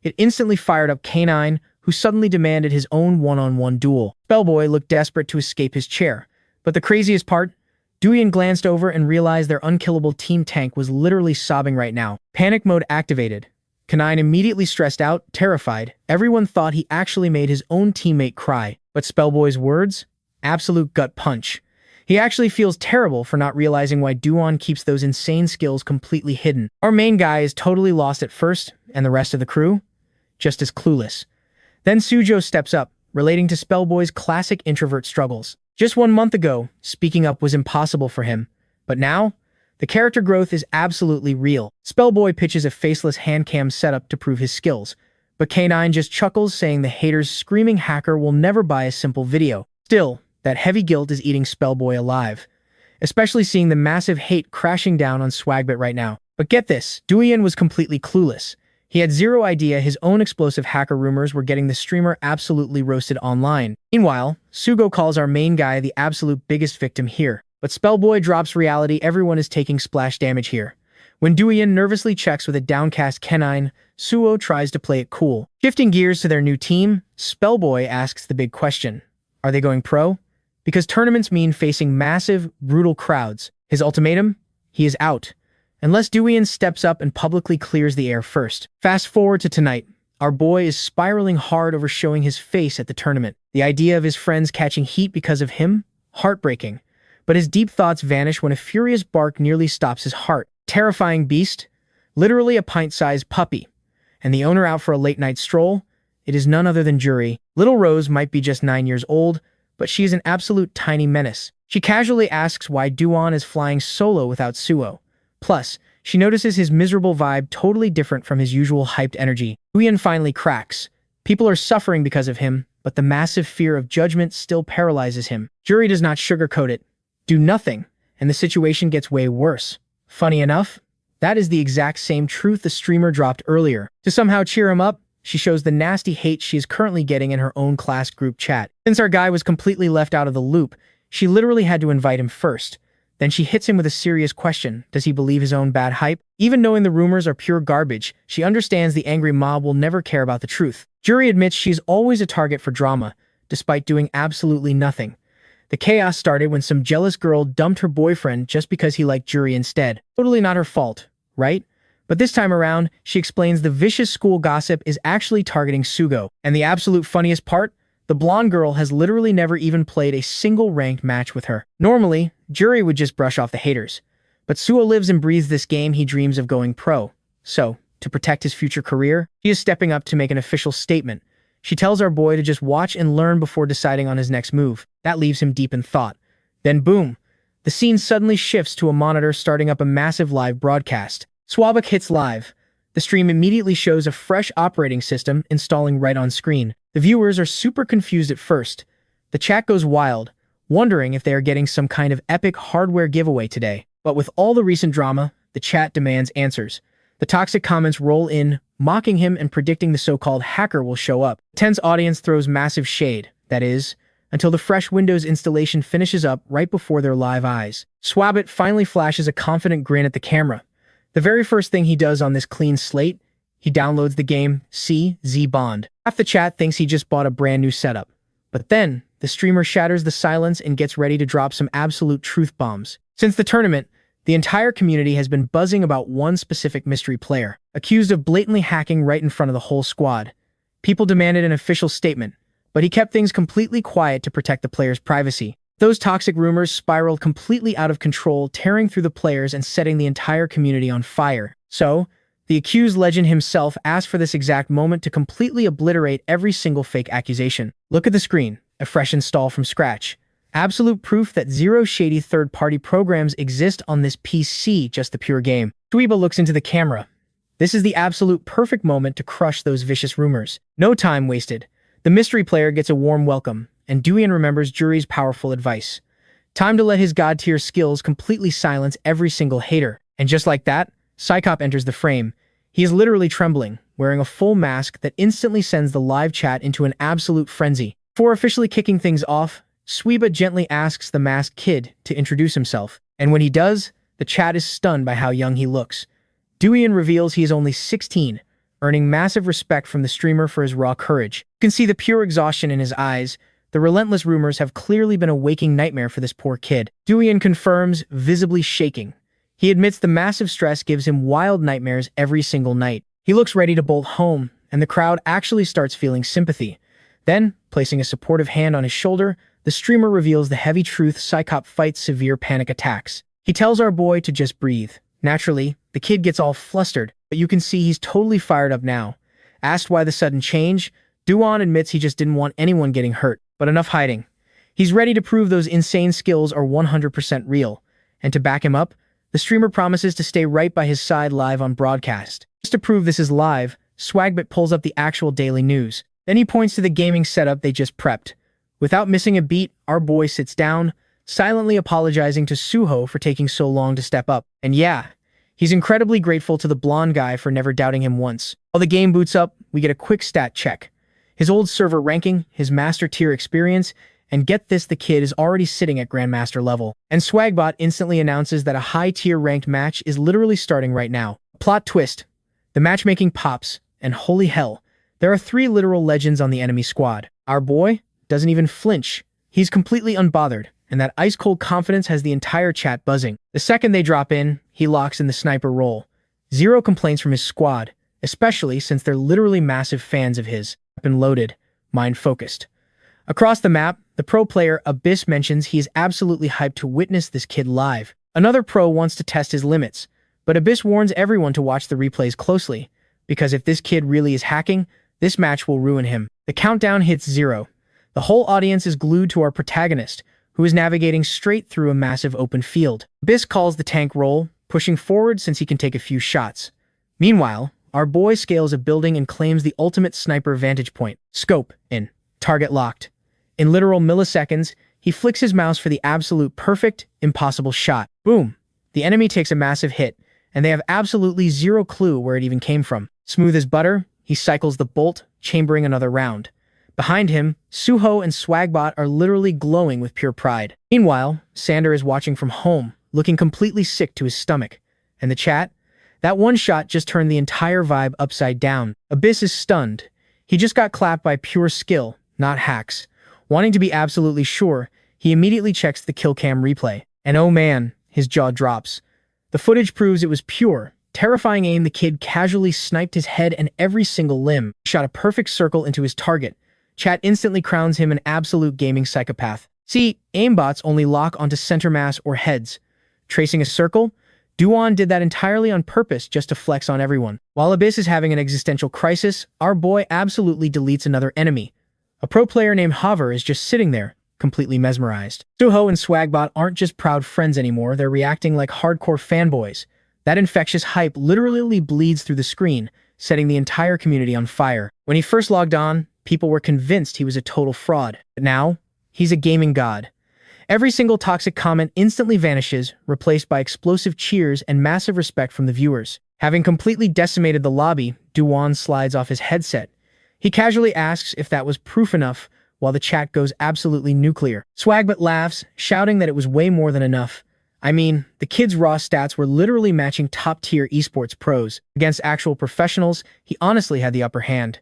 it instantly fired up K9, who suddenly demanded his own one-on-one duel. Spellboy looked desperate to escape his chair, but the craziest part, Duian glanced over and realized their unkillable team tank was literally sobbing right now. Panic mode activated. K9 immediately stressed out, terrified. Everyone thought he actually made his own teammate cry, but Spellboy's words? Absolute gut punch. He actually feels terrible for not realizing why Duan keeps those insane skills completely hidden. Our main guy is totally lost at first, and the rest of the crew? Just as clueless. Then Sujo steps up, relating to Spellboy's classic introvert struggles. Just 1 month ago, speaking up was impossible for him, but now, the character growth is absolutely real. Spellboy pitches a faceless handcam setup to prove his skills, but K9 just chuckles, saying the hater's screaming hacker will never buy a simple video. Still, that heavy guilt is eating Spellboy alive, especially seeing the massive hate crashing down on Swagbit right now. But get this, Duian was completely clueless. He had zero idea his own explosive hacker rumors were getting the streamer absolutely roasted online. Meanwhile, Sugo calls our main guy the absolute biggest victim here. But Spellboy drops reality, everyone is taking splash damage here. When Duian nervously checks with a downcast K9, Suo tries to play it cool. Shifting gears to their new team, Spellboy asks the big question. Are they going pro? Because tournaments mean facing massive, brutal crowds. His ultimatum? He is out, unless Duian steps up and publicly clears the air first. Fast forward to tonight. Our boy is spiraling hard over showing his face at the tournament. The idea of his friends catching heat because of him? Heartbreaking. But his deep thoughts vanish when a furious bark nearly stops his heart. Terrifying beast? Literally a pint-sized puppy. And the owner out for a late-night stroll? It is none other than Juri. Little Rose might be just 9 years old, but she is an absolute tiny menace. She casually asks why Duan is flying solo without Suo. Plus, she notices his miserable vibe totally different from his usual hyped energy. Duian finally cracks. People are suffering because of him, but the massive fear of judgment still paralyzes him. Juri does not sugarcoat it. Do nothing, and the situation gets way worse. Funny enough, that is the exact same truth the streamer dropped earlier. To somehow cheer him up, she shows the nasty hate she is currently getting in her own class group chat. Since our guy was completely left out of the loop, she literally had to invite him first. Then she hits him with a serious question. Does he believe his own bad hype? Even knowing the rumors are pure garbage, she understands the angry mob will never care about the truth. Juri admits she's always a target for drama, despite doing absolutely nothing. The chaos started when some jealous girl dumped her boyfriend just because he liked Juri instead. Totally not her fault, right? But this time around, she explains the vicious school gossip is actually targeting Sugo. And the absolute funniest part? The blonde girl has literally never even played a single ranked match with her. Normally, Juri would just brush off the haters. But Suo lives and breathes this game he dreams of going pro. So, to protect his future career, he is stepping up to make an official statement. She tells our boy to just watch and learn before deciding on his next move. That leaves him deep in thought. Then boom, the scene suddenly shifts to a monitor starting up a massive live broadcast. Swabak hits live. The stream immediately shows a fresh operating system installing right on screen. The viewers are super confused at first. The chat goes wild, wondering if they are getting some kind of epic hardware giveaway today. But with all the recent drama, the chat demands answers. The toxic comments roll in, mocking him and predicting the so-called hacker will show up. The tense audience throws massive shade, that is, until the fresh Windows installation finishes up right before their live eyes. Swabit finally flashes a confident grin at the camera. The very first thing he does on this clean slate, he downloads the game CZ Bond. Half the chat thinks he just bought a brand new setup. But then, the streamer shatters the silence and gets ready to drop some absolute truth bombs. Since the tournament, the entire community has been buzzing about one specific mystery player, accused of blatantly hacking right in front of the whole squad. People demanded an official statement, but he kept things completely quiet to protect the player's privacy. Those toxic rumors spiraled completely out of control, tearing through the players and setting the entire community on fire. So, the accused legend himself asked for this exact moment to completely obliterate every single fake accusation. Look at the screen, a fresh install from scratch. Absolute proof that zero shady third-party programs exist on this PC, just the pure game. Dweeba looks into the camera. This is the absolute perfect moment to crush those vicious rumors. No time wasted. The mystery player gets a warm welcome, and Duian remembers Jury's powerful advice. Time to let his god-tier skills completely silence every single hater. And just like that, Psycop enters the frame. He is literally trembling, wearing a full mask that instantly sends the live chat into an absolute frenzy. Before officially kicking things off, Sweeba gently asks the masked kid to introduce himself. And when he does, the chat is stunned by how young he looks. Duian reveals he is only 16, earning massive respect from the streamer for his raw courage. You can see the pure exhaustion in his eyes. The relentless rumors have clearly been a waking nightmare for this poor kid. Duian confirms, visibly shaking. He admits the massive stress gives him wild nightmares every single night. He looks ready to bolt home, and the crowd actually starts feeling sympathy. Then, placing a supportive hand on his shoulder, the streamer reveals the heavy truth: Psycop fights severe panic attacks. He tells our boy to just breathe. Naturally, the kid gets all flustered, but you can see he's totally fired up now. Asked why the sudden change, Duan admits he just didn't want anyone getting hurt. But enough hiding. He's ready to prove those insane skills are 100% real. And to back him up, the streamer promises to stay right by his side live on broadcast. Just to prove this is live, Swagbit pulls up the actual daily news. Then he points to the gaming setup they just prepped. Without missing a beat, our boy sits down, silently apologizing to Suho for taking so long to step up. And yeah, he's incredibly grateful to the blonde guy for never doubting him once. While the game boots up, we get a quick stat check. His old server ranking, his master tier experience, and get this, the kid is already sitting at Grandmaster level. And Swagbot instantly announces that a high tier ranked match is literally starting right now. Plot twist. The matchmaking pops, and holy hell, there are 3 literal legends on the enemy squad. Our boy doesn't even flinch. He's completely unbothered, and that ice-cold confidence has the entire chat buzzing. The second they drop in, he locks in the sniper role. Zero complaints from his squad, especially since they're literally massive fans of his. Weapon loaded, mind focused. Across the map, the pro player Abyss mentions he is absolutely hyped to witness this kid live. Another pro wants to test his limits, but Abyss warns everyone to watch the replays closely, because if this kid really is hacking, this match will ruin him. The countdown hits 0. The whole audience is glued to our protagonist, who is navigating straight through a massive open field. Abyss calls the tank role, pushing forward since he can take a few shots. Meanwhile, our boy scales a building and claims the ultimate sniper vantage point. Scope in. Target locked. In literal milliseconds, he flicks his mouse for the absolute perfect, impossible shot. Boom! The enemy takes a massive hit, and they have absolutely zero clue where it even came from. Smooth as butter, he cycles the bolt, chambering another round. Behind him, Suho and Swagbot are literally glowing with pure pride. Meanwhile, Xander is watching from home, looking completely sick to his stomach. And the chat? That one shot just turned the entire vibe upside down. Abyss is stunned. He just got clapped by pure skill, not hacks. Wanting to be absolutely sure, he immediately checks the kill cam replay. And oh man, his jaw drops. The footage proves it was pure. Terrifying aim, the kid casually sniped his head and every single limb. Shot a perfect circle into his target. Chat instantly crowns him an absolute gaming psychopath. See, aimbots only lock onto center mass or heads. Tracing a circle? Duan did that entirely on purpose just to flex on everyone. While Abyss is having an existential crisis, our boy absolutely deletes another enemy. A pro player named Hover is just sitting there, completely mesmerized. Suho and Swagbot aren't just proud friends anymore, they're reacting like hardcore fanboys. That infectious hype literally bleeds through the screen, setting the entire community on fire. When he first logged on, people were convinced he was a total fraud. But now, he's a gaming god. Every single toxic comment instantly vanishes, replaced by explosive cheers and massive respect from the viewers. Having completely decimated the lobby, Duan slides off his headset. He casually asks if that was proof enough, while the chat goes absolutely nuclear. Swagbot laughs, shouting that it was way more than enough. I mean, the kid's raw stats were literally matching top-tier esports pros. Against actual professionals, he honestly had the upper hand.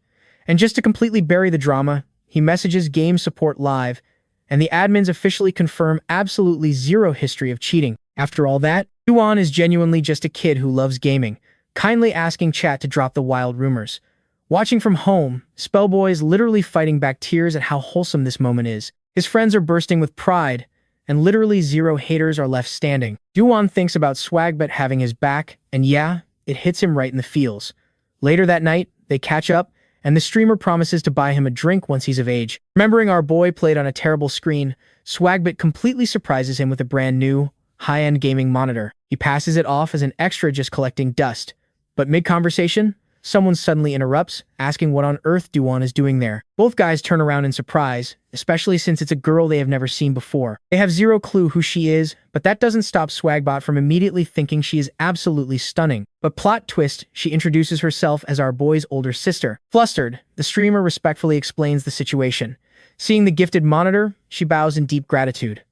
And just to completely bury the drama, he messages game support live, and the admins officially confirm absolutely zero history of cheating. After all that, Duan is genuinely just a kid who loves gaming, kindly asking chat to drop the wild rumors. Watching from home, Spellboy is literally fighting back tears at how wholesome this moment is. His friends are bursting with pride, and literally zero haters are left standing. Duan thinks about Swagbot having his back, and yeah, it hits him right in the feels. Later that night, they catch up, and the streamer promises to buy him a drink once he's of age. Remembering our boy played on a terrible screen, Swagbot completely surprises him with a brand new, high-end gaming monitor. He passes it off as an extra just collecting dust. But mid-conversation, someone suddenly interrupts, asking what on earth Duan is doing there. Both guys turn around in surprise, especially since it's a girl they have never seen before. They have zero clue who she is, but that doesn't stop Swagbot from immediately thinking she is absolutely stunning. But plot twist, she introduces herself as our boy's older sister. Flustered, the streamer respectfully explains the situation. Seeing the gifted monitor, she bows in deep gratitude.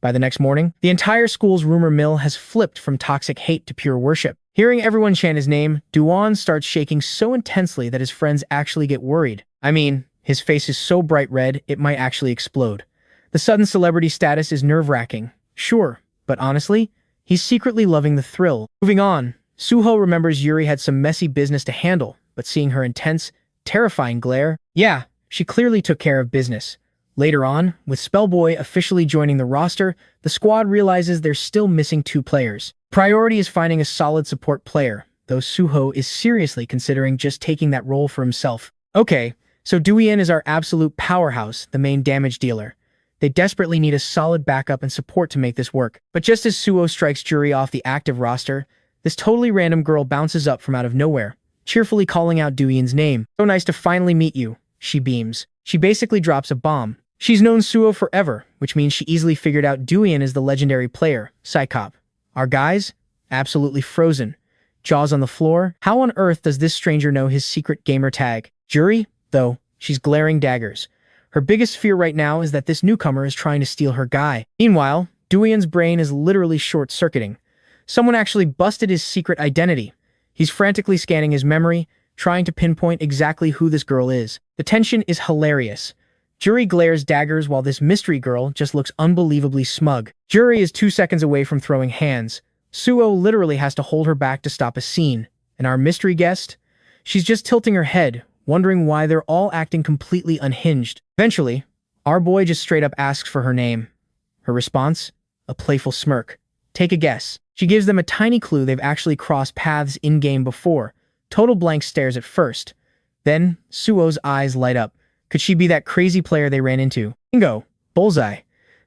By the next morning, the entire school's rumor mill has flipped from toxic hate to pure worship. Hearing everyone chant his name, Duan starts shaking so intensely that his friends actually get worried. I mean, his face is so bright red, it might actually explode. The sudden celebrity status is nerve-wracking. Sure, but honestly, he's secretly loving the thrill. Moving on, Suho remembers Yuri had some messy business to handle, but seeing her intense, terrifying glare, yeah, she clearly took care of business. Later on, with Spellboy officially joining the roster, the squad realizes they're still missing 2 players. Priority is finding a solid support player, though Suho is seriously considering just taking that role for himself. Okay, so Duian is our absolute powerhouse, the main damage dealer. They desperately need a solid backup and support to make this work. But just as Suho strikes Juri off the active roster, this totally random girl bounces up from out of nowhere, cheerfully calling out Duian's name. "So nice to finally meet you," she beams. She basically drops a bomb. She's known Suho forever, which means she easily figured out Duian is the legendary player, Psychop. Our guys? Absolutely frozen. Jaws on the floor. How on earth does this stranger know his secret gamer tag? Juri, though, she's glaring daggers. Her biggest fear right now is that this newcomer is trying to steal her guy. Meanwhile, Duian's brain is literally short-circuiting. Someone actually busted his secret identity. He's frantically scanning his memory, trying to pinpoint exactly who this girl is. The tension is hilarious. Juri glares daggers while this mystery girl just looks unbelievably smug. Juri is 2 seconds away from throwing hands. Suho literally has to hold her back to stop a scene. And our mystery guest? She's just tilting her head, wondering why they're all acting completely unhinged. Eventually, our boy just straight up asks for her name. Her response? A playful smirk. Take a guess. She gives them a tiny clue they've actually crossed paths in-game before. Total blank stares at first. Then, Suho's eyes light up. Could she be that crazy player they ran into? Bingo! Bullseye.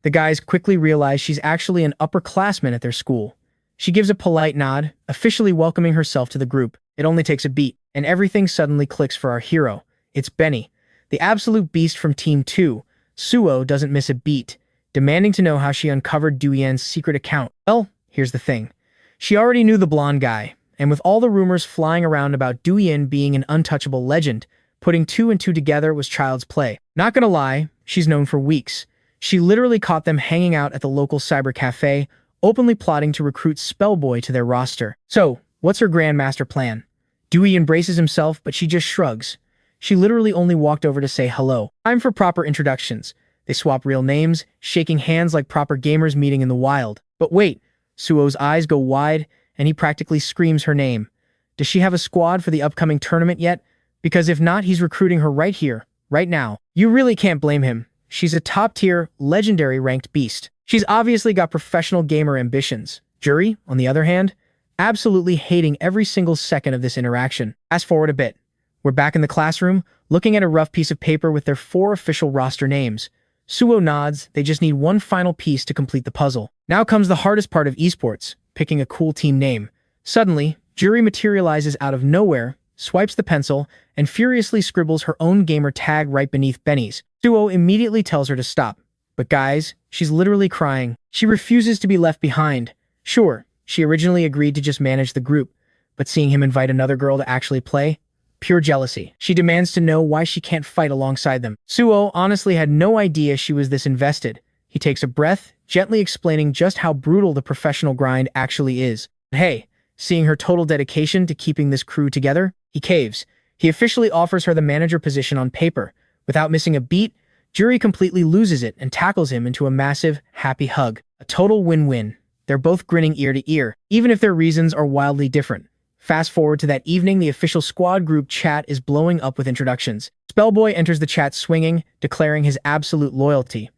The guys quickly realize she's actually an upperclassman at their school. She gives a polite nod, officially welcoming herself to the group. It only takes a beat, and everything suddenly clicks for our hero. It's Benny, the absolute beast from Team 2. Suho doesn't miss a beat, demanding to know how she uncovered Duian's secret account. Well, here's the thing. She already knew the blonde guy, and with all the rumors flying around about Duian being an untouchable legend, putting 2 and 2 together was child's play. Not gonna lie, she's known for weeks. She literally caught them hanging out at the local cyber cafe, openly plotting to recruit Spellboy to their roster. So, what's her grandmaster plan? Dewey embraces himself, but she just shrugs. She literally only walked over to say hello. Time for proper introductions. They swap real names, shaking hands like proper gamers meeting in the wild. But wait, Suho's eyes go wide, and he practically screams her name. Does she have a squad for the upcoming tournament yet? Because if not, he's recruiting her right here, right now. You really can't blame him. She's a top-tier, legendary ranked beast. She's obviously got professional gamer ambitions. Juri, on the other hand, absolutely hating every single second of this interaction. Fast forward a bit. We're back in the classroom, looking at a rough piece of paper with their 4 official roster names. Suho nods, they just need one final piece to complete the puzzle. Now comes the hardest part of esports, picking a cool team name. Suddenly, Juri materializes out of nowhere, swipes the pencil, and furiously scribbles her own gamer tag right beneath Benny's. Suho immediately tells her to stop. But guys, she's literally crying. She refuses to be left behind. Sure, she originally agreed to just manage the group, but seeing him invite another girl to actually play? Pure jealousy. She demands to know why she can't fight alongside them. Suho honestly had no idea she was this invested. He takes a breath, gently explaining just how brutal the professional grind actually is. But hey, seeing her total dedication to keeping this crew together, he caves. He officially offers her the manager position on paper. Without missing a beat, Jury completely loses it and tackles him into a massive, happy hug. A total win-win. They're both grinning ear to ear, even if their reasons are wildly different. Fast forward to that evening, the official squad group chat is blowing up with introductions. Spellboy enters the chat swinging, declaring his absolute loyalty.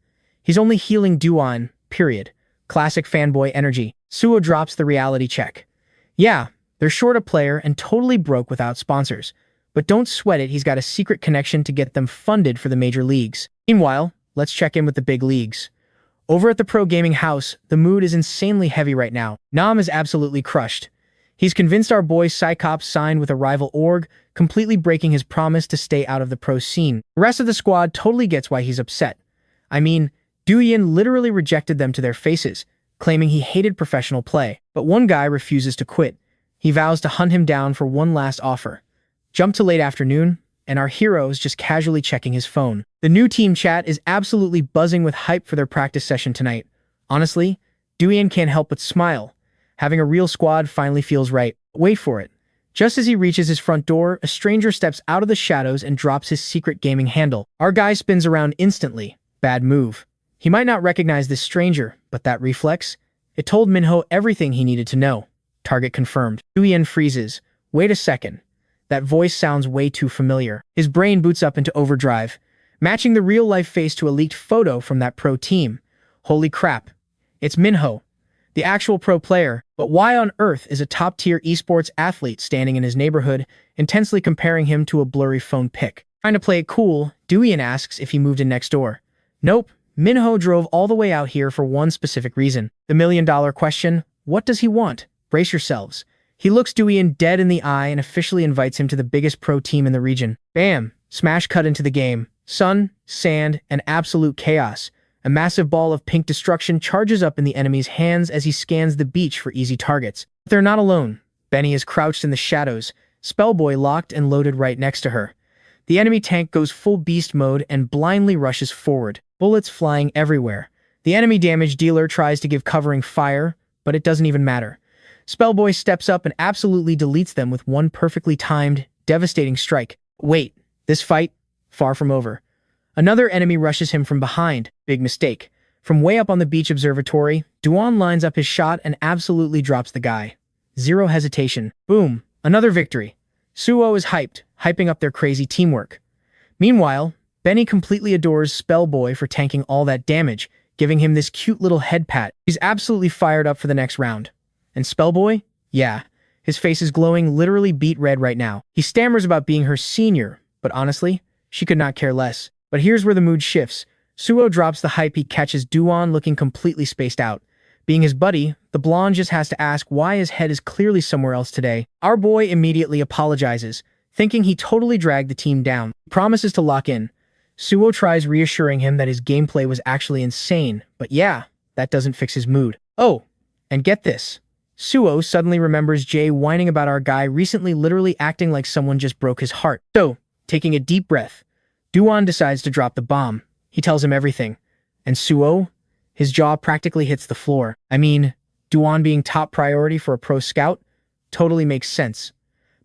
He's only healing Duan, period. Classic fanboy energy. Suo drops the reality check. Yeah, they're short a player and totally broke without sponsors. But don't sweat it, he's got a secret connection to get them funded for the major leagues. Meanwhile, let's check in with the big leagues. Over at the pro gaming house, the mood is insanely heavy right now. Nam is absolutely crushed. He's convinced our boy Psychops signed with a rival org, completely breaking his promise to stay out of the pro scene. The rest of the squad totally gets why he's upset. I mean, Duyin literally rejected them to their faces, claiming he hated professional play. But one guy refuses to quit. He vows to hunt him down for one last offer. Jump to late afternoon, and our hero is just casually checking his phone. The new team chat is absolutely buzzing with hype for their practice session tonight. Honestly, Duyin can't help but smile. Having a real squad finally feels right. Wait for it. Just as he reaches his front door, a stranger steps out of the shadows and drops his secret gaming handle. Our guy spins around instantly. Bad move. He might not recognize this stranger, but that reflex? It told Minho everything he needed to know. Target confirmed. Duyin freezes. Wait a second. That voice sounds way too familiar. His brain boots up into overdrive, matching the real-life face to a leaked photo from that pro team. Holy crap. It's Minho, the actual pro player. But why on earth is a top-tier esports athlete standing in his neighborhood, intensely comparing him to a blurry phone pic? Trying to play it cool, Duyin asks if he moved in next door. Nope, Minho drove all the way out here for one specific reason. The million-dollar question, what does he want? Brace yourselves. He looks Duyin dead in the eye and officially invites him to the biggest pro team in the region. Bam! Smash cut into the game. Sun, sand, and absolute chaos. A massive ball of pink destruction charges up in the enemy's hands as he scans the beach for easy targets. But they're not alone. Benny is crouched in the shadows, Spellboy locked and loaded right next to her. The enemy tank goes full beast mode and blindly rushes forward, bullets flying everywhere. The enemy damage dealer tries to give covering fire, but it doesn't even matter. Spellboy steps up and absolutely deletes them with one perfectly timed, devastating strike. Wait, this fight? Far from over. Another enemy rushes him from behind. Big mistake. From way up on the beach observatory, Duan lines up his shot and absolutely drops the guy. Zero hesitation. Boom. Another victory. Suo is hyping up their crazy teamwork. Meanwhile, Benny completely adores Spellboy for tanking all that damage, giving him this cute little head pat. He's absolutely fired up for the next round. And Spellboy? Yeah. His face is glowing literally beet red right now. He stammers about being her senior, but honestly, she could not care less. But here's where the mood shifts. Suo drops the hype he catches Duan looking completely spaced out. Being his buddy, the blonde just has to ask why his head is clearly somewhere else today. Our boy immediately apologizes, thinking he totally dragged the team down. He promises to lock in. Suo tries reassuring him that his gameplay was actually insane, but yeah, that doesn't fix his mood. Oh, and get this. Suo suddenly remembers Jay whining about our guy recently literally acting like someone just broke his heart. So, taking a deep breath, Duan decides to drop the bomb. He tells him everything. And Suo? His jaw practically hits the floor. I mean, Duan being top priority for a pro scout? Totally makes sense.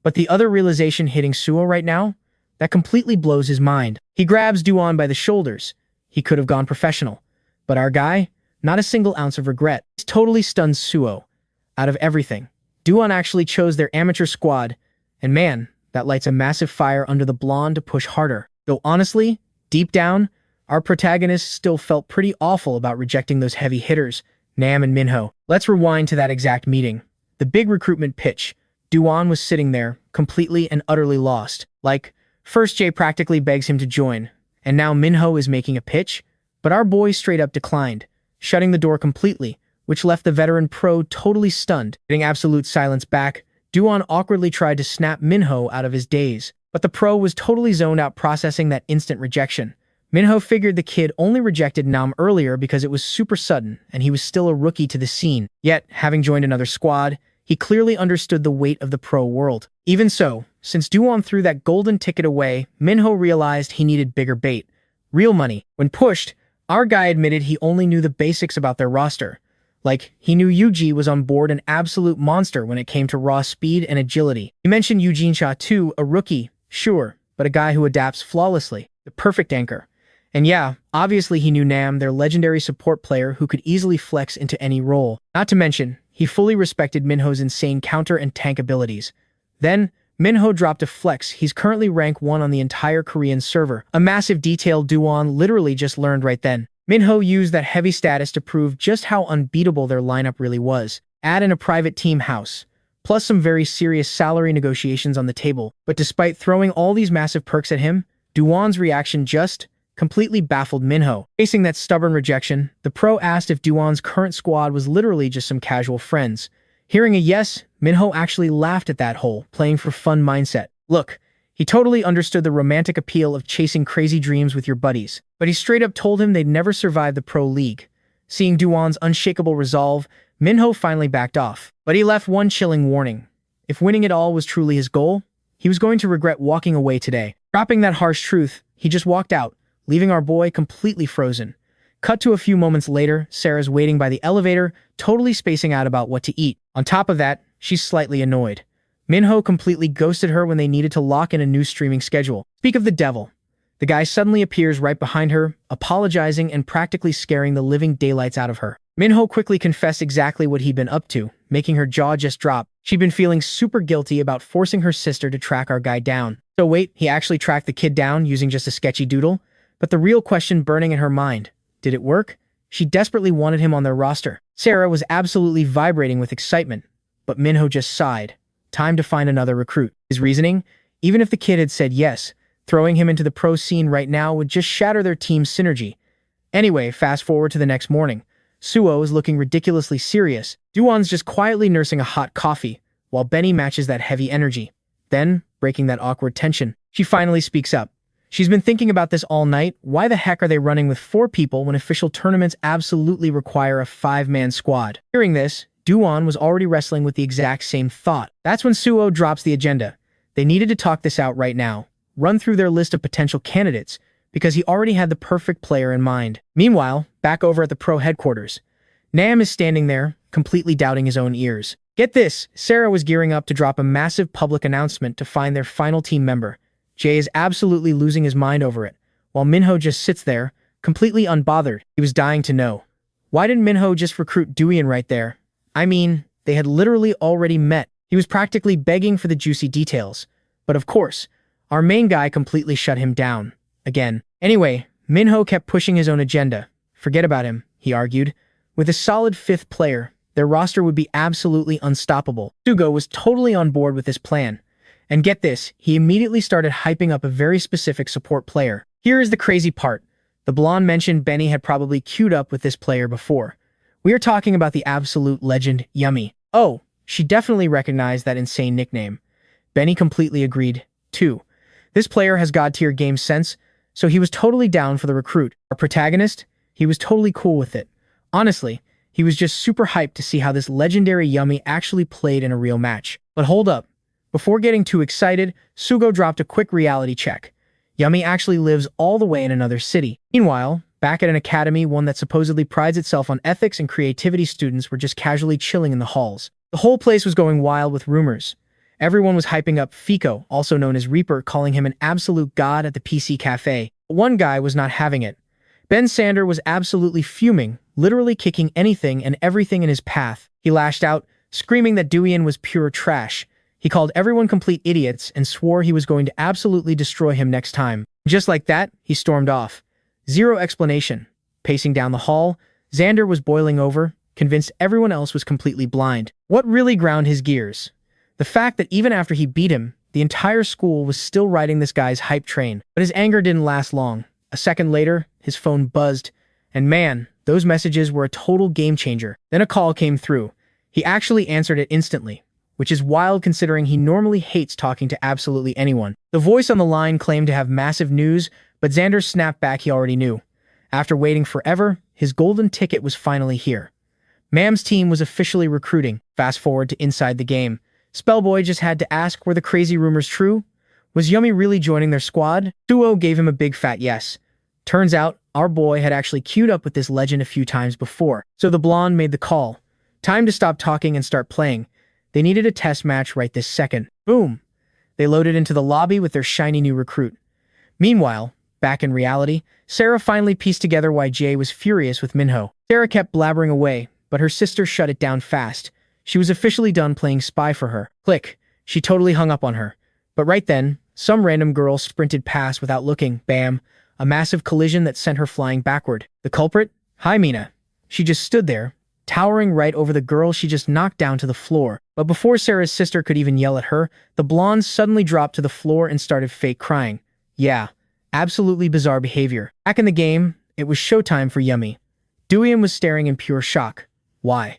But the other realization hitting Suo right now? That completely blows his mind. He grabs Duan by the shoulders. He could have gone professional. But our guy? Not a single ounce of regret. He's totally stunned Suo. Out of everything, Duan actually chose their amateur squad, and man, that lights a massive fire under the blonde to push harder. Though honestly, deep down, our protagonist still felt pretty awful about rejecting those heavy hitters, Nam and Minho. Let's rewind to that exact meeting. The big recruitment pitch. Duan was sitting there, completely and utterly lost. Like, first Jay practically begs him to join, and now Minho is making a pitch, but our boy straight up declined, shutting the door completely, which left the veteran pro totally stunned. Getting absolute silence back, Duan awkwardly tried to snap Minho out of his daze, but the pro was totally zoned out processing that instant rejection. Minho figured the kid only rejected Nam earlier because it was super sudden and he was still a rookie to the scene. Yet, having joined another squad, he clearly understood the weight of the pro world. Even so, since Duan threw that golden ticket away, Minho realized he needed bigger bait. Real money. When pushed, Our guy admitted he only knew the basics about their roster. Like, he knew Yuji was on board an absolute monster when it came to raw speed and agility. He mentioned Eugene Cha too, a rookie, sure, but a guy who adapts flawlessly. The perfect anchor. And yeah, obviously he knew Nam, their legendary support player who could easily flex into any role. Not to mention, he fully respected Minho's insane counter and tank abilities. Then, Minho dropped a flex. He's currently rank 1 on the entire Korean server. A massive detail Duan literally just learned right then. Minho used that heavy status to prove just how unbeatable their lineup really was. Add in a private team house, plus some very serious salary negotiations on the table. But despite throwing all these massive perks at him, Duan's reaction just completely baffled Minho. Facing that stubborn rejection, the pro asked if Duan's current squad was literally just some casual friends. Hearing a yes, Minho actually laughed at that whole playing for fun mindset. Look, he totally understood the romantic appeal of chasing crazy dreams with your buddies, but he straight up told him they'd never survive the pro league. Seeing Duan's unshakable resolve, Minho finally backed off. But he left one chilling warning. If winning it all was truly his goal, he was going to regret walking away today. Dropping that harsh truth, he just walked out, leaving our boy completely frozen. Cut to a few moments later, Sarah's waiting by the elevator, totally spacing out about what to eat. On top of that, she's slightly annoyed. Minho completely ghosted her when they needed to lock in a new streaming schedule. Speak of the devil. The guy suddenly appears right behind her, apologizing and practically scaring the living daylights out of her. Minho quickly confessed exactly what he'd been up to, making her jaw just drop. She'd been feeling super guilty about forcing her sister to track our guy down. So wait, he actually tracked the kid down using just a sketchy doodle? But the real question burning in her mind, did it work? She desperately wanted him on their roster. Sarah was absolutely vibrating with excitement, but Minho just sighed. Time to find another recruit. His reasoning? Even if the kid had said yes, throwing him into the pro scene right now would just shatter their team's synergy. Anyway, fast forward to the next morning. Suo is looking ridiculously serious. Duan's just quietly nursing a hot coffee, while Benny matches that heavy energy. Then, breaking that awkward tension, she finally speaks up. She's been thinking about this all night. Why the heck are they running with 4 people when official tournaments absolutely require a 5-man squad? Hearing this, Duan was already wrestling with the exact same thought. That's when Suo drops the agenda. They needed to talk this out right now, run through their list of potential candidates, because he already had the perfect player in mind. Meanwhile, back over at the pro headquarters, Nam is standing there, completely doubting his own ears. Get this, Sarah was gearing up to drop a massive public announcement to find their final team member. Jay is absolutely losing his mind over it, while Minho just sits there, completely unbothered. He was dying to know. Why didn't Minho just recruit Duian right there? I mean, they had literally already met. He was practically begging for the juicy details. But of course, our main guy completely shut him down. Again. Anyway, Minho kept pushing his own agenda. Forget about him, he argued. With a solid 5th player, their roster would be absolutely unstoppable. Sugo was totally on board with this plan. And get this, he immediately started hyping up a very specific support player. Here is the crazy part. The blonde mentioned Benny had probably queued up with this player before. We are talking about the absolute legend, Yummy. Oh, she definitely recognized that insane nickname. Benny completely agreed, too. This player has god-tier game sense, so he was totally down for the recruit. Our protagonist? He was totally cool with it. Honestly, he was just super hyped to see how this legendary Yummy actually played in a real match. But hold up. Before getting too excited, Sugo dropped a quick reality check. Yummy actually lives all the way in another city. Meanwhile, back at an academy, one that supposedly prides itself on ethics and creativity, students were just casually chilling in the halls. The whole place was going wild with rumors. Everyone was hyping up Fico, also known as Reaper, calling him an absolute god at the PC cafe. But one guy was not having it. Ben Xander was absolutely fuming, literally kicking anything and everything in his path. He lashed out, screaming that Duian was pure trash. He called everyone complete idiots and swore he was going to absolutely destroy him next time. Just like that, he stormed off. Zero explanation. Pacing down the hall, Xander was boiling over, convinced everyone else was completely blind. What really ground his gears? The fact that even after he beat him, the entire school was still riding this guy's hype train. But his anger didn't last long. A second later, his phone buzzed, and man, those messages were a total game changer. Then a call came through. He actually answered it instantly, which is wild considering he normally hates talking to absolutely anyone. The voice on the line claimed to have massive news, but Xander snapped back he already knew. After waiting forever, his golden ticket was finally here. Mam's team was officially recruiting. Fast forward to inside the game. Spellboy just had to ask, were the crazy rumors true? Was Yummy really joining their squad? Suo gave him a big fat yes. Turns out, Our boy had actually queued up with this legend a few times before, so the blonde made the call. Time to stop talking and start playing. They needed a test match right this second. Boom! They loaded into the lobby with their shiny new recruit. Meanwhile, back in reality, Sarah finally pieced together why Jay was furious with Minho. Sarah kept blabbering away, but her sister shut it down fast. She was officially done playing spy for her. Click. She totally hung up on her. But right then, some random girl sprinted past without looking. Bam! A massive collision that sent her flying backward. The culprit? Hi, Mina. She just stood there, towering right over the girl she just knocked down to the floor. But before Sarah's sister could even yell at her, the blonde suddenly dropped to the floor and started fake crying. Yeah, absolutely bizarre behavior. Back in the game, it was showtime for Yummy. Duian was staring in pure shock. Why?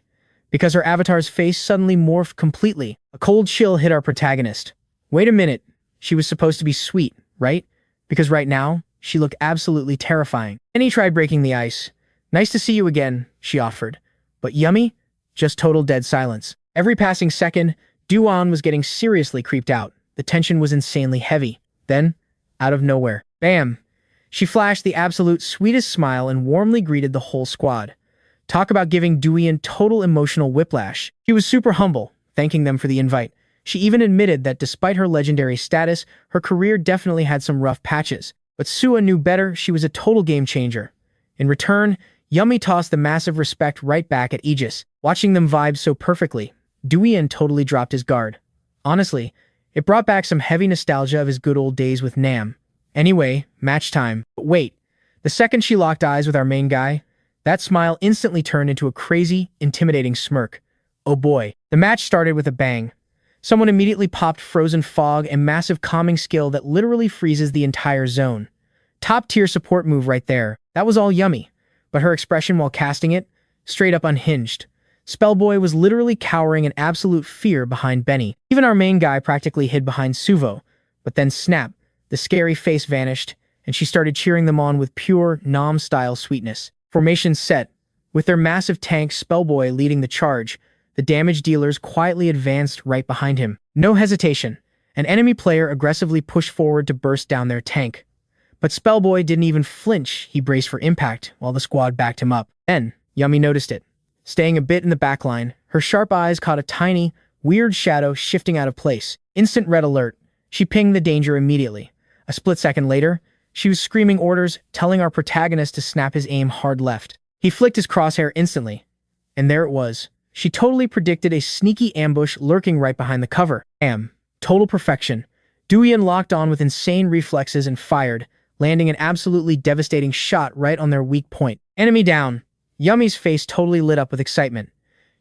Because her avatar's face suddenly morphed completely. A cold chill hit our protagonist. Wait a minute. She was supposed to be sweet, right? Because right now, she looked absolutely terrifying. Penny tried breaking the ice. Nice to see you again, she offered. But Yummy? Just total dead silence. Every passing second, Duan was getting seriously creeped out. The tension was insanely heavy. Then, out of nowhere, bam! She flashed the absolute sweetest smile and warmly greeted the whole squad. Talk about giving Duian total emotional whiplash. She was super humble, thanking them for the invite. She even admitted that despite her legendary status, her career definitely had some rough patches. But Sua knew better. She was a total game changer. In return, Yummy tossed the massive respect right back at Aegis. Watching them vibe so perfectly, Duian totally dropped his guard. Honestly, it brought back some heavy nostalgia of his good old days with Nam. Anyway, match time. But wait, the second she locked eyes with our main guy, that smile instantly turned into a crazy, intimidating smirk. Oh boy. The match started with a bang. Someone immediately popped Frozen Fog, a massive calming skill that literally freezes the entire zone. Top tier support move right there. That was all Yummy. But her expression while casting it, straight up unhinged. Spellboy was literally cowering in absolute fear behind Benny. Even our main guy practically hid behind Suvo. But then snap, the scary face vanished, and she started cheering them on with pure, Nom-style sweetness. Formation set. With their massive tank Spellboy leading the charge, the damage dealers quietly advanced right behind him. No hesitation. An enemy player aggressively pushed forward to burst down their tank. But Spellboy didn't even flinch. He braced for impact while the squad backed him up. Then, Yummy noticed it. Staying a bit in the backline, her sharp eyes caught a tiny, weird shadow shifting out of place. Instant red alert. She pinged the danger immediately. A split second later, she was screaming orders, telling our protagonist to snap his aim hard left. He flicked his crosshair instantly. And there it was. She totally predicted a sneaky ambush lurking right behind the cover. Total perfection. Duian locked on with insane reflexes and fired, landing an absolutely devastating shot right on their weak point. Enemy down. Yummy's face totally lit up with excitement.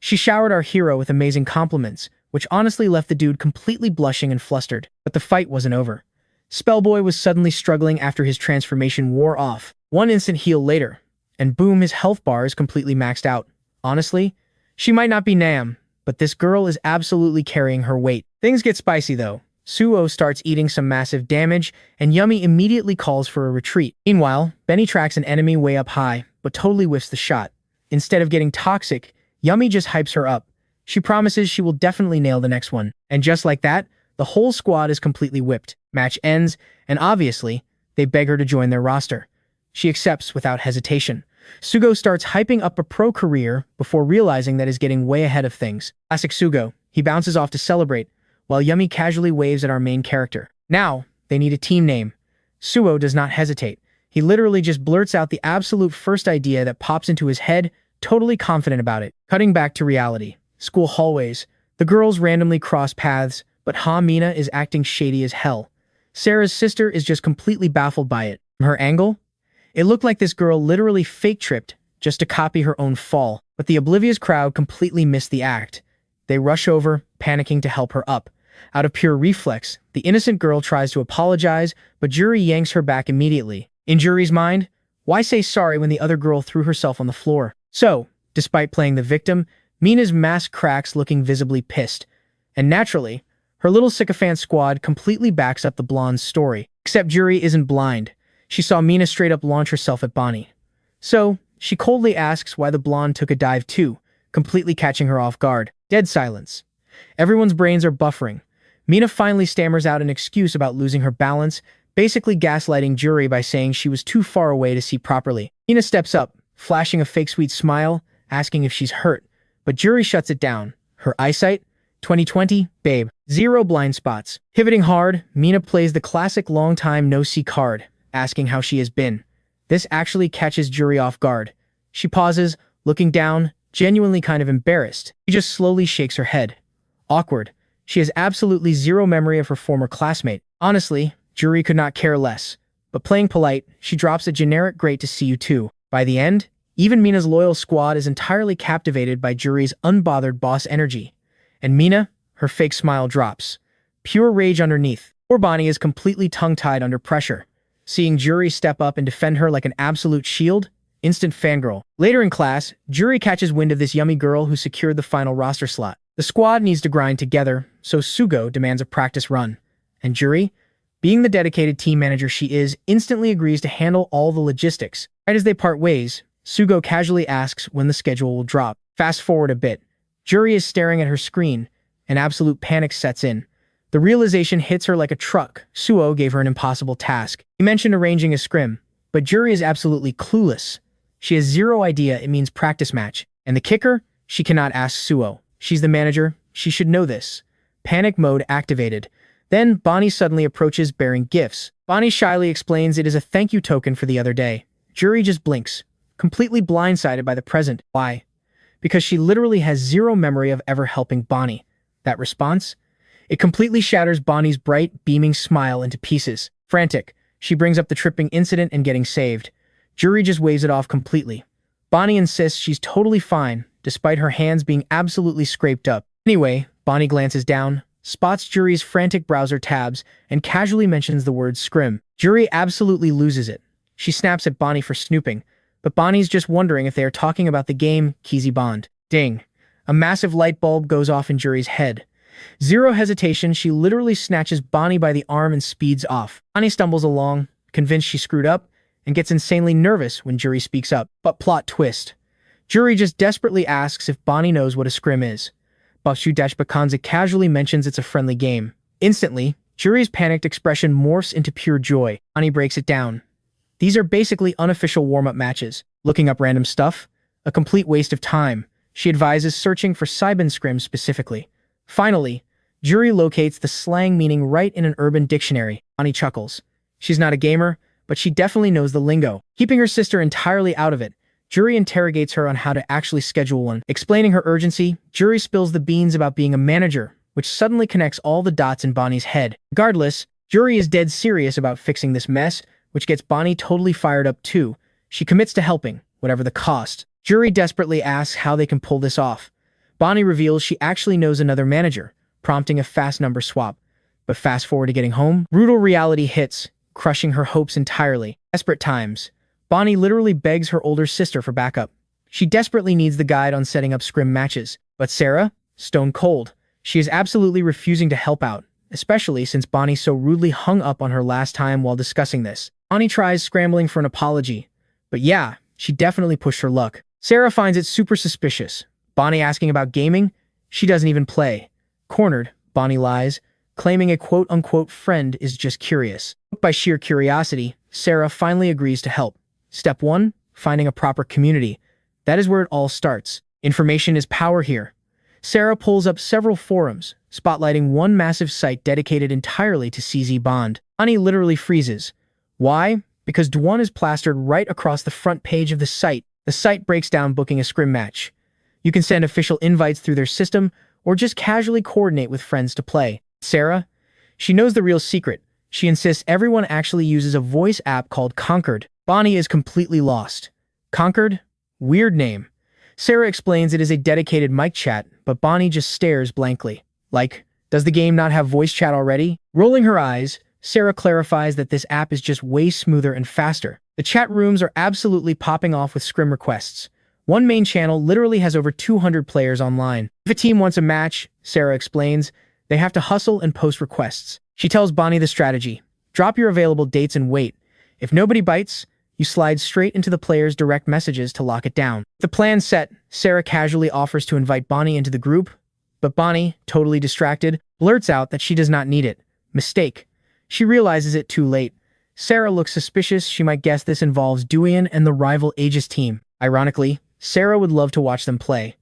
She showered our hero with amazing compliments, which honestly left the dude completely blushing and flustered. But the fight wasn't over. Spellboy was suddenly struggling after his transformation wore off. One instant heal later, and boom, his health bar is completely maxed out. Honestly, she might not be Nam, but this girl is absolutely carrying her weight. Things get spicy though. Suo starts eating some massive damage, and Yummy immediately calls for a retreat. Meanwhile, Benny tracks an enemy way up high, but totally whiffs the shot. Instead of getting toxic, Yummy just hypes her up. She promises she will definitely nail the next one. And just like that, the whole squad is completely whipped. Match ends, and obviously, they beg her to join their roster. She accepts without hesitation. Sugo starts hyping up a pro career before realizing that he's getting way ahead of things. Classic Sugo. He bounces off to celebrate, while Yummy casually waves at our main character. Now, they need a team name. Suo does not hesitate. He literally just blurts out the absolute first idea that pops into his head, totally confident about it. Cutting back to reality. School hallways. The girls randomly cross paths, but Mina is acting shady as hell. Sarah's sister is just completely baffled by it. From her angle, it looked like this girl literally fake-tripped just to copy her own fall, but the oblivious crowd completely missed the act. They rush over, panicking to help her up. Out of pure reflex, the innocent girl tries to apologize, but Juri yanks her back immediately. In Juri's mind, why say sorry when the other girl threw herself on the floor? So, despite playing the victim, Mina's mask cracks looking visibly pissed. And naturally, her little sycophant squad completely backs up the blonde's story. Except Juri isn't blind. She saw Mina straight up launch herself at Bonnie. So, she coldly asks why the blonde took a dive too, completely catching her off guard. Dead silence. Everyone's brains are buffering. Mina finally stammers out an excuse about losing her balance, basically gaslighting Juri by saying she was too far away to see properly. Mina steps up, flashing a fake sweet smile, asking if she's hurt, but Juri shuts it down. Her eyesight? 2020, babe. Zero blind spots. Pivoting hard, Mina plays the classic long time no-see card, asking how she has been. This actually catches Juri off guard. She pauses, looking down, genuinely kind of embarrassed. She just slowly shakes her head. Awkward. She has absolutely zero memory of her former classmate. Honestly, Juri could not care less. But playing polite, she drops a generic "great to see you too." By the end, even Mina's loyal squad is entirely captivated by Juri's unbothered boss energy. And Mina, her fake smile drops. Pure rage underneath. Poor Bonnie is completely tongue-tied under pressure. Seeing Juri step up and defend her like an absolute shield, instant fangirl. Later in class, Juri catches wind of this yummy girl who secured the final roster slot. The squad needs to grind together, so Sugo demands a practice run. And Juri, being the dedicated team manager she is, instantly agrees to handle all the logistics. Right as they part ways, Sugo casually asks when the schedule will drop. Fast forward a bit. Juri is staring at her screen, and absolute panic sets in. The realization hits her like a truck. Suo gave her an impossible task. He mentioned arranging a scrim, but Juri is absolutely clueless. She has zero idea it means practice match. And the kicker? She cannot ask Suo. She's the manager. She should know this. Panic mode activated. Then Bonnie suddenly approaches bearing gifts. Bonnie shyly explains it is a thank you token for the other day. Juri just blinks, completely blindsided by the present. Why? Because she literally has zero memory of ever helping Bonnie. That response? It completely shatters Bonnie's bright, beaming smile into pieces. Frantic, she brings up the tripping incident and getting saved. Juri just waves it off completely. Bonnie insists she's totally fine, despite her hands being absolutely scraped up. Anyway, Bonnie glances down, spots Juri's frantic browser tabs, and casually mentions the word scrim. Juri absolutely loses it. She snaps at Bonnie for snooping, but Bonnie's just wondering if they are talking about the game Kizzy Bond. Ding. A massive light bulb goes off in Juri's head. Zero hesitation, she literally snatches Bonnie by the arm and speeds off. Bonnie stumbles along, convinced she screwed up, and gets insanely nervous when Juri speaks up. But plot twist. Juri just desperately asks if Bonnie knows what a scrim is. Bakanza casually mentions it's a friendly game. Instantly, Juri's panicked expression morphs into pure joy. Bonnie breaks it down. These are basically unofficial warm-up matches. Looking up random stuff? A complete waste of time. She advises searching for Saiban scrim specifically. Finally, Juri locates the slang meaning right in an urban dictionary. Bonnie chuckles. She's not a gamer, but she definitely knows the lingo. Keeping her sister entirely out of it, Juri interrogates her on how to actually schedule one. Explaining her urgency, Juri spills the beans about being a manager, which suddenly connects all the dots in Bonnie's head. Regardless, Juri is dead serious about fixing this mess, which gets Bonnie totally fired up too. She commits to helping, whatever the cost. Juri desperately asks how they can pull this off. Bonnie reveals she actually knows another manager, prompting a fast number swap. But fast forward to getting home, brutal reality hits, crushing her hopes entirely. Desperate times. Bonnie literally begs her older sister for backup. She desperately needs the guide on setting up scrim matches. But Sarah? Stone cold. She is absolutely refusing to help out, especially since Bonnie so rudely hung up on her last time while discussing this. Bonnie tries scrambling for an apology. But yeah, she definitely pushed her luck. Sarah finds it super suspicious. Bonnie asking about gaming? She doesn't even play. Cornered, Bonnie lies, claiming a quote-unquote friend is just curious. By sheer curiosity, Sarah finally agrees to help. Step 1, finding a proper community. That is where it all starts. Information is power here. Sarah pulls up several forums, spotlighting one massive site dedicated entirely to CZ Bond. Bonnie literally freezes. Why? Because Dwan is plastered right across the front page of the site. The site breaks down booking a scrim match. You can send official invites through their system, or just casually coordinate with friends to play. Sarah? She knows the real secret. She insists everyone actually uses a voice app called Concord. Bonnie is completely lost. Concord? Weird name. Sarah explains it is a dedicated mic chat, but Bonnie just stares blankly. Like, does the game not have voice chat already? Rolling her eyes, Sarah clarifies that this app is just way smoother and faster. The chat rooms are absolutely popping off with scrim requests. One main channel literally has over 200 players online. If a team wants a match, Sarah explains, they have to hustle and post requests. She tells Bonnie the strategy. Drop your available dates and wait. If nobody bites, you slide straight into the player's direct messages to lock it down. The plan set, Sarah casually offers to invite Bonnie into the group, but Bonnie, totally distracted, blurts out that she does not need it. Mistake. She realizes it too late. Sarah looks suspicious. She might guess this involves Duian and the rival Aegis team. Ironically, Sarah would love to watch them play.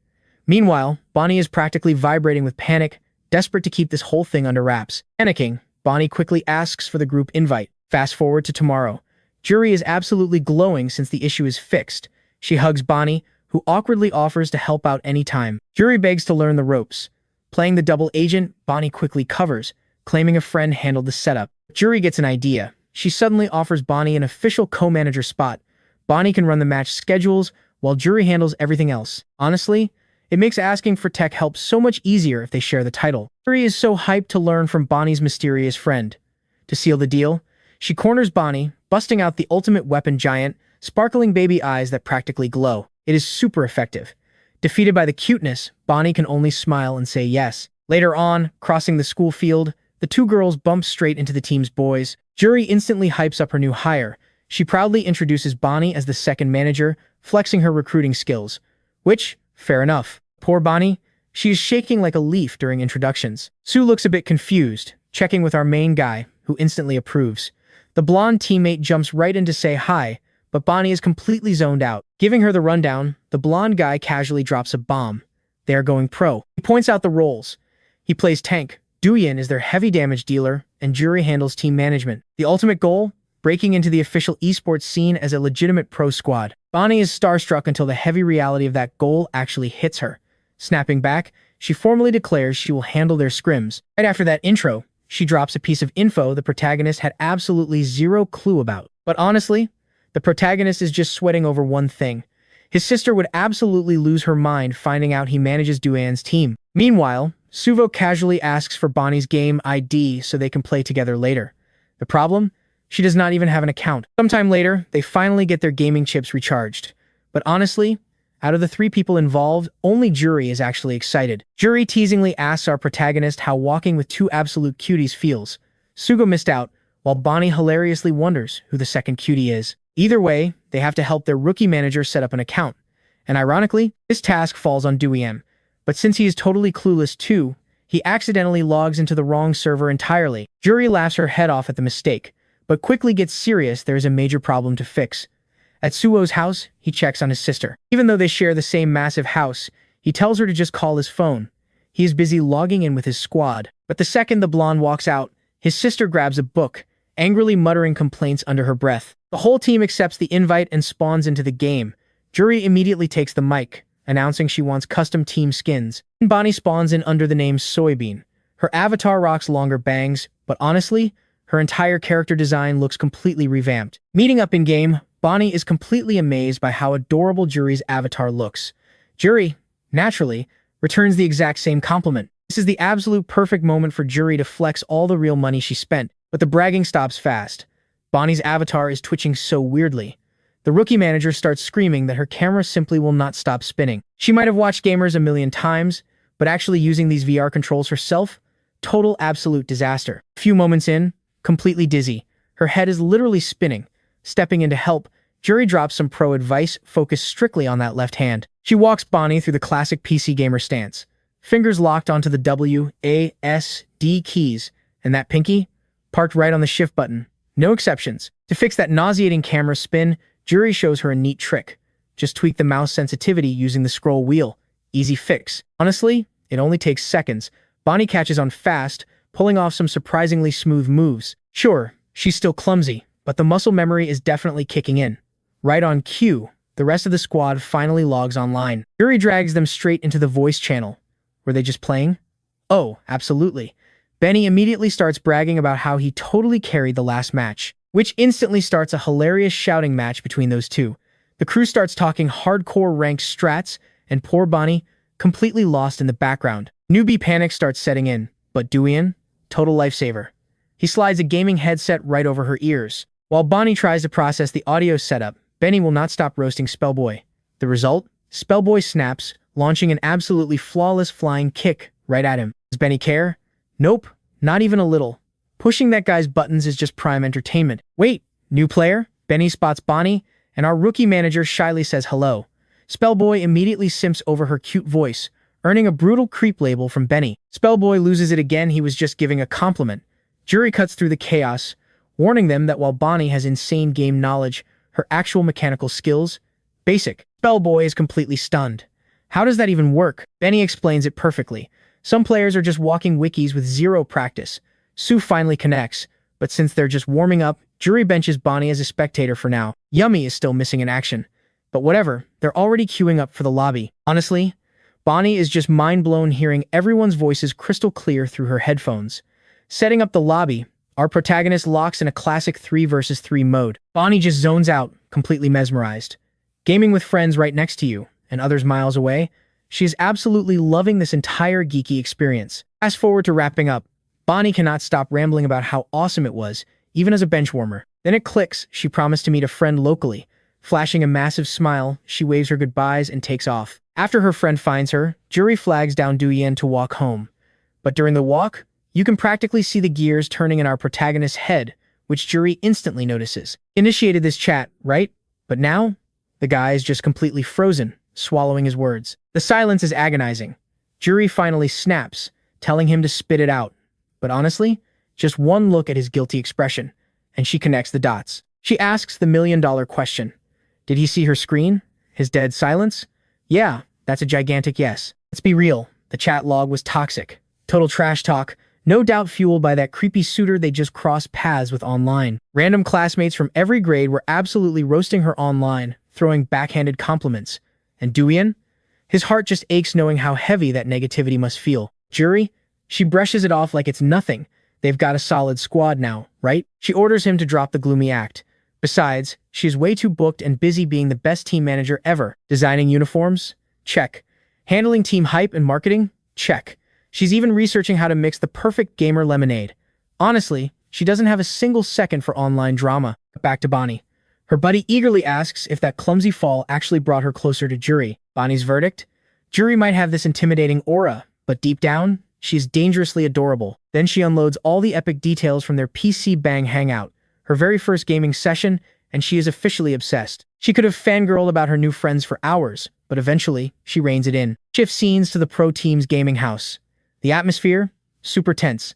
Meanwhile, Bonnie is practically vibrating with panic, desperate to keep this whole thing under wraps. Panicking, Bonnie quickly asks for the group invite. Fast forward to tomorrow. Juri is absolutely glowing since the issue is fixed. She hugs Bonnie, who awkwardly offers to help out anytime. Juri begs to learn the ropes. Playing the double agent, Bonnie quickly covers, claiming a friend handled the setup. Juri gets an idea. She suddenly offers Bonnie an official co-manager spot. Bonnie can run the match schedules, while Juri handles everything else. Honestly, it makes asking for tech help so much easier if they share the title. Juri is so hyped to learn from Bonnie's mysterious friend. To seal the deal, she corners Bonnie, busting out the ultimate weapon giant, sparkling baby eyes that practically glow. It is super effective. Defeated by the cuteness, Bonnie can only smile and say yes. Later on, crossing the school field, the two girls bump straight into the team's boys. Juri instantly hypes up her new hire. She proudly introduces Bonnie as the second manager, flexing her recruiting skills. Which, fair enough. Poor Bonnie, she is shaking like a leaf during introductions. Sue looks a bit confused, checking with our main guy, who instantly approves. The blonde teammate jumps right in to say hi, but Bonnie is completely zoned out. Giving her the rundown, the blonde guy casually drops a bomb. They are going pro. He points out the roles. He plays tank, Duian is their heavy damage dealer, and Juri handles team management. The ultimate goal? Breaking into the official esports scene as a legitimate pro squad. Bonnie is starstruck until the heavy reality of that goal actually hits her. Snapping back, she formally declares she will handle their scrims. Right after that intro, she drops a piece of info the protagonist had absolutely zero clue about. But honestly, the protagonist is just sweating over one thing. His sister would absolutely lose her mind finding out he manages Duan's team. Meanwhile, Suvo casually asks for Bonnie's game ID so they can play together later. The problem? She does not even have an account. Sometime later, they finally get their gaming chips recharged. But honestly, out of the three people involved, only Juri is actually excited. Juri teasingly asks our protagonist how walking with two absolute cuties feels. Sugo missed out, while Bonnie hilariously wonders who the second cutie is. Either way, they have to help their rookie manager set up an account. And ironically, this task falls on Duian. But since he is totally clueless too, he accidentally logs into the wrong server entirely. Juri laughs her head off at the mistake, but quickly gets serious there is a major problem to fix. At Suo's house, he checks on his sister. Even though they share the same massive house, he tells her to just call his phone. He is busy logging in with his squad. But the second the blonde walks out, his sister grabs a book, angrily muttering complaints under her breath. The whole team accepts the invite and spawns into the game. Juri immediately takes the mic, announcing she wants custom team skins. Bonnie spawns in under the name Soybean. Her avatar rocks longer bangs, but honestly, her entire character design looks completely revamped. Meeting up in-game, Bonnie is completely amazed by how adorable Juri's avatar looks. Juri, naturally, returns the exact same compliment. This is the absolute perfect moment for Juri to flex all the real money she spent, but the bragging stops fast. Bonnie's avatar is twitching so weirdly. The rookie manager starts screaming that her camera simply will not stop spinning. She might have watched gamers a million times, but actually using these VR controls herself? Total absolute disaster. A few moments in, completely dizzy. Her head is literally spinning. Stepping in to help, Juri drops some pro advice focused strictly on that left hand. She walks Bonnie through the classic PC gamer stance. Fingers locked onto the W, A, S, D keys, and that pinky? Parked right on the shift button. No exceptions. To fix that nauseating camera spin, Juri shows her a neat trick. Just tweak the mouse sensitivity using the scroll wheel. Easy fix. Honestly, it only takes seconds. Bonnie catches on fast, pulling off some surprisingly smooth moves. Sure, she's still clumsy, but the muscle memory is definitely kicking in. Right on cue, the rest of the squad finally logs online. Juri drags them straight into the voice channel. Were they just playing? Oh, absolutely. Benny immediately starts bragging about how he totally carried the last match, which instantly starts a hilarious shouting match between those two. The crew starts talking hardcore ranked strats, and poor Bonnie, completely lost in the background. Newbie panic starts setting in, but Duian, total lifesaver. He slides a gaming headset right over her ears. While Bonnie tries to process the audio setup, Benny will not stop roasting Spellboy. The result? Spellboy snaps, launching an absolutely flawless flying kick right at him. Does Benny care? Nope, not even a little. Pushing that guy's buttons is just prime entertainment. Wait, new player? Benny spots Bonnie, and our rookie manager shyly says hello. Spellboy immediately simps over her cute voice, earning a brutal creep label from Benny. Spellboy loses it again, he was just giving a compliment. Juri cuts through the chaos, warning them that while Bonnie has insane game knowledge, her actual mechanical skills, basic. Spellboy is completely stunned. How does that even work? Benny explains it perfectly. Some players are just walking wikis with zero practice. Sue finally connects, but since they're just warming up, Jury benches Bonnie as a spectator for now. Yummy is still missing in action. But whatever, they're already queuing up for the lobby. Honestly, Bonnie is just mind-blown hearing everyone's voices crystal clear through her headphones. Setting up the lobby, our protagonist locks in a classic 3 versus 3 mode. Bonnie just zones out, completely mesmerized. Gaming with friends right next to you, and others miles away, she is absolutely loving this entire geeky experience. Fast forward to wrapping up, Bonnie cannot stop rambling about how awesome it was, even as a benchwarmer. Then it clicks, she promised to meet a friend locally. Flashing a massive smile, she waves her goodbyes and takes off. After her friend finds her, Jury flags down Duyen to walk home. But during the walk, you can practically see the gears turning in our protagonist's head, which Jury instantly notices. Initiated this chat, right? But now, the guy is just completely frozen, swallowing his words. The silence is agonizing. Jury finally snaps, telling him to spit it out. But honestly, just one look at his guilty expression, and she connects the dots. She asks the million-dollar question. Did he see her screen? His dead silence? Yeah, that's a gigantic yes. Let's be real, the chat log was toxic. Total trash talk, no doubt fueled by that creepy suitor they just crossed paths with online. Random classmates from every grade were absolutely roasting her online, throwing backhanded compliments. And Duyen? His heart just aches knowing how heavy that negativity must feel. Jury? She brushes it off like it's nothing. They've got a solid squad now, right? She orders him to drop the gloomy act. Besides, she's way too booked and busy being the best team manager ever. Designing uniforms? Check. Handling team hype and marketing? Check. She's even researching how to mix the perfect gamer lemonade. Honestly, she doesn't have a single second for online drama. Back to Bonnie. Her buddy eagerly asks if that clumsy fall actually brought her closer to Jury. Bonnie's verdict? Jury might have this intimidating aura, but deep down, she's dangerously adorable. Then she unloads all the epic details from their PC Bang hangout, her very first gaming session, and she is officially obsessed. She could have fangirled about her new friends for hours, but eventually, she reins it in. Shift scenes to the pro team's gaming house. The atmosphere? Super tense.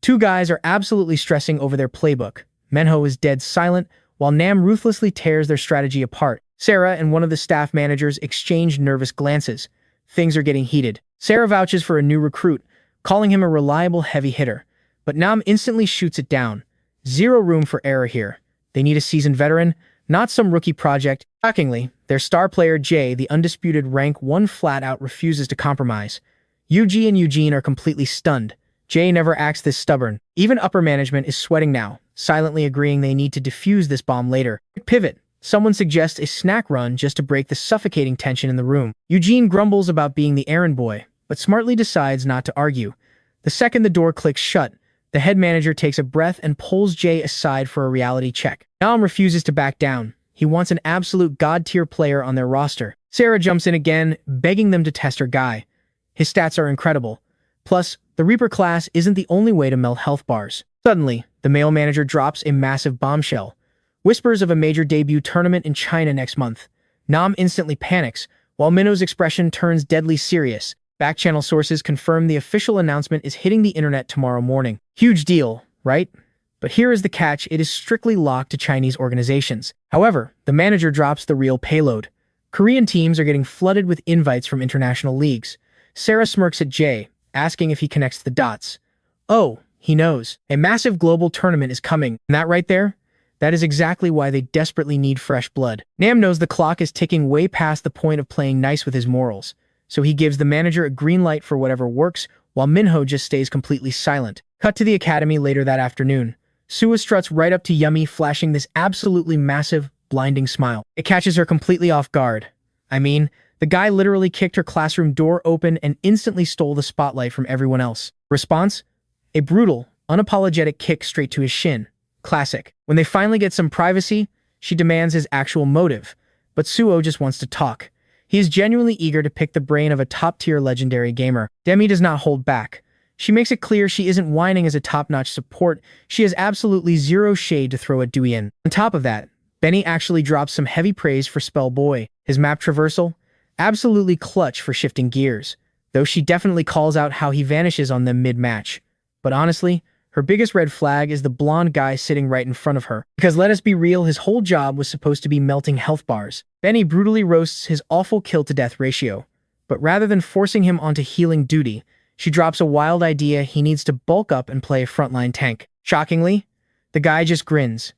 Two guys are absolutely stressing over their playbook. Manhwa is dead silent, while Nam ruthlessly tears their strategy apart. Sarah and one of the staff managers exchange nervous glances. Things are getting heated. Sarah vouches for a new recruit, calling him a reliable heavy hitter. But Nam instantly shoots it down. Zero room for error here. They need a seasoned veteran, not some rookie project. Shockingly, their star player Jay, the undisputed rank 1 flat-out refuses to compromise. Yuji and Eugene are completely stunned. Jay never acts this stubborn. Even upper management is sweating now, silently agreeing they need to defuse this bomb later. Pivot. Someone suggests a snack run just to break the suffocating tension in the room. Eugene grumbles about being the errand boy, but smartly decides not to argue. The second the door clicks shut, the head manager takes a breath and pulls Jay aside for a reality check. Nam refuses to back down. He wants an absolute god-tier player on their roster. Sarah jumps in again, begging them to test her guy. His stats are incredible. Plus, the Reaper class isn't the only way to melt health bars. Suddenly, the male manager drops a massive bombshell. Whispers of a major debut tournament in China next month. Nam instantly panics, while Minho's expression turns deadly serious. Back-channel sources confirm the official announcement is hitting the internet tomorrow morning. Huge deal, right? But here is the catch, it is strictly locked to Chinese organizations. However, the manager drops the real payload. Korean teams are getting flooded with invites from international leagues. Sarah smirks at Jay, asking if he connects the dots. Oh, he knows. A massive global tournament is coming. And that right there? That is exactly why they desperately need fresh blood. Nam knows the clock is ticking way past the point of playing nice with his morals, so he gives the manager a green light for whatever works, while Minho just stays completely silent. Cut to the academy later that afternoon. Sua struts right up to Yummy, flashing this absolutely massive, blinding smile. It catches her completely off guard. I mean, the guy literally kicked her classroom door open and instantly stole the spotlight from everyone else. Response? A brutal, unapologetic kick straight to his shin. Classic. When they finally get some privacy, she demands his actual motive. But Suo just wants to talk. He is genuinely eager to pick the brain of a top-tier legendary gamer. Demi does not hold back. She makes it clear she isn't whining as a top-notch support. She has absolutely zero shade to throw at Duyen. On top of that, Benny actually drops some heavy praise for Spellboy. His map traversal? Absolutely clutch for shifting gears, though she definitely calls out how he vanishes on them mid-match. But honestly, Her biggest red flag is the blonde guy sitting right in front of her. Because let us be real, his whole job was supposed to be melting health bars. Benny brutally roasts his awful kill-to-death ratio. But rather than forcing him onto healing duty, she drops a wild idea he needs to bulk up and play a frontline tank. Shockingly, the guy just grins.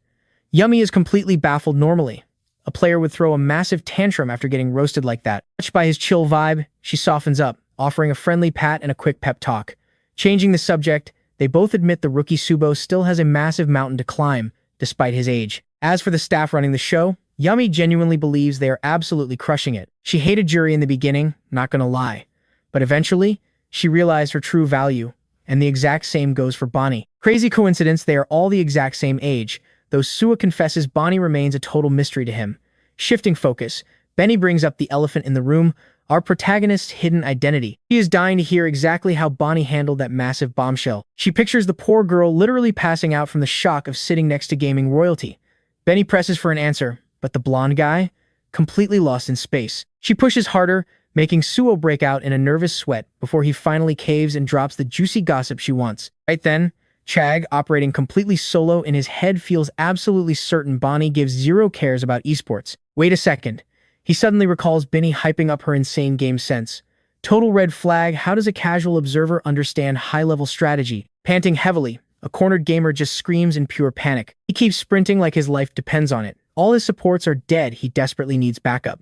Yummy is completely baffled normally. A player would throw a massive tantrum after getting roasted like that. Touched by his chill vibe, she softens up, offering a friendly pat and a quick pep talk. Changing the subject, they both admit the rookie Subo still has a massive mountain to climb, despite his age. As for the staff running the show, Yummy genuinely believes they are absolutely crushing it. She hated Jury in the beginning, not gonna lie. But eventually, she realized her true value, and the exact same goes for Bonnie. Crazy coincidence, they are all the exact same age, though Sua confesses Bonnie remains a total mystery to him. Shifting focus, Benny brings up the elephant in the room, our protagonist's hidden identity. He is dying to hear exactly how Bonnie handled that massive bombshell. She pictures the poor girl literally passing out from the shock of sitting next to gaming royalty. Benny presses for an answer, but the blonde guy? Completely lost in space. She pushes harder, making Suo break out in a nervous sweat before he finally caves and drops the juicy gossip she wants. Right then, Chag, operating completely solo in his head, feels absolutely certain Bonnie gives zero cares about esports. Wait a second. He suddenly recalls Benny hyping up her insane game sense. Total red flag, how does a casual observer understand high-level strategy? Panting heavily, a cornered gamer just screams in pure panic. He keeps sprinting like his life depends on it. All his supports are dead, he desperately needs backup.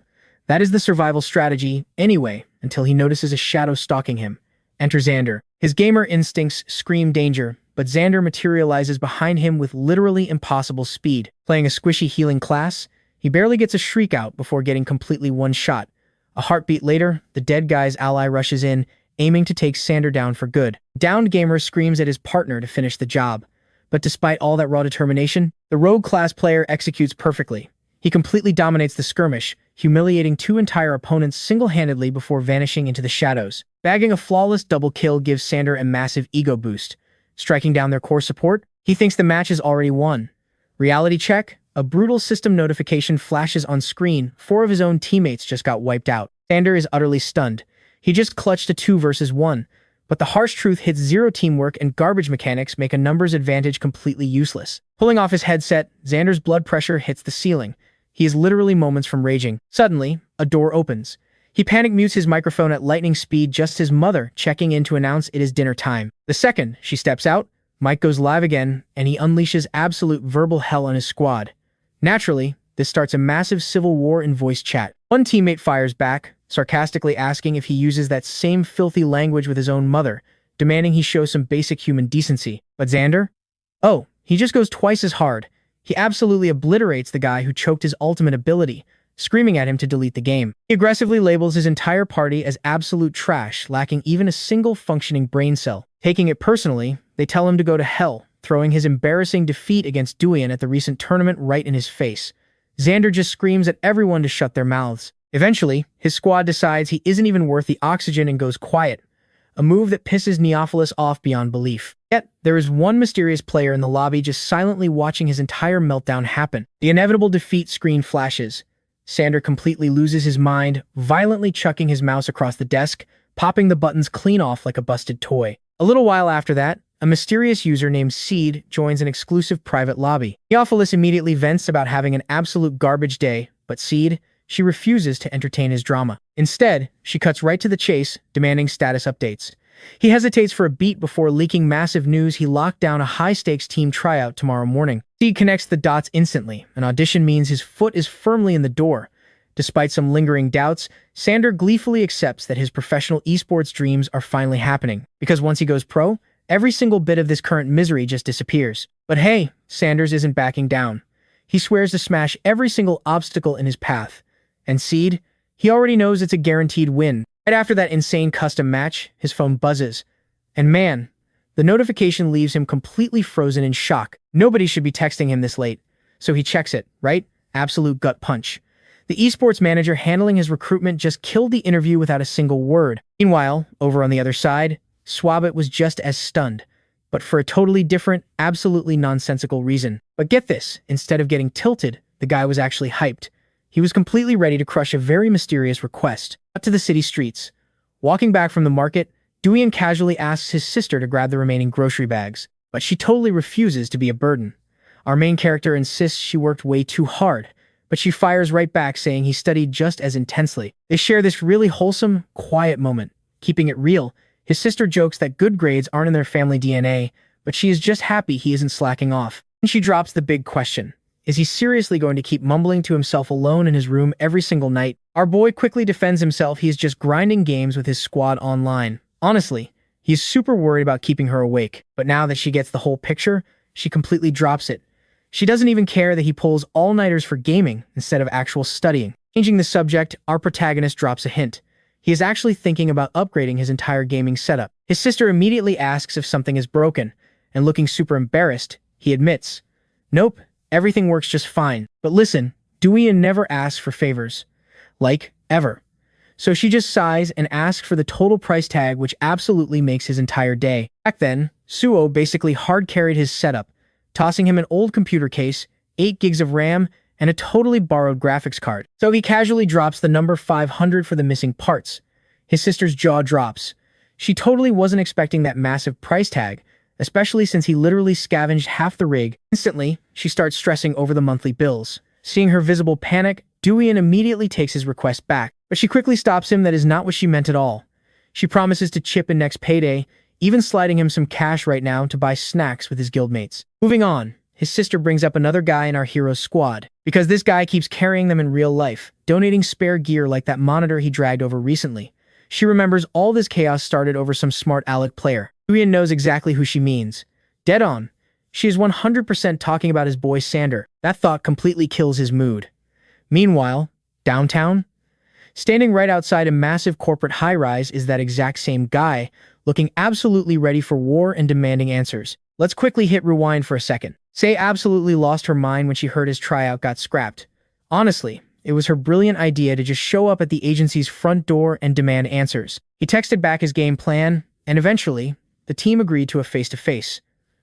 That is the survival strategy, anyway, until he notices a shadow stalking him. Enter Xander. His gamer instincts scream danger, but Xander materializes behind him with literally impossible speed. Playing a squishy healing class, he barely gets a shriek out before getting completely one-shot. A heartbeat later, the dead guy's ally rushes in, aiming to take Xander down for good. Downed gamer screams at his partner to finish the job. But despite all that raw determination, the rogue class player executes perfectly. He completely dominates the skirmish, humiliating two entire opponents single-handedly before vanishing into the shadows. Bagging a flawless double kill gives Xander a massive ego boost. Striking down their core support, he thinks the match is already won. Reality check, a brutal system notification flashes on screen. 4 of his own teammates just got wiped out. Xander is utterly stunned. He just clutched a 2 versus 1. But the harsh truth hits zero teamwork and garbage mechanics make a numbers advantage completely useless. Pulling off his headset, Xander's blood pressure hits the ceiling. He is literally moments from raging. Suddenly, a door opens. He panic mutes his microphone at lightning speed, just his mother checking in to announce it is dinner time. The second she steps out, Mike goes live again, and he unleashes absolute verbal hell on his squad. Naturally, this starts a massive civil war in voice chat. One teammate fires back, sarcastically asking if he uses that same filthy language with his own mother, demanding he show some basic human decency. But Xander? Oh, he just goes twice as hard. He absolutely obliterates the guy who choked his ultimate ability, screaming at him to delete the game. He aggressively labels his entire party as absolute trash, lacking even a single functioning brain cell. Taking it personally, they tell him to go to hell, throwing his embarrassing defeat against Duyan at the recent tournament right in his face. Xander just screams at everyone to shut their mouths. Eventually, his squad decides he isn't even worth the oxygen and goes quiet, a move that pisses Neophilis off beyond belief. Yet, there is one mysterious player in the lobby just silently watching his entire meltdown happen. The inevitable defeat screen flashes. Xander completely loses his mind, violently chucking his mouse across the desk, popping the buttons clean off like a busted toy. A little while after that, a mysterious user named Seed joins an exclusive private lobby. Neophilis immediately vents about having an absolute garbage day, but Seed, she refuses to entertain his drama. Instead, she cuts right to the chase, demanding status updates. He hesitates for a beat before leaking massive news he locked down a high-stakes team tryout tomorrow morning. Seed connects the dots instantly. An audition means his foot is firmly in the door. Despite some lingering doubts, Xander gleefully accepts that his professional esports dreams are finally happening. Because once he goes pro, every single bit of this current misery just disappears. But hey, Sanders isn't backing down. He swears to smash every single obstacle in his path. And Seed, he already knows it's a guaranteed win. Right after that insane custom match, his phone buzzes. And man, the notification leaves him completely frozen in shock. Nobody should be texting him this late. So he checks it, right? Absolute gut punch. The esports manager handling his recruitment just killed the interview without a single word. Meanwhile, over on the other side, Swabit was just as stunned, but for a totally different, absolutely nonsensical reason. But get this, instead of getting tilted, the guy was actually hyped. He was completely ready to crush a very mysterious request. Up to the city streets. Walking back from the market, Duyan casually asks his sister to grab the remaining grocery bags. but she totally refuses to be a burden. Our main character insists she worked way too hard, but she fires right back saying he studied just as intensely. They share this really wholesome, quiet moment. Keeping it real, his sister jokes that good grades aren't in their family DNA, but she is just happy he isn't slacking off. And she drops the big question. Is he seriously going to keep mumbling to himself alone in his room every single night? Our boy quickly defends himself. He is just grinding games with his squad online. Honestly, he's super worried about keeping her awake, but now that she gets the whole picture, she completely drops it. She doesn't even care that he pulls all-nighters for gaming instead of actual studying. Changing the subject, our protagonist drops a hint. He is actually thinking about upgrading his entire gaming setup. His sister immediately asks if something is broken, and looking super embarrassed, he admits, "Nope, everything works just fine." But listen, Duian never asks for favors. Like, ever. So she just sighs and asks for the total price tag, which absolutely makes his entire day. Back then, Suo basically hard-carried his setup, tossing him an old computer case, 8 gigs of RAM, and a totally borrowed graphics card. So he casually drops the number 500 for the missing parts. His sister's jaw drops. She totally wasn't expecting that massive price tag, especially since he literally scavenged half the rig. Instantly, she starts stressing over the monthly bills. Seeing her visible panic, Duian immediately takes his request back, but she quickly stops him. That is not what she meant at all. She promises to chip in next payday, even sliding him some cash right now to buy snacks with his guildmates. Moving on, his sister brings up another guy in our hero's squad, because this guy keeps carrying them in real life, donating spare gear like that monitor he dragged over recently. She remembers all this chaos started over some smart aleck player. Duian knows exactly who she means. Dead on. She is 100% talking about his boy Xander. That thought completely kills his mood. Meanwhile, downtown? Standing right outside a massive corporate high-rise is that exact same guy, looking absolutely ready for war and demanding answers. Let's quickly hit rewind for a second. Sei absolutely lost her mind when she heard his tryout got scrapped. Honestly, it was her brilliant idea to just show up at the agency's front door and demand answers. He texted back his game plan, and eventually, the team agreed to a face-to-face.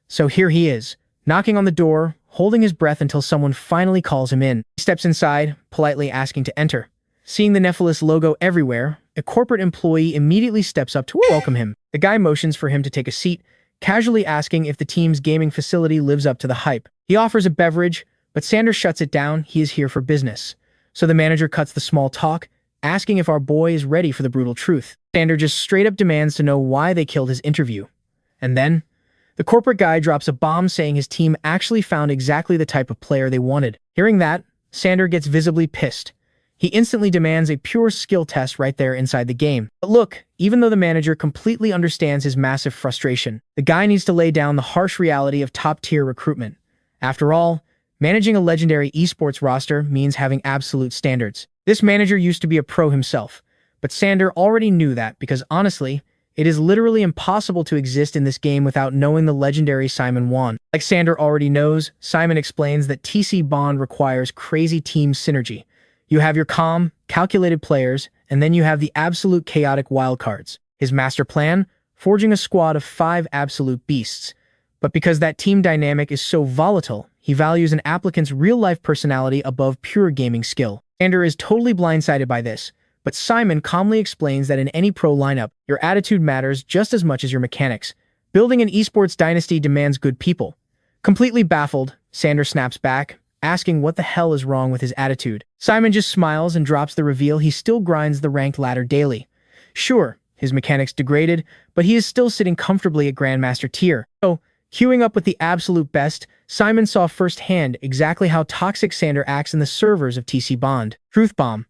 So here he is, knocking on the door, holding his breath until someone finally calls him in. He steps inside, politely asking to enter. Seeing the Nephilis logo everywhere, a corporate employee immediately steps up to welcome him. The guy motions for him to take a seat, casually asking if the team's gaming facility lives up to the hype. He offers a beverage, but Xander shuts it down. He is here for business. So the manager cuts the small talk, asking if our boy is ready for the brutal truth. Xander just straight up demands to know why they killed his interview. And then, the corporate guy drops a bomb saying his team actually found exactly the type of player they wanted. Hearing that, Xander gets visibly pissed. He instantly demands a pure skill test right there inside the game. But look, even though the manager completely understands his massive frustration, the guy needs to lay down the harsh reality of top-tier recruitment. After all, managing a legendary esports roster means having absolute standards. This manager used to be a pro himself, but Xander already knew that because honestly, it is literally impossible to exist in this game without knowing the legendary Simon Wan. Like Xander already knows, Simon explains that TC Bond requires crazy team synergy. You have your calm, calculated players, and then you have the absolute chaotic wildcards. His master plan? Forging a squad of 5 absolute beasts. But because that team dynamic is so volatile, he values an applicant's real-life personality above pure gaming skill. Xander is totally blindsided by this, but Simon calmly explains that in any pro lineup, your attitude matters just as much as your mechanics. Building an esports dynasty demands good people. Completely baffled, Xander snaps back, asking what the hell is wrong with his attitude. Simon just smiles and drops the reveal he still grinds the ranked ladder daily. Sure, his mechanics degraded, but he is still sitting comfortably at Grandmaster tier. So, queuing up with the absolute best, Simon saw firsthand exactly how toxic Xander acts in the servers of TC Bond. Truth bomb.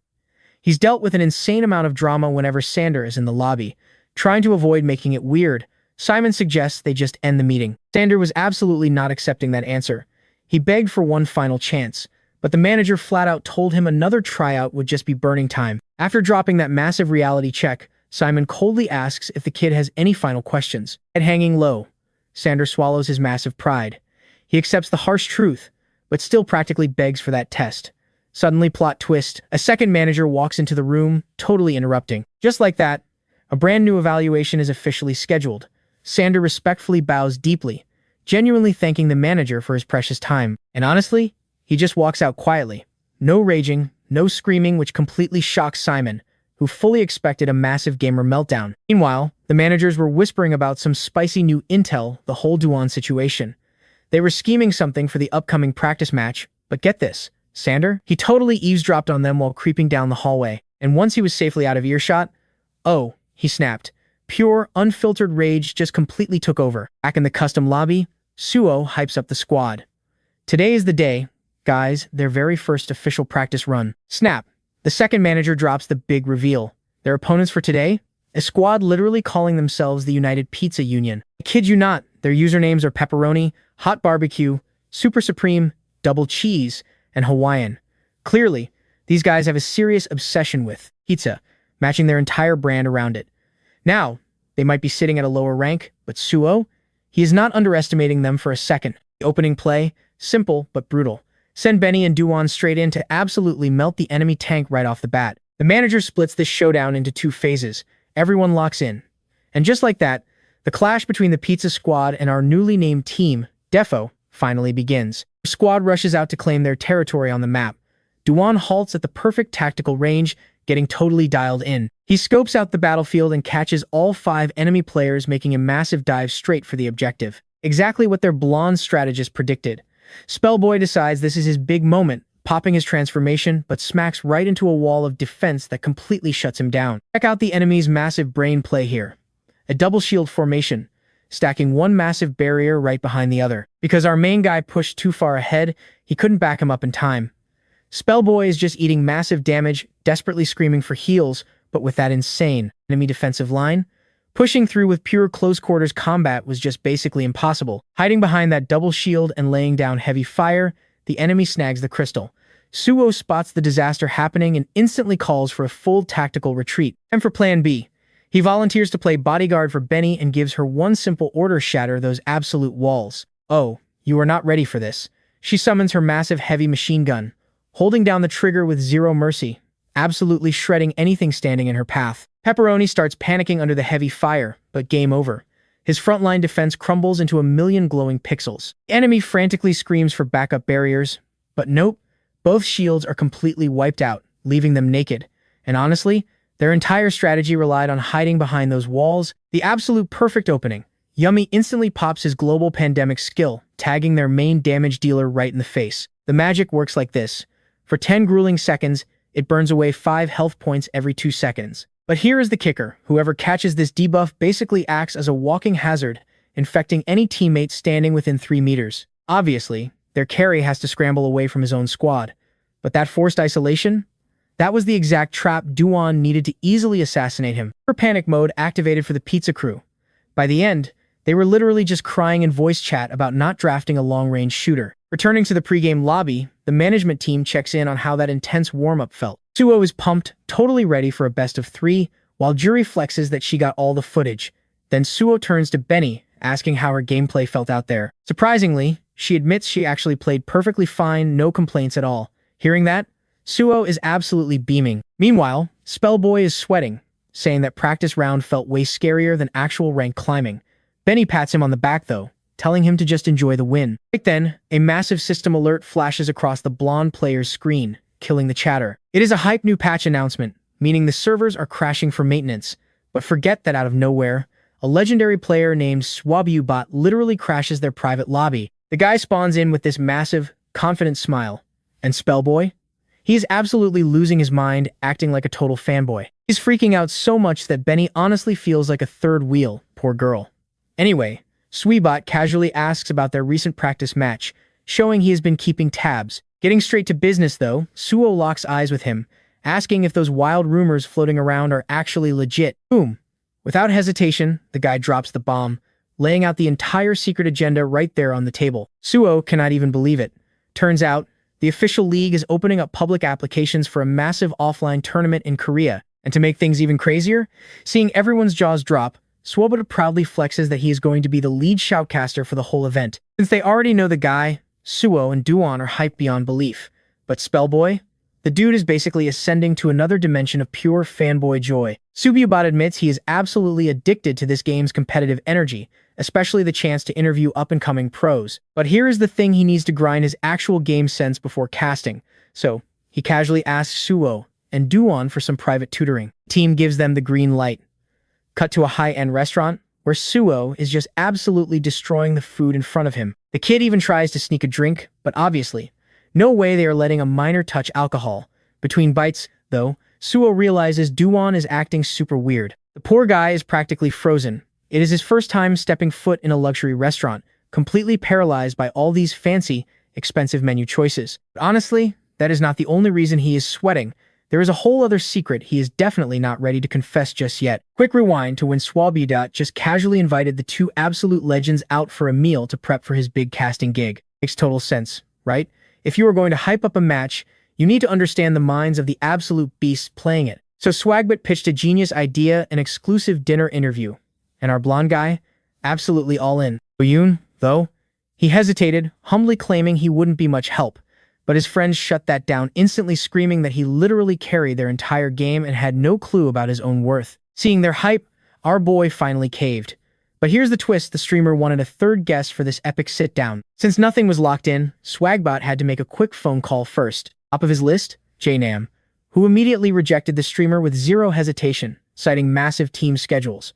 He's dealt with an insane amount of drama whenever Xander is in the lobby. Trying to avoid making it weird, Simon suggests they just end the meeting. Xander was absolutely not accepting that answer. He begged for one final chance, but the manager flat out told him another tryout would just be burning time. After dropping that massive reality check, Simon coldly asks if the kid has any final questions. Head hanging low, Xander swallows his massive pride. He accepts the harsh truth, but still practically begs for that test. Suddenly, plot twist, a second manager walks into the room, totally interrupting. Just like that, a brand new evaluation is officially scheduled. Xander respectfully bows deeply, genuinely thanking the manager for his precious time. And honestly, he just walks out quietly. No raging, no screaming, which completely shocks Simon. who fully expected a massive gamer meltdown. Meanwhile, the managers were whispering about some spicy new intel, the whole Duan situation. They were scheming something for the upcoming practice match, but get this, Xander? He totally eavesdropped on them while creeping down the hallway, and once he was safely out of earshot, oh, he snapped. Pure, unfiltered rage just completely took over. Back in the custom lobby, Suo hypes up the squad. Today is the day, guys, their very first official practice run. Snap! The second manager drops the big reveal. Their opponents for today? A squad literally calling themselves the United Pizza Union. I kid you not, their usernames are Pepperoni, Hot Barbecue, Super Supreme, Double Cheese, and Hawaiian. Clearly, these guys have a serious obsession with pizza, matching their entire brand around it. Now, they might be sitting at a lower rank, but Suo? He is not underestimating them for a second. The opening play, simple but brutal. Send Benny and Duan straight in to absolutely melt the enemy tank right off the bat. The manager splits this showdown into two phases. Everyone locks in. And just like that, the clash between the pizza squad and our newly named team, Defo, finally begins. The squad rushes out to claim their territory on the map. Duan halts at the perfect tactical range, getting totally dialed in. He scopes out the battlefield and catches all 5 enemy players, making a massive dive straight for the objective. Exactly what their blonde strategist predicted. Spellboy decides this is his big moment, popping his transformation, but smacks right into a wall of defense that completely shuts him down. Check out the enemy's massive brain play here. A double shield formation, stacking one massive barrier right behind the other. Because our main guy pushed too far ahead, he couldn't back him up in time. Spellboy is just eating massive damage, desperately screaming for heals, but with that insane enemy defensive line, pushing through with pure close-quarters combat was just basically impossible. Hiding behind that double shield and laying down heavy fire, the enemy snags the crystal. Suo spots the disaster happening and instantly calls for a full tactical retreat. And for plan B, he volunteers to play bodyguard for Benny and gives her one simple order: shatter those absolute walls. Oh, you are not ready for this. She summons her massive heavy machine gun, holding down the trigger with zero mercy, absolutely shredding anything standing in her path. Pepperoni starts panicking under the heavy fire, but game over. His frontline defense crumbles into a million glowing pixels. The enemy frantically screams for backup barriers, but nope, both shields are completely wiped out, leaving them naked. And honestly, their entire strategy relied on hiding behind those walls. The absolute perfect opening. Yummy instantly pops his global pandemic skill, tagging their main damage dealer right in the face. The magic works like this. For 10 grueling seconds, it burns away 5 health points every 2 seconds. But here is the kicker. Whoever catches this debuff basically acts as a walking hazard, infecting any teammate standing within 3 meters. Obviously, their carry has to scramble away from his own squad. But that forced isolation? That was the exact trap Duan needed to easily assassinate him. Her panic mode activated for the pizza crew. By the end, they were literally just crying in voice chat about not drafting a long-range shooter. Returning to the pregame lobby, the management team checks in on how that intense warm-up felt. Suo is pumped, totally ready for a best of 3, while Jury flexes that she got all the footage. Then Suo turns to Benny, asking how her gameplay felt out there. Surprisingly, she admits she actually played perfectly fine, no complaints at all. Hearing that, Suo is absolutely beaming. Meanwhile, Spellboy is sweating, saying that practice round felt way scarier than actual rank climbing. Benny pats him on the back though, telling him to just enjoy the win. Right then, a massive system alert flashes across the blonde player's screen, killing the chatter. It is a hype new patch announcement, meaning the servers are crashing for maintenance. But forget that out of nowhere, a legendary player named Swabubot literally crashes their private lobby. The guy spawns in with this massive, confident smile. And Spellboy? He is absolutely losing his mind, acting like a total fanboy. He's freaking out so much that Benny honestly feels like a third wheel, poor girl. Anyway, Swebot casually asks about their recent practice match, showing he has been keeping tabs. Getting straight to business though, Suo locks eyes with him, asking if those wild rumors floating around are actually legit. Boom! Without hesitation, the guy drops the bomb, laying out the entire secret agenda right there on the table. Suo cannot even believe it. Turns out, the official league is opening up public applications for a massive offline tournament in Korea. And to make things even crazier, seeing everyone's jaws drop, Swoboda proudly flexes that he is going to be the lead shoutcaster for the whole event. Since they already know the guy, Suo and Duan are hyped beyond belief. But Spellboy? The dude is basically ascending to another dimension of pure fanboy joy. Sububot admits he is absolutely addicted to this game's competitive energy, especially the chance to interview up-and-coming pros. But here is the thing: he needs to grind his actual game sense before casting. So, he casually asks Suo, and Duan for some private tutoring. Team gives them the green light. Cut to a high-end restaurant where Suho is just absolutely destroying the food in front of him. The kid even tries to sneak a drink, but obviously, no way they are letting a minor touch alcohol. Between bites, though, Suho realizes Duan is acting super weird. The poor guy is practically frozen. It is his first time stepping foot in a luxury restaurant, completely paralyzed by all these fancy, expensive menu choices. But honestly, that is not the only reason he is sweating. There is a whole other secret he is definitely not ready to confess just yet. Quick rewind to when Swabidat just casually invited the two absolute legends out for a meal to prep for his big casting gig. Makes total sense, right? If you are going to hype up a match, you need to understand the minds of the absolute beasts playing it. So Swagbit pitched a genius idea, an exclusive dinner interview. And our blonde guy? Absolutely all in. Yoon, though, he hesitated, humbly claiming he wouldn't be much help. But his friends shut that down, instantly screaming that he literally carried their entire game and had no clue about his own worth. Seeing their hype, our boy finally caved. But here's the twist, the streamer wanted a third guest for this epic sit-down. Since nothing was locked in, Swagbot had to make a quick phone call first. Top of his list, J-Nam, who immediately rejected the streamer with zero hesitation, citing massive team schedules.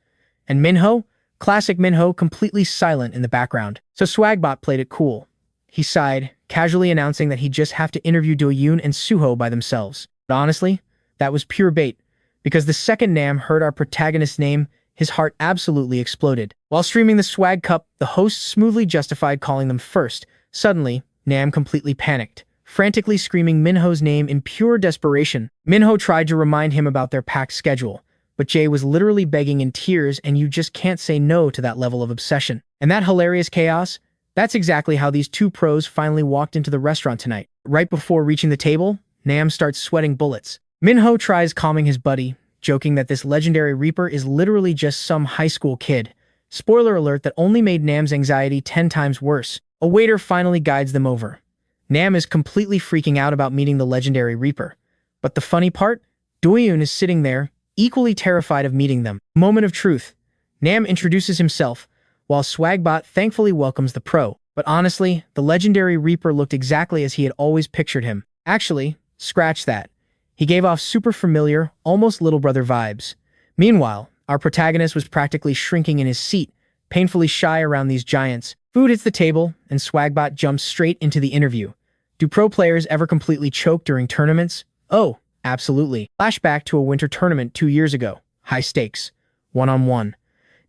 And Minho? Classic Minho, completely silent in the background. So Swagbot played it cool. He sighed, casually announcing that he'd just have to interview Do-yoon and Suho by themselves. But honestly, that was pure bait, because the second Nam heard our protagonist's name, his heart absolutely exploded. While streaming the Swag Cup, the host smoothly justified calling them first. Suddenly, Nam completely panicked, frantically screaming Minho's name in pure desperation. Minho tried to remind him about their packed schedule, but Jay was literally begging in tears, and you just can't say no to that level of obsession. And that hilarious chaos? That's exactly how these two pros finally walked into the restaurant tonight. Right before reaching the table, Nam starts sweating bullets. Minho tries calming his buddy, joking that this legendary Reaper is literally just some high school kid. Spoiler alert that only made Nam's anxiety 10 times worse. A waiter finally guides them over. Nam is completely freaking out about meeting the legendary Reaper. But the funny part? Do-yoon is sitting there, equally terrified of meeting them. Moment of truth. Nam introduces himself, while Swagbot thankfully welcomes the pro. But honestly, the legendary Reaper looked exactly as he had always pictured him. Actually, scratch that. He gave off super familiar, almost little brother vibes. Meanwhile, our protagonist was practically shrinking in his seat, painfully shy around these giants. Food hits the table, and Swagbot jumps straight into the interview. Do pro players ever completely choke during tournaments? Oh, absolutely. Flashback to a winter tournament 2 years ago. High stakes. One-on-one.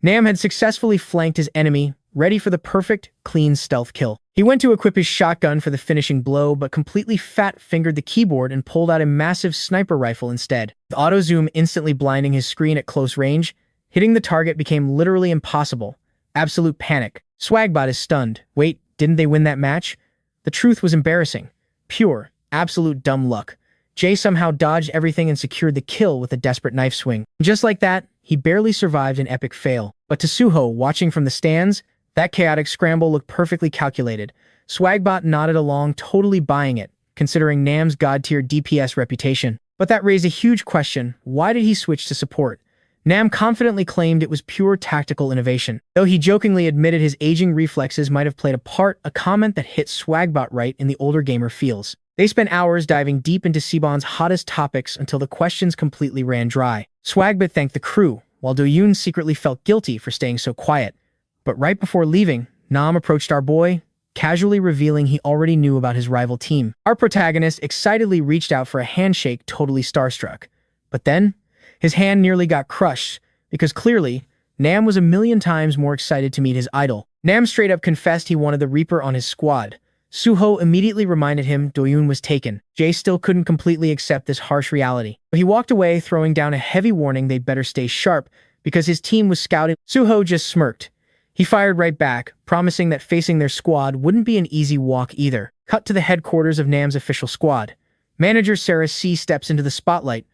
Nam had successfully flanked his enemy, ready for the perfect, clean stealth kill. He went to equip his shotgun for the finishing blow, but completely fat-fingered the keyboard and pulled out a massive sniper rifle instead. With auto-zoom instantly blinding his screen at close range, hitting the target became literally impossible. Absolute panic. Swagbot is stunned. Wait, didn't they win that match? The truth was embarrassing. Pure, absolute dumb luck. Jay somehow dodged everything and secured the kill with a desperate knife swing. Just like that, he barely survived an epic fail. But to Suho, watching from the stands, that chaotic scramble looked perfectly calculated. Swagbot nodded along, totally buying it, considering Nam's god-tier DPS reputation. But that raised a huge question. Why did he switch to support? Nam confidently claimed it was pure tactical innovation. Though he jokingly admitted his aging reflexes might have played a part, a comment that hit Swagbot right in the older gamer feels. They spent hours diving deep into Seban's hottest topics until the questions completely ran dry. Swagbot thanked the crew, while Do-yoon secretly felt guilty for staying so quiet. But right before leaving, Nam approached our boy, casually revealing he already knew about his rival team. Our protagonist excitedly reached out for a handshake, totally starstruck. But then, his hand nearly got crushed, because clearly, Nam was a million times more excited to meet his idol. Nam straight up confessed he wanted the Reaper on his squad. Suho immediately reminded him Do-yoon was taken. Jay still couldn't completely accept this harsh reality. But he walked away, throwing down a heavy warning they'd better stay sharp, because his team was scouting. Suho just smirked. He fired right back, promising that facing their squad wouldn't be an easy walk either. Cut to the headquarters of Nam's official squad. Manager Sarah C steps into the spotlight,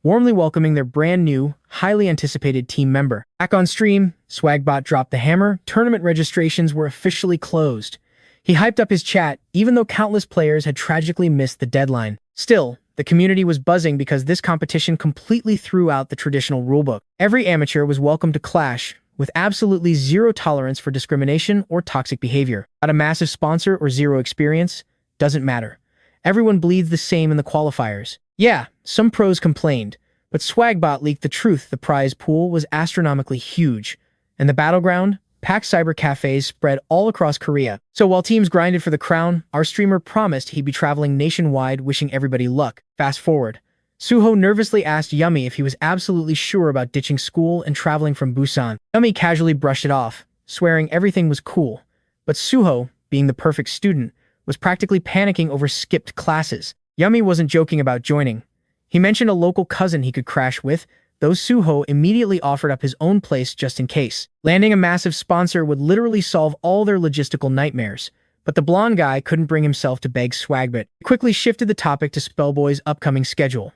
warmly welcoming their brand new, highly anticipated team member. Back on stream, Swagbot dropped the hammer. Tournament registrations were officially closed. He hyped up his chat, even though countless players had tragically missed the deadline. Still, the community was buzzing because this competition completely threw out the traditional rulebook. Every amateur was welcome to clash, with absolutely zero tolerance for discrimination or toxic behavior. Not a massive sponsor or zero experience? Doesn't matter. Everyone bleeds the same in the qualifiers. Yeah, some pros complained, but Swagbot leaked the truth. The prize pool was astronomically huge, and the battleground, packed cyber cafes spread all across Korea. So while teams grinded for the crown, our streamer promised he'd be traveling nationwide wishing everybody luck. Fast forward. Suho nervously asked Yummy if he was absolutely sure about ditching school and traveling from Busan. Yummy casually brushed it off, swearing everything was cool. But Suho, being the perfect student, was practically panicking over skipped classes. Yummy wasn't joking about joining. He mentioned a local cousin he could crash with, though Suho immediately offered up his own place just in case. Landing a massive sponsor would literally solve all their logistical nightmares. But the blonde guy couldn't bring himself to beg Swagbot. He quickly shifted the topic to Spellboy's upcoming schedule.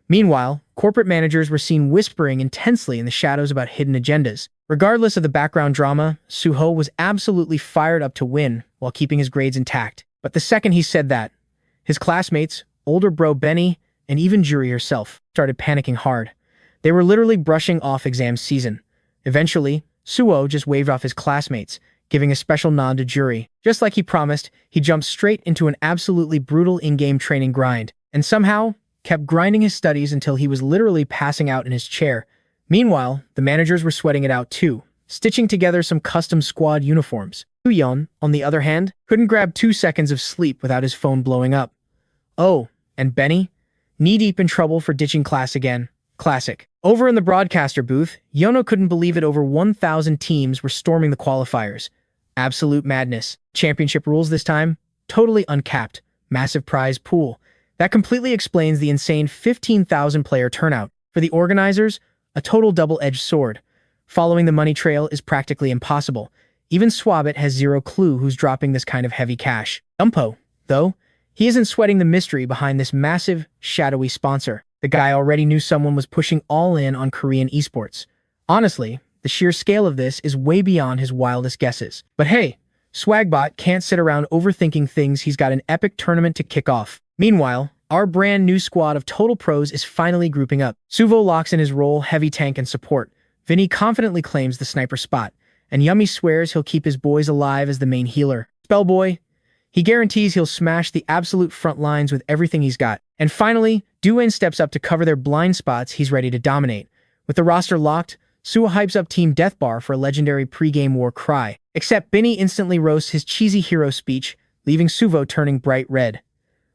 Meanwhile, corporate managers were seen whispering intensely in the shadows about hidden agendas. Regardless of the background drama, Suho was absolutely fired up to win while keeping his grades intact. But the second he said that, his classmates, older bro Benny, and even Jury herself started panicking hard. They were literally brushing off exam season. Eventually, Suho just waved off his classmates, giving a special nod to Jury. Just like he promised, he jumped straight into an absolutely brutal in-game training grind, and somehow kept grinding his studies until he was literally passing out in his chair. Meanwhile, the managers were sweating it out too, stitching together some custom squad uniforms. Woo-yeon, on the other hand, couldn't grab 2 seconds of sleep without his phone blowing up. Oh, and Benny? Knee-deep in trouble for ditching class again. Classic. Over in the broadcaster booth, Yono couldn't believe it. Over 1,000 teams were storming the qualifiers. Absolute madness. Championship rules this time? Totally uncapped. Massive prize pool. That completely explains the insane 15,000 player turnout. For the organizers, a total double-edged sword. Following the money trail is practically impossible. Even Swagbot has zero clue who's dropping this kind of heavy cash. Dumpo, though, he isn't sweating the mystery behind this massive, shadowy sponsor. The guy already knew someone was pushing all in on Korean esports. Honestly, the sheer scale of this is way beyond his wildest guesses. But hey, Swagbot can't sit around overthinking things. He's got an epic tournament to kick off. Meanwhile, our brand new squad of total pros is finally grouping up. Suvo locks in his role, heavy tank and support. Vinny confidently claims the sniper spot, and Yummy swears he'll keep his boys alive as the main healer. Spellboy, he guarantees he'll smash the absolute front lines with everything he's got. And finally, Duel steps up to cover their blind spots. He's ready to dominate. With the roster locked, Suho hypes up Team Death Bar for a legendary pre-game war cry. Except Benny instantly roasts his cheesy hero speech, leaving Suvo turning bright red.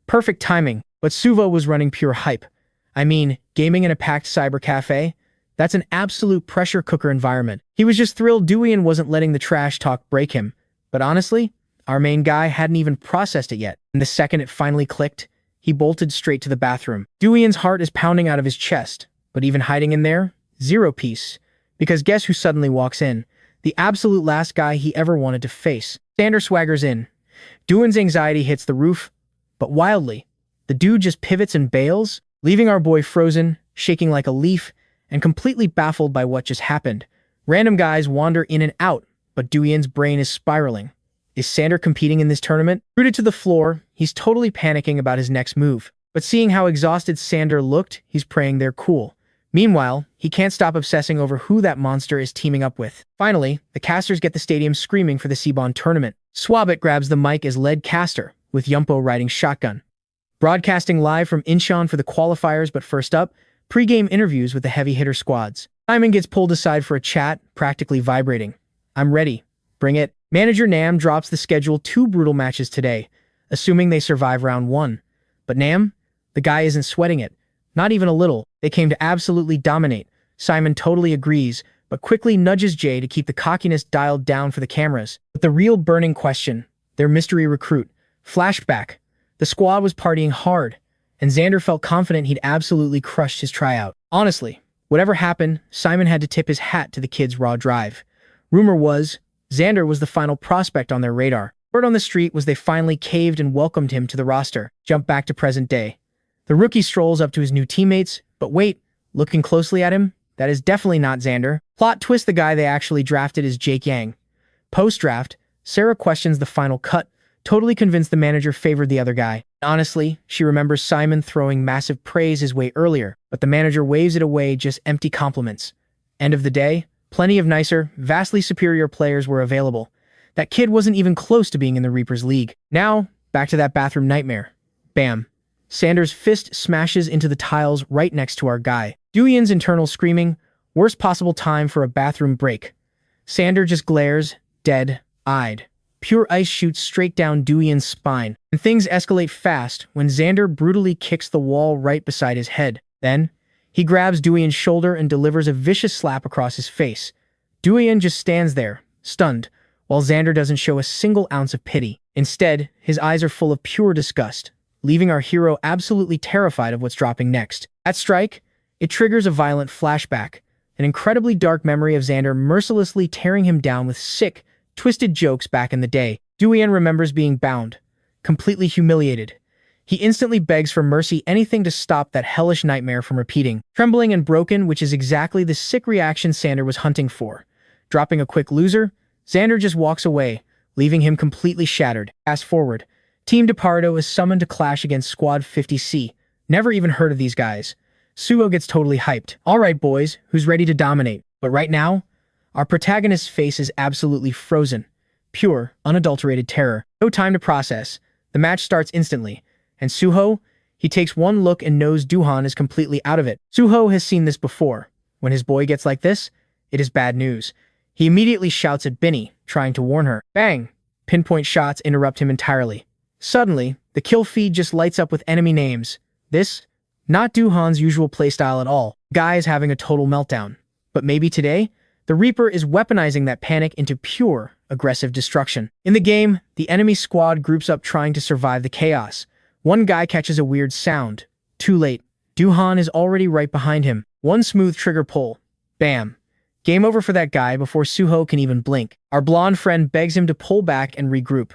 Perfect timing, but Suvo was running pure hype. I mean, gaming in a packed cyber cafe? That's an absolute pressure cooker environment. He was just thrilled Duian wasn't letting the trash talk break him. But honestly, our main guy hadn't even processed it yet. And the second it finally clicked, he bolted straight to the bathroom. Duian's heart is pounding out of his chest, but even hiding in there, zero peace. Because guess who suddenly walks in? The absolute last guy he ever wanted to face. Xander swaggers in. Duian's anxiety hits the roof, but wildly, the dude just pivots and bails, leaving our boy frozen, shaking like a leaf, and completely baffled by what just happened. Random guys wander in and out, but Duian's brain is spiraling. Is Xander competing in this tournament? Rooted to the floor, he's totally panicking about his next move. But seeing how exhausted Xander looked, he's praying they're cool. Meanwhile, he can't stop obsessing over who that monster is teaming up with. Finally, the casters get the stadium screaming for the Seabon tournament. Swagbot grabs the mic as lead caster, with Yumpo riding shotgun. Broadcasting live from Incheon for the qualifiers, but first up, pre-game interviews with the heavy hitter squads. Simon gets pulled aside for a chat, practically vibrating. I'm ready. Bring it. Manager Nam drops the schedule 2 brutal matches today, assuming they survive round 1. But Nam? The guy isn't sweating it. Not even a little. They came to absolutely dominate. Simon totally agrees, but quickly nudges Jay to keep the cockiness dialed down for the cameras. But the real burning question, their mystery recruit. Flashback. The squad was partying hard, and Xander felt confident he'd absolutely crushed his tryout. Honestly, whatever happened, Simon had to tip his hat to the kid's raw drive. Rumor was, Xander was the final prospect on their radar. Word on the street was they finally caved and welcomed him to the roster. Jump back to present day. The rookie strolls up to his new teammates, but wait, looking closely at him, that is definitely not Xander. Plot twist, the guy they actually drafted is Jake Yang. Post-draft, Sarah questions the final cut, totally convinced the manager favored the other guy. Honestly, she remembers Simon throwing massive praise his way earlier, but the manager waves it away, just empty compliments. End of the day, plenty of nicer, vastly superior players were available. That kid wasn't even close to being in the Reapers League. Now, back to that bathroom nightmare. Bam. Xander's fist smashes into the tiles right next to our guy. Duyan's internal screaming, worst possible time for a bathroom break. Xander just glares, dead-eyed. Pure ice shoots straight down Duyan's spine, and things escalate fast when Xander brutally kicks the wall right beside his head. Then, he grabs Duyan's shoulder and delivers a vicious slap across his face. Duyan just stands there, stunned, while Xander doesn't show a single ounce of pity. Instead, his eyes are full of pure disgust, leaving our hero absolutely terrified of what's dropping next. That strike, it triggers a violent flashback, an incredibly dark memory of Xander mercilessly tearing him down with sick, twisted jokes back in the day. Duyan remembers being bound, completely humiliated. He instantly begs for mercy, anything to stop that hellish nightmare from repeating. Trembling and broken, which is exactly the sick reaction Xander was hunting for. Dropping a quick loser, Xander just walks away, leaving him completely shattered. Fast forward, Team DePardo is summoned to clash against Squad 50C. Never even heard of these guys. Suho gets totally hyped. Alright boys, who's ready to dominate? But right now, our protagonist's face is absolutely frozen. Pure, unadulterated terror. No time to process. The match starts instantly. And Suho, he takes one look and knows Duhan is completely out of it. Suho has seen this before. When his boy gets like this, it is bad news. He immediately shouts at Binny, trying to warn her. Bang! Pinpoint shots interrupt him entirely. Suddenly, the kill feed just lights up with enemy names. This, not Duhan's usual playstyle at all. The guy is having a total meltdown. But maybe today, the Reaper is weaponizing that panic into pure, aggressive destruction. In the game, the enemy squad groups up trying to survive the chaos. One guy catches a weird sound. Too late. Duhan is already right behind him. One smooth trigger pull. Bam. Game over for that guy before Suho can even blink. Our blonde friend begs him to pull back and regroup.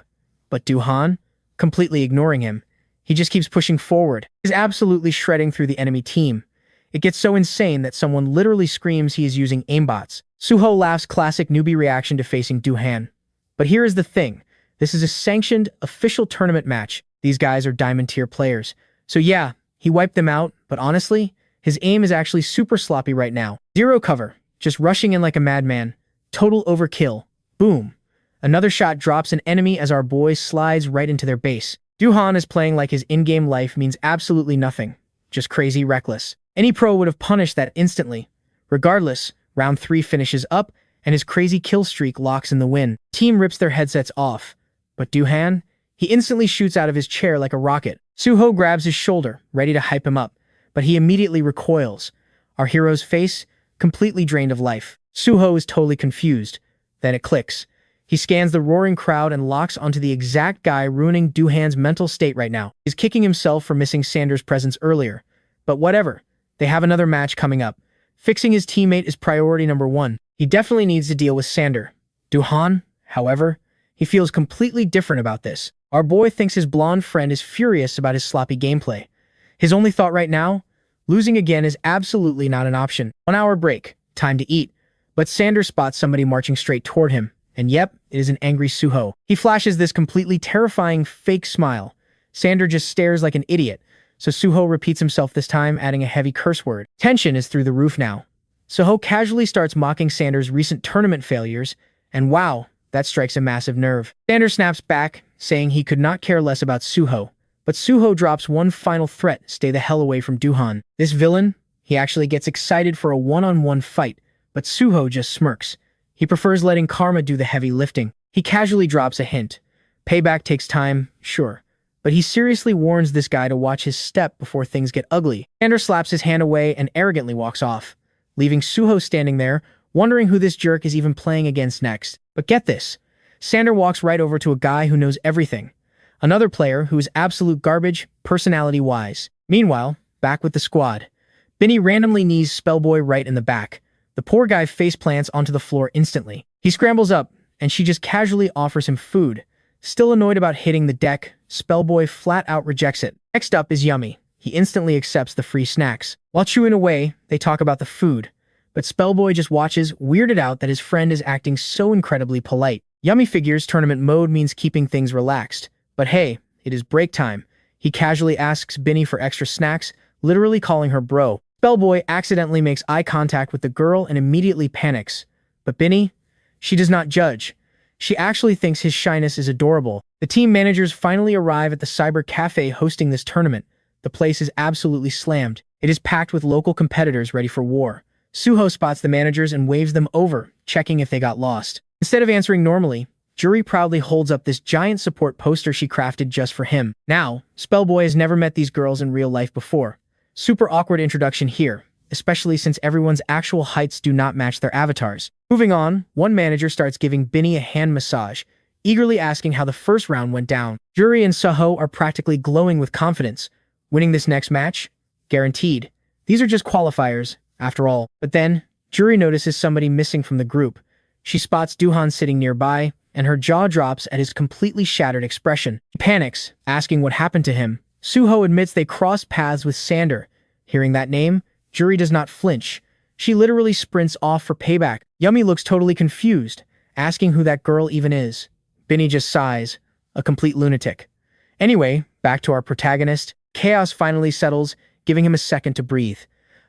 But Duhan, completely ignoring him, he just keeps pushing forward. He's absolutely shredding through the enemy team. It gets so insane that someone literally screams he is using aimbots. Suho laughs, classic newbie reaction to facing Duhan. But here is the thing. This is a sanctioned, official tournament match. These guys are diamond tier players. So yeah, he wiped them out, but honestly, his aim is actually super sloppy right now. Zero cover, just rushing in like a madman. Total overkill. Boom. Another shot drops an enemy as our boy slides right into their base. Duhan is playing like his in-game life means absolutely nothing. Just crazy reckless. Any pro would have punished that instantly. Regardless, round 3 finishes up, and his crazy kill streak locks in the win. Team rips their headsets off. But Duhan, he instantly shoots out of his chair like a rocket. Suho grabs his shoulder, ready to hype him up, but he immediately recoils. Our hero's face, completely drained of life. Suho is totally confused. Then it clicks. He scans the roaring crowd and locks onto the exact guy ruining Duhan's mental state right now. He's kicking himself for missing Xander's presence earlier. But whatever. They have another match coming up. Fixing his teammate is priority number 1. He definitely needs to deal with Xander. Duhan, however, he feels completely different about this. Our boy thinks his blonde friend is furious about his sloppy gameplay. His only thought right now, losing again is absolutely not an option. 1 hour break, time to eat. But Xander spots somebody marching straight toward him. And yep, it is an angry Suho. He flashes this completely terrifying fake smile. Xander just stares like an idiot. So Suho repeats himself this time, adding a heavy curse word. Tension is through the roof now. Suho casually starts mocking Xander's recent tournament failures, and wow, that strikes a massive nerve. Xander snaps back, saying he could not care less about Suho. But Suho drops one final threat, stay the hell away from Duhan. This villain, he actually gets excited for a one-on-one fight, but Suho just smirks. He prefers letting karma do the heavy lifting. He casually drops a hint. Payback takes time, sure. But he seriously warns this guy to watch his step before things get ugly. Xander slaps his hand away and arrogantly walks off, leaving Suho standing there, wondering who this jerk is even playing against next. But get this. Xander walks right over to a guy who knows everything. Another player who is absolute garbage, personality-wise. Meanwhile, back with the squad. Binny randomly knees Spellboy right in the back. The poor guy face plants onto the floor instantly. He scrambles up, and she just casually offers him food. Still annoyed about hitting the deck, Spellboy flat out rejects it. Next up is Yummy. He instantly accepts the free snacks. While chewing away, they talk about the food. But Spellboy just watches, weirded out that his friend is acting so incredibly polite. Yummy figures tournament mode means keeping things relaxed. But hey, it is break time. He casually asks Binny for extra snacks, literally calling her bro. Spellboy accidentally makes eye contact with the girl and immediately panics. But Binny? She does not judge. She actually thinks his shyness is adorable. The team managers finally arrive at the cyber cafe hosting this tournament. The place is absolutely slammed. It is packed with local competitors ready for war. Suho spots the managers and waves them over, checking if they got lost. Instead of answering normally, Juri proudly holds up this giant support poster she crafted just for him. Now, Spellboy has never met these girls in real life before. Super awkward introduction here, especially since everyone's actual heights do not match their avatars. Moving on, one manager starts giving Binny a hand massage, eagerly asking how the first round went down. Juri and Suho are practically glowing with confidence. Winning this next match? Guaranteed. These are just qualifiers, after all. But then, Juri notices somebody missing from the group. She spots Duhan sitting nearby, and her jaw drops at his completely shattered expression. She panics, asking what happened to him. Suho admits they crossed paths with Xander. Hearing that name, Juri does not flinch. She literally sprints off for payback. Yumi looks totally confused, asking who that girl even is. Binny just sighs, a complete lunatic. Anyway, back to our protagonist. Chaos finally settles, giving him a second to breathe.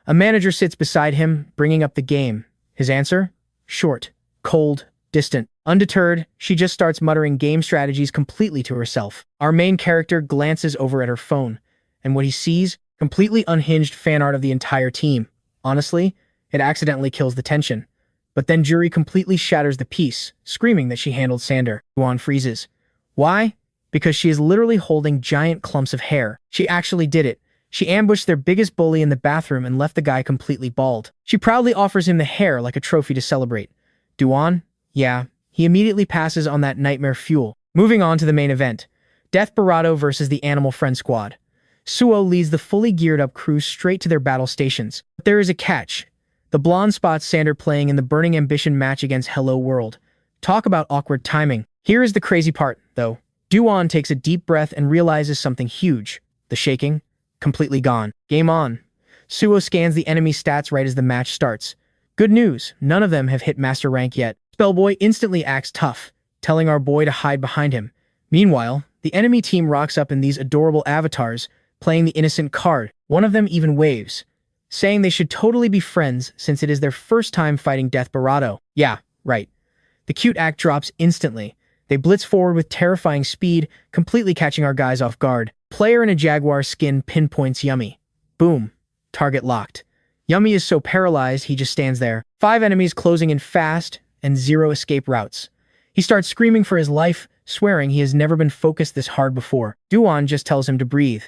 A manager sits beside him, bringing up the game. His answer? Short, cold, distant. Undeterred, she just starts muttering game strategies completely to herself. Our main character glances over at her phone, and what he sees? Completely unhinged fan art of the entire team. Honestly, it accidentally kills the tension. But then Juri completely shatters the piece, screaming that she handled Xander. Yuan freezes. Why? Because she is literally holding giant clumps of hair. She actually did it. She ambushed their biggest bully in the bathroom and left the guy completely bald. She proudly offers him the hair like a trophy to celebrate. Duan? Yeah, he immediately passes on that nightmare fuel. Moving on to the main event. Death Barato versus the Animal Friend Squad. Suo leads the fully geared up crew straight to their battle stations. But there is a catch. The blonde spots Xander playing in the Burning Ambition match against Hello World. Talk about awkward timing. Here is the crazy part, though. Duan takes a deep breath and realizes something huge. The shaking? Completely gone. Game on. Suo scans the enemy stats right as the match starts. Good news, none of them have hit master rank yet. Spellboy instantly acts tough, telling our boy to hide behind him. Meanwhile, the enemy team rocks up in these adorable avatars, playing the innocent card. One of them even waves, saying they should totally be friends since it is their first time fighting Death Barato. Yeah, right. The cute act drops instantly. They blitz forward with terrifying speed, completely catching our guys off guard. Player in a jaguar skin pinpoints Yumi. Boom. Target locked. Yumi is so paralyzed he just stands there. 5 enemies closing in fast, and 0 escape routes. He starts screaming for his life, swearing he has never been focused this hard before. Duan just tells him to breathe.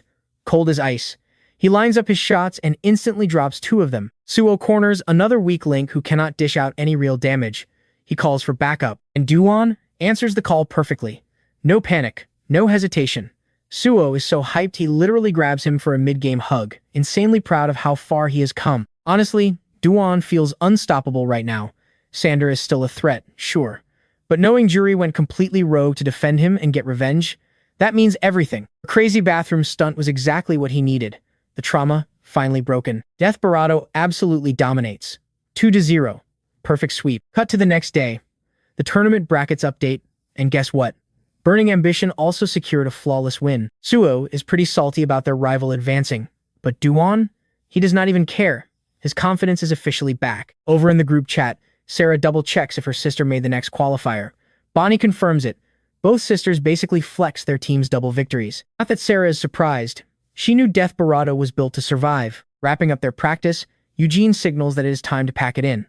Cold as ice. He lines up his shots and instantly drops 2 of them. Suo corners another weak link who cannot dish out any real damage. He calls for backup, and Duan answers the call perfectly. No panic, no hesitation. Suo is so hyped he literally grabs him for a mid-game hug, insanely proud of how far he has come. Honestly, Duan feels unstoppable right now. Xander is still a threat, sure. But knowing Juri went completely rogue to defend him and get revenge, that means everything. A crazy bathroom stunt was exactly what he needed. The trauma, finally broken. Death Barato absolutely dominates. 2-0. Perfect sweep. Cut to the next day. The tournament brackets update, and guess what? Burning Ambition also secured a flawless win. Suo is pretty salty about their rival advancing, but Duan? He does not even care. His confidence is officially back. Over in the group chat, Sarah double-checks if her sister made the next qualifier. Bonnie confirms it. Both sisters basically flex their team's double victories. Not that Sarah is surprised. She knew Death Barato was built to survive. Wrapping up their practice, Eugene signals that it is time to pack it in.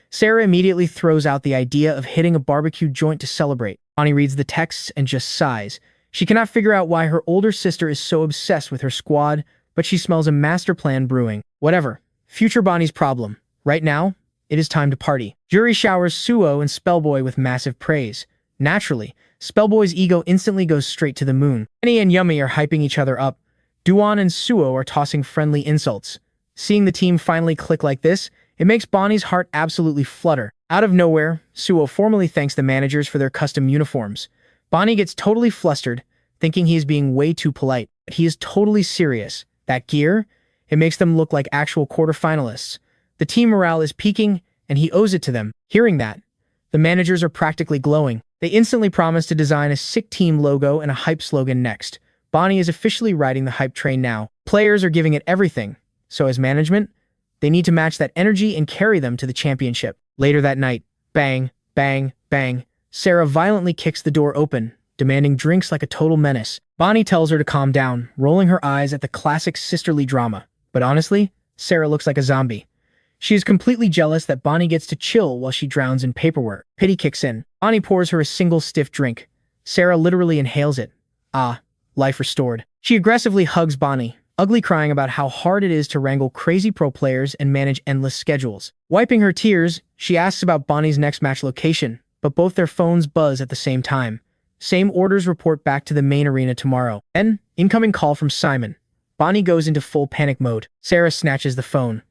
Sarah immediately throws out the idea of hitting a barbecue joint to celebrate. Bonnie reads the texts and just sighs. She cannot figure out why her older sister is so obsessed with her squad, but she smells a master plan brewing. Whatever. Future Bonnie's problem. Right now, it is time to party. Juri showers Suo and Spellboy with massive praise. Naturally, Spellboy's ego instantly goes straight to the moon. Penny and Yumi are hyping each other up. Duan and Suo are tossing friendly insults. Seeing the team finally click like this, it makes Bonnie's heart absolutely flutter. Out of nowhere, Suo formally thanks the managers for their custom uniforms. Bonnie gets totally flustered, thinking he is being way too polite. But he is totally serious. That gear? It makes them look like actual quarterfinalists. The team morale is peaking, and he owes it to them. Hearing that, the managers are practically glowing. They instantly promise to design a sick team logo and a hype slogan next. Bonnie is officially riding the hype train now. Players are giving it everything. So as management, they need to match that energy and carry them to the championship. Later that night, bang, bang, bang, Sarah violently kicks the door open, demanding drinks like a total menace. Bonnie tells her to calm down, rolling her eyes at the classic sisterly drama. But honestly, Sarah looks like a zombie. She is completely jealous that Bonnie gets to chill while she drowns in paperwork. Pity kicks in. Bonnie pours her a single stiff drink. Sarah literally inhales it. Ah, life restored. She aggressively hugs Bonnie, ugly crying about how hard it is to wrangle crazy pro players and manage endless schedules. Wiping her tears, she asks about Bonnie's next match location, but both their phones buzz at the same time. Same orders report back to the main arena tomorrow. Then, incoming call from Simon. Bonnie goes into full panic mode. Sarah snatches the phone.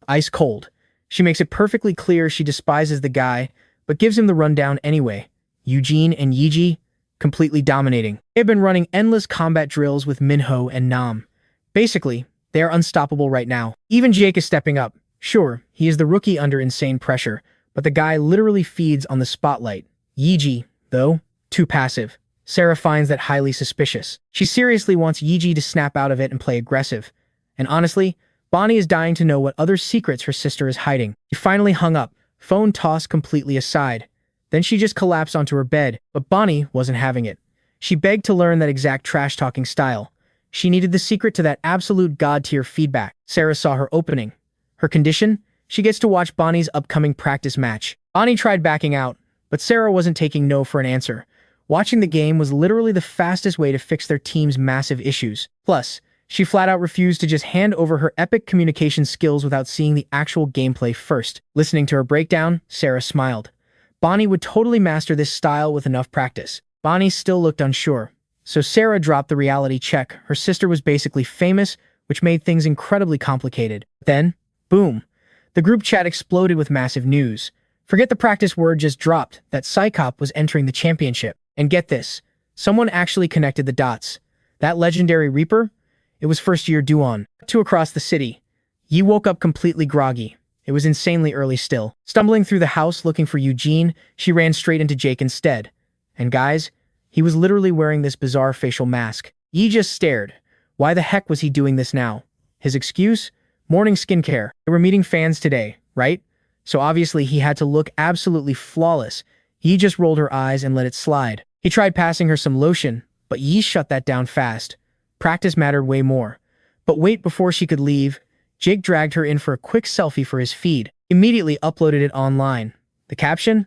Ice cold. She makes it perfectly clear she despises the guy, but gives him the rundown anyway. Eugene and Yiji, completely dominating. They have been running endless combat drills with Minho and Nam. Basically, they are unstoppable right now. Even Jake is stepping up. Sure, he is the rookie under insane pressure, but the guy literally feeds on the spotlight. Yiji, though, too passive. Sarah finds that highly suspicious. She seriously wants Yiji to snap out of it and play aggressive. And honestly, Bonnie is dying to know what other secrets her sister is hiding. She finally hung up, phone tossed completely aside. Then she just collapsed onto her bed, but Bonnie wasn't having it. She begged to learn that exact trash-talking style. She needed the secret to that absolute god-tier feedback. Sarah saw her opening. Her condition? She gets to watch Bonnie's upcoming practice match. Bonnie tried backing out, but Sarah wasn't taking no for an answer. Watching the game was literally the fastest way to fix their team's massive issues. Plus, she flat out refused to just hand over her epic communication skills without seeing the actual gameplay first. Listening to her breakdown, Sarah smiled. Bonnie would totally master this style with enough practice. Bonnie still looked unsure. So Sarah dropped the reality check. Her sister was basically famous, which made things incredibly complicated. Then, boom, the group chat exploded with massive news. Forget the practice word just dropped, that Psychop was entering the championship. And get this, someone actually connected the dots. That legendary Reaper? It was first-year Duan. Two across the city. Yi woke up completely groggy. It was insanely early still. Stumbling through the house looking for Eugene, she ran straight into Jake instead. And guys, he was literally wearing this bizarre facial mask. Yi just stared. Why the heck was he doing this now? His excuse? Morning skincare. They were meeting fans today, right? So obviously he had to look absolutely flawless. Yi just rolled her eyes and let it slide. He tried passing her some lotion, but Yi shut that down fast. Practice mattered way more. But wait, before she could leave, Jake dragged her in for a quick selfie for his feed. Immediately uploaded it online. The caption?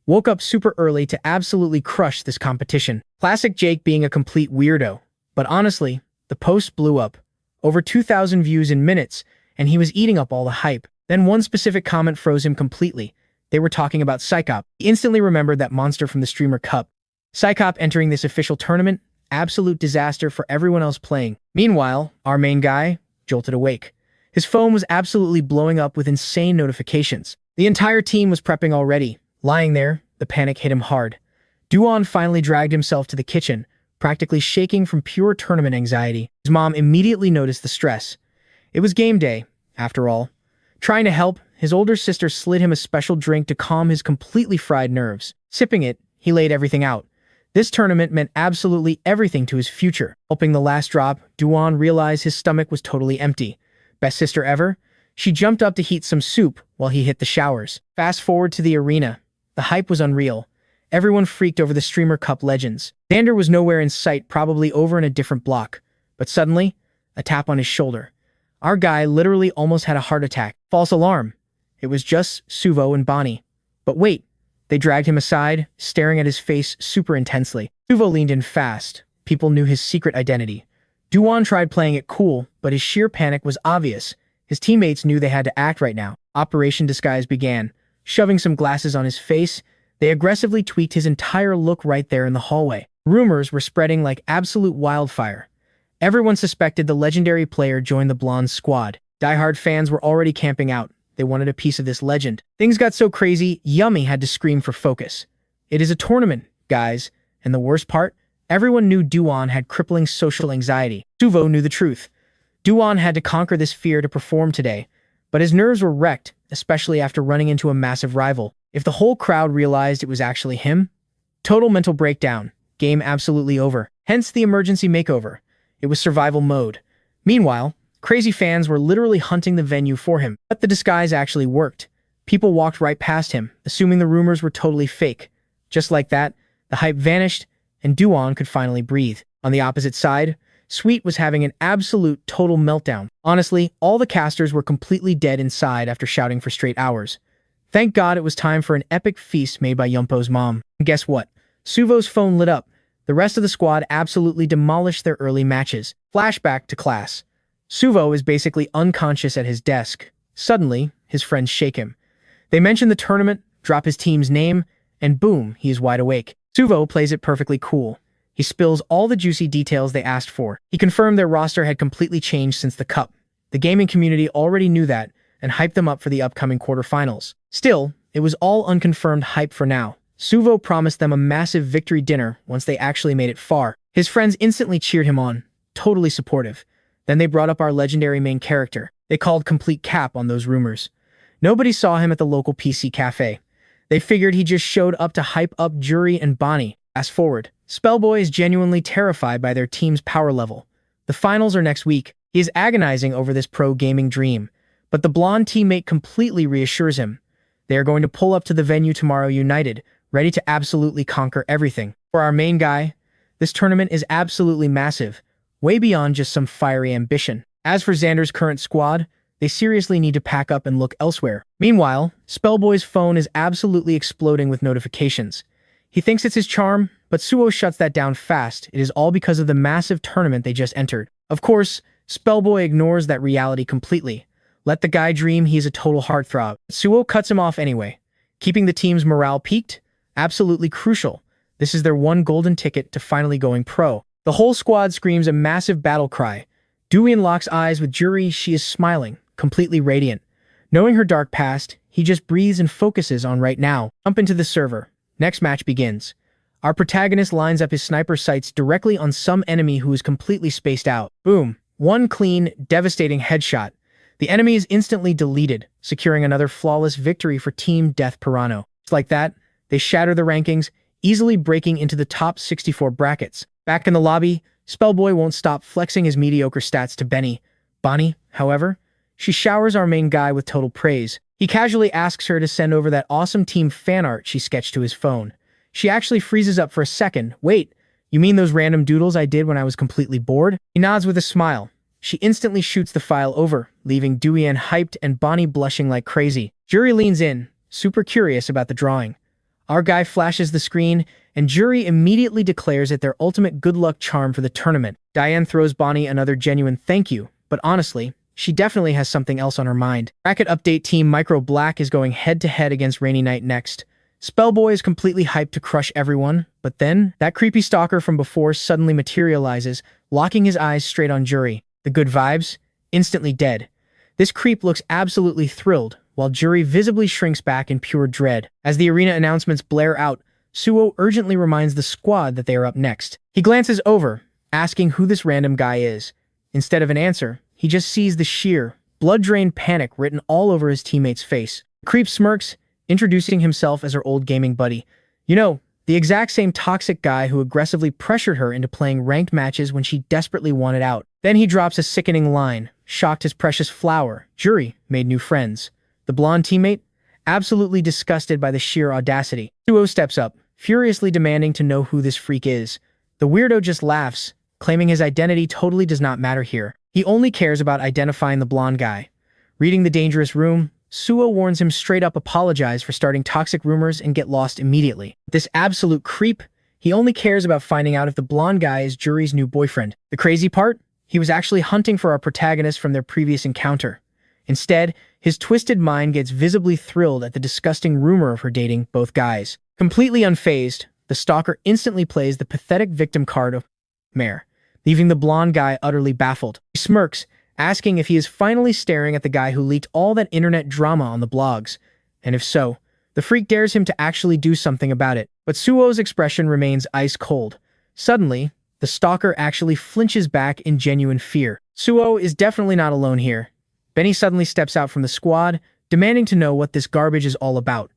Woke up super early to absolutely crush this competition. Classic Jake being a complete weirdo. But honestly, the post blew up. Over 2,000 views in minutes, and he was eating up all the hype. Then one specific comment froze him completely. They were talking about Psychop. He instantly remembered that monster from the Streamer Cup. Psychop entering this official tournament? Absolute disaster for everyone else playing. Meanwhile, our main guy jolted awake. His phone was absolutely blowing up with insane notifications. The entire team was prepping already. Lying there, the panic hit him hard. Duan finally dragged himself to the kitchen, practically shaking from pure tournament anxiety. His mom immediately noticed the stress. It was game day, after all. Trying to help, his older sister slid him a special drink to calm his completely fried nerves. Sipping it, he laid everything out. This tournament meant absolutely everything to his future. Helping the last drop, Duan realized his stomach was totally empty. Best sister ever? She jumped up to heat some soup while he hit the showers. Fast forward to the arena. The hype was unreal. Everyone freaked over the Streamer Cup legends. Xander was nowhere in sight, probably over in a different block. But suddenly, a tap on his shoulder. Our guy literally almost had a heart attack. False alarm. It was just Suvo and Bonnie. But wait, they dragged him aside, staring at his face super intensely. Suvo leaned in fast. People knew his secret identity. Duan tried playing it cool, but his sheer panic was obvious. His teammates knew they had to act right now. Operation Disguise began. Shoving some glasses on his face, they aggressively tweaked his entire look right there in the hallway. Rumors were spreading like absolute wildfire. Everyone suspected the legendary player joined the Blonde squad. Die-hard fans were already camping out. They wanted a piece of this legend. Things got so crazy, Yummy had to scream for focus. It is a tournament, guys. And the worst part? Everyone knew Duan had crippling social anxiety. Suvo knew the truth. Duan had to conquer this fear to perform today. But his nerves were wrecked, especially after running into a massive rival. If the whole crowd realized it was actually him, total mental breakdown, game absolutely over. Hence the emergency makeover. It was survival mode. Meanwhile, crazy fans were literally hunting the venue for him. But the disguise actually worked. People walked right past him, assuming the rumors were totally fake. Just like that, the hype vanished, and Duan could finally breathe. On the opposite side, Sweet was having an absolute total meltdown. Honestly, all the casters were completely dead inside after shouting for straight hours. Thank God it was time for an epic feast made by Yumpo's mom. And guess what? Suvo's phone lit up. The rest of the squad absolutely demolished their early matches. Flashback to class. Suvo is basically unconscious at his desk. Suddenly, his friends shake him. They mention the tournament, drop his team's name, and boom, he is wide awake. Suvo plays it perfectly cool. He spills all the juicy details they asked for. He confirmed their roster had completely changed since the Cup. The gaming community already knew that and hyped them up for the upcoming quarterfinals. Still, it was all unconfirmed hype for now. Suvo promised them a massive victory dinner once they actually made it far. His friends instantly cheered him on, totally supportive. Then they brought up our legendary main character. They called complete cap on those rumors. Nobody saw him at the local PC cafe. They figured he just showed up to hype up Jury and Bonnie. Fast forward. Spellboy is genuinely terrified by their team's power level. The finals are next week. He is agonizing over this pro gaming dream, but the blonde teammate completely reassures him. They are going to pull up to the venue tomorrow united, ready to absolutely conquer everything. For our main guy, this tournament is absolutely massive, way beyond just some fiery ambition. As for Xander's current squad, they seriously need to pack up and look elsewhere. Meanwhile, Spellboy's phone is absolutely exploding with notifications. He thinks it's his charm, but Suo shuts that down fast. It is all because of the massive tournament they just entered. Of course, Spellboy ignores that reality completely. Let the guy dream he is a total heartthrob. Suo cuts him off anyway. Keeping the team's morale peaked? Absolutely crucial. This is their one golden ticket to finally going pro. The whole squad screams a massive battle cry. Duin locks eyes with Jury. She is smiling, completely radiant. Knowing her dark past, he just breathes and focuses on right now. Jump into the server. Next match begins. Our protagonist lines up his sniper sights directly on some enemy who is completely spaced out. Boom. One clean, devastating headshot. The enemy is instantly deleted, securing another flawless victory for Team Death Pirano. Just like that, they shatter the rankings, easily breaking into the top 64 brackets. Back in the lobby, Spellboy won't stop flexing his mediocre stats to Benny. Bonnie, however, she showers our main guy with total praise. He casually asks her to send over that awesome team fan art she sketched to his phone. She actually freezes up for a second. Wait, you mean those random doodles I did when I was completely bored? He nods with a smile. She instantly shoots the file over, leaving Duyan hyped and Bonnie blushing like crazy. Jury leans in, super curious about the drawing. Our guy flashes the screen, and Jury immediately declares it their ultimate good luck charm for the tournament. Diane throws Bonnie another genuine thank you, but honestly, she definitely has something else on her mind. Bracket update team Micro Black is going head-to-head against Rainy Knight next. Spellboy is completely hyped to crush everyone, but then, that creepy stalker from before suddenly materializes, locking his eyes straight on Jury. The good vibes? Instantly dead. This creep looks absolutely thrilled, while Jury visibly shrinks back in pure dread. As the arena announcements blare out, Suo urgently reminds the squad that they are up next. He glances over, asking who this random guy is. Instead of an answer, he just sees the sheer, blood-drained panic written all over his teammate's face. The creep smirks, introducing himself as her old gaming buddy. You know, the exact same toxic guy who aggressively pressured her into playing ranked matches when she desperately wanted out. Then he drops a sickening line, shocked his precious flower. Jury made new friends. The blonde teammate? Absolutely disgusted by the sheer audacity. Suo steps up, furiously demanding to know who this freak is. The weirdo just laughs, claiming his identity totally does not matter here. He only cares about identifying the blonde guy. Reading the dangerous room, Suo warns him straight up apologize for starting toxic rumors and get lost immediately. This absolute creep, he only cares about finding out if the blonde guy is Jury's new boyfriend. The crazy part? He was actually hunting for our protagonist from their previous encounter. Instead, his twisted mind gets visibly thrilled at the disgusting rumor of her dating both guys. Completely unfazed, the stalker instantly plays the pathetic victim card of Mare, leaving the blonde guy utterly baffled. He smirks, asking if he is finally staring at the guy who leaked all that internet drama on the blogs. And if so, the freak dares him to actually do something about it. But Suo's expression remains ice cold. Suddenly, the stalker actually flinches back in genuine fear. Suo is definitely not alone here. Benny suddenly steps out from the squad, demanding to know what this garbage is all about.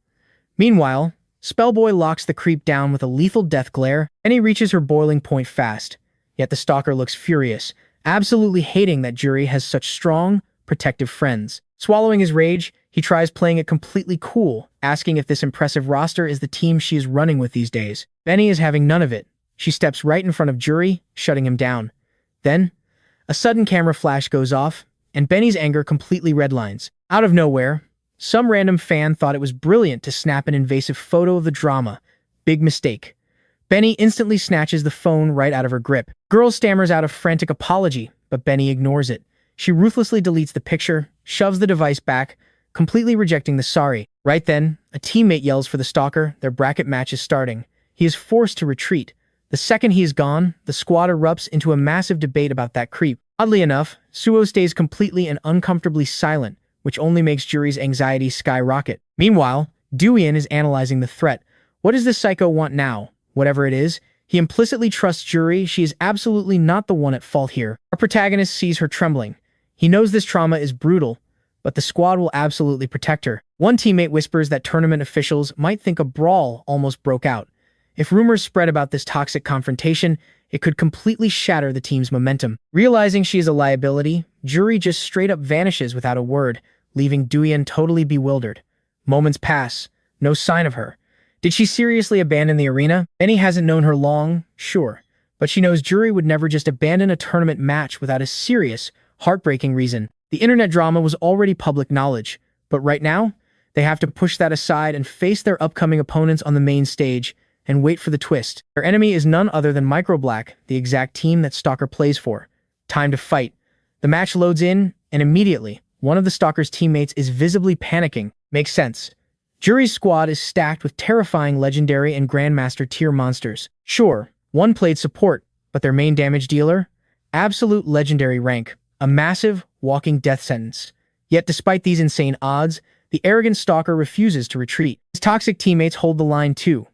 Meanwhile, Spellboy locks the creep down with a lethal death glare, and he reaches her boiling point fast. Yet the stalker looks furious, absolutely hating that Jury has such strong, protective friends. Swallowing his rage, he tries playing it completely cool, asking if this impressive roster is the team she is running with these days. Benny is having none of it. She steps right in front of Juri, shutting him down. Then, a sudden camera flash goes off, and Benny's anger completely redlines. Out of nowhere, some random fan thought it was brilliant to snap an invasive photo of the drama. Big mistake. Benny instantly snatches the phone right out of her grip. Girl stammers out a frantic apology, but Benny ignores it. She ruthlessly deletes the picture, shoves the device back, completely rejecting the sorry. Right then, a teammate yells for the stalker. Their bracket match is starting. He is forced to retreat. The second he is gone, the squad erupts into a massive debate about that creep. Oddly enough, Suo stays completely and uncomfortably silent, which only makes Juri's anxiety skyrocket. Meanwhile, Duian is analyzing the threat. What does this psycho want now? Whatever it is, he implicitly trusts Juri. She is absolutely not the one at fault here. Our protagonist sees her trembling. He knows this trauma is brutal, but the squad will absolutely protect her. One teammate whispers that tournament officials might think a brawl almost broke out. If rumors spread about this toxic confrontation, it could completely shatter the team's momentum. Realizing she is a liability, Juri just straight up vanishes without a word, leaving Duian totally bewildered. Moments pass. No sign of her. Did she seriously abandon the arena? Benny hasn't known her long, sure, but she knows Juri would never just abandon a tournament match without a serious, heartbreaking reason. The internet drama was already public knowledge, but right now, they have to push that aside and face their upcoming opponents on the main stage and wait for the twist. Their enemy is none other than Microblack, the exact team that Stalker plays for. Time to fight. The match loads in, and immediately, one of the Stalker's teammates is visibly panicking. Makes sense. Juri's squad is stacked with terrifying legendary and grandmaster tier monsters. Sure, one played support, but their main damage dealer? Absolute legendary rank. A massive, walking death sentence. Yet despite these insane odds, the arrogant Stalker refuses to retreat. His toxic teammates hold the line too.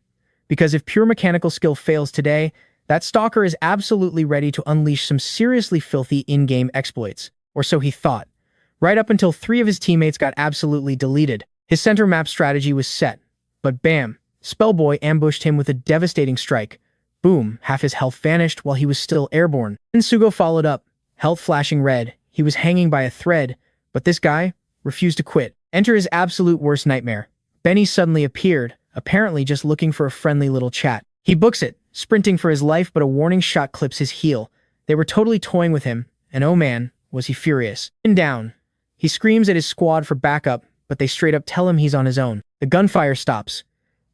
Because if pure mechanical skill fails today, that Stalker is absolutely ready to unleash some seriously filthy in-game exploits. Or so he thought. Right up until 3 of his teammates got absolutely deleted. His center map strategy was set. But bam, Spellboy ambushed him with a devastating strike. Boom, half his health vanished while he was still airborne. Then Sugo followed up, health flashing red. He was hanging by a thread, but this guy refused to quit. Enter his absolute worst nightmare. Benny suddenly appeared, apparently just looking for a friendly little chat. He books it, sprinting for his life, but a warning shot clips his heel. They were totally toying with him, and oh man, was he furious. Pinned down. He screams at his squad for backup, but they straight up tell him he's on his own. The gunfire stops.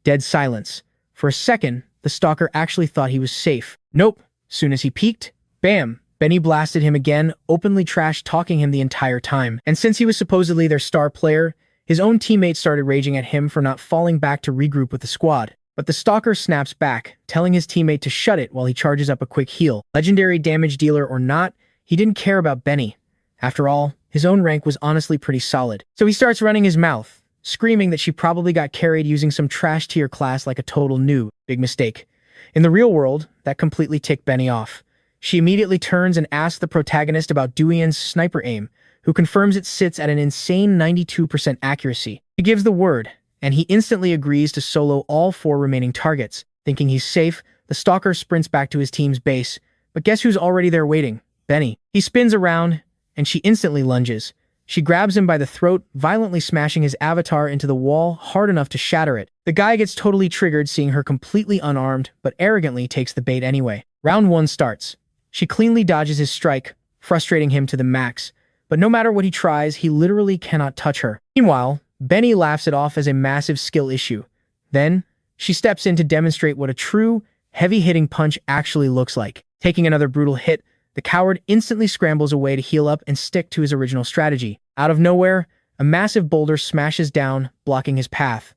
Dead silence. For a second, the Stalker actually thought he was safe. Nope. Soon as he peeked, bam, Benny blasted him again, openly trash-talking him the entire time. And since he was supposedly their star player, his own teammates started raging at him for not falling back to regroup with the squad. But the Stalker snaps back, telling his teammate to shut it while he charges up a quick heal. Legendary damage dealer or not, he didn't care about Benny. After all, his own rank was honestly pretty solid. So he starts running his mouth, screaming that she probably got carried using some trash tier class like a total noob. Big mistake. In the real world, that completely ticked Benny off. She immediately turns and asks the protagonist about Duian's sniper aim, who confirms it sits at an insane 92% accuracy. He gives the word, and he instantly agrees to solo all 4 remaining targets. Thinking he's safe, the Stalker sprints back to his team's base, but guess who's already there waiting? Benny. He spins around, and she instantly lunges. She grabs him by the throat, violently smashing his avatar into the wall hard enough to shatter it. The guy gets totally triggered seeing her completely unarmed, but arrogantly takes the bait anyway. Round 1 starts. She cleanly dodges his strike, frustrating him to the max. But no matter what he tries, he literally cannot touch her. Meanwhile, Benny laughs it off as a massive skill issue. Then, she steps in to demonstrate what a true, heavy-hitting punch actually looks like. Taking another brutal hit, the coward instantly scrambles away to heal up and stick to his original strategy. Out of nowhere, a massive boulder smashes down, blocking his path.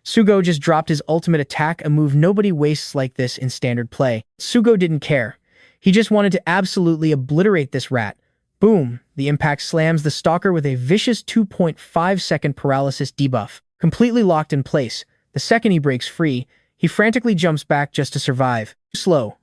Sugo just dropped his ultimate attack, a move nobody wastes like this in standard play. Sugo didn't care. He just wanted to absolutely obliterate this rat. Boom, the impact slams the Stalker with a vicious 2.5-second paralysis debuff. Completely locked in place, the second he breaks free, he frantically jumps back just to survive. Slow.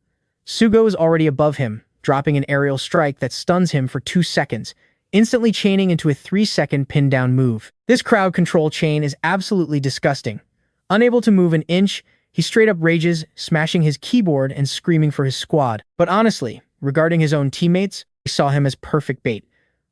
Sugo is already above him, dropping an aerial strike that stuns him for 2 seconds, instantly chaining into a 3-second pin-down move. This crowd control chain is absolutely disgusting. Unable to move an inch, he straight up rages, smashing his keyboard and screaming for his squad. But honestly, regarding his own teammates, they saw him as perfect bait.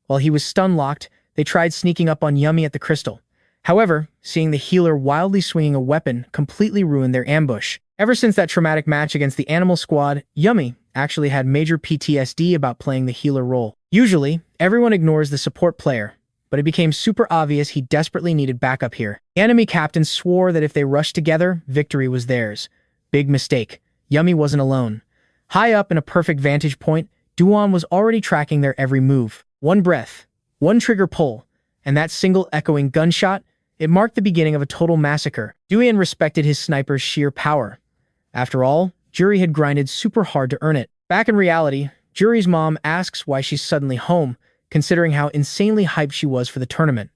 While he was stun-locked, they tried sneaking up on Yummy at the crystal. However, seeing the healer wildly swinging a weapon completely ruined their ambush. Ever since that traumatic match against the Animal Squad, Yummy actually had major PTSD about playing the healer role. Usually, everyone ignores the support player, but it became super obvious he desperately needed backup here. The enemy captains swore that if they rushed together, victory was theirs. Big mistake. Yummy wasn't alone. High up in a perfect vantage point, Duan was already tracking their every move. One breath, one trigger pull, and that single echoing gunshot, it marked the beginning of a total massacre. Duan respected his sniper's sheer power. After all, Juri had grinded super hard to earn it. Back in reality, Juri's mom asks why she's suddenly home, considering how insanely hyped she was for the tournament.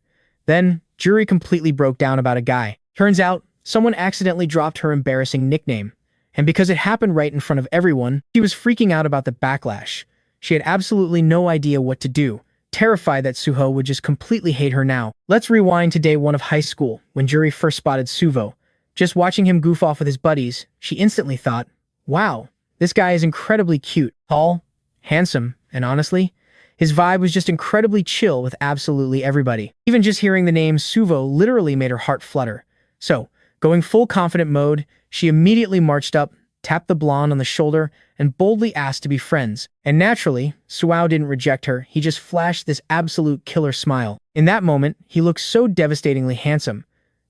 Then, Juri completely broke down about a guy. Turns out, someone accidentally dropped her embarrassing nickname. And because it happened right in front of everyone, she was freaking out about the backlash. She had absolutely no idea what to do, terrified that Suho would just completely hate her now. Let's rewind to day 1 of high school, when Juri first spotted Suvo. Just watching him goof off with his buddies, she instantly thought, wow, this guy is incredibly cute, tall, handsome, and honestly, his vibe was just incredibly chill with absolutely everybody. Even just hearing the name Suvo literally made her heart flutter. So, going full confident mode, she immediately marched up, tapped the blonde on the shoulder, and boldly asked to be friends. And naturally, Suao didn't reject her, he just flashed this absolute killer smile. In that moment, he looked so devastatingly handsome.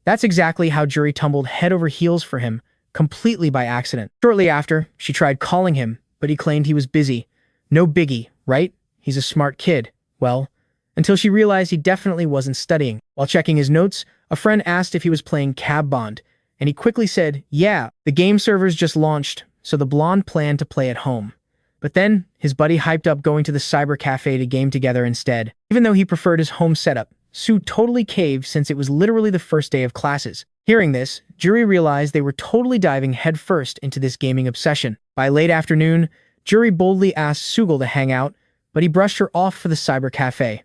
That's exactly how Juri tumbled head over heels for him, completely by accident. Shortly after, she tried calling him, but he claimed he was busy. No biggie, right? He's a smart kid. Well, until she realized he definitely wasn't studying. While checking his notes, a friend asked if he was playing Cab Bond, and he quickly said, yeah, the game servers just launched, so the blonde planned to play at home. But then, his buddy hyped up going to the cyber cafe to game together instead. Even though he preferred his home setup, Sue totally caved since it was literally the first day of classes. Hearing this, Juri realized they were totally diving headfirst into this gaming obsession. By late afternoon, Juri boldly asked Sugul to hang out, but he brushed her off for the cyber cafe.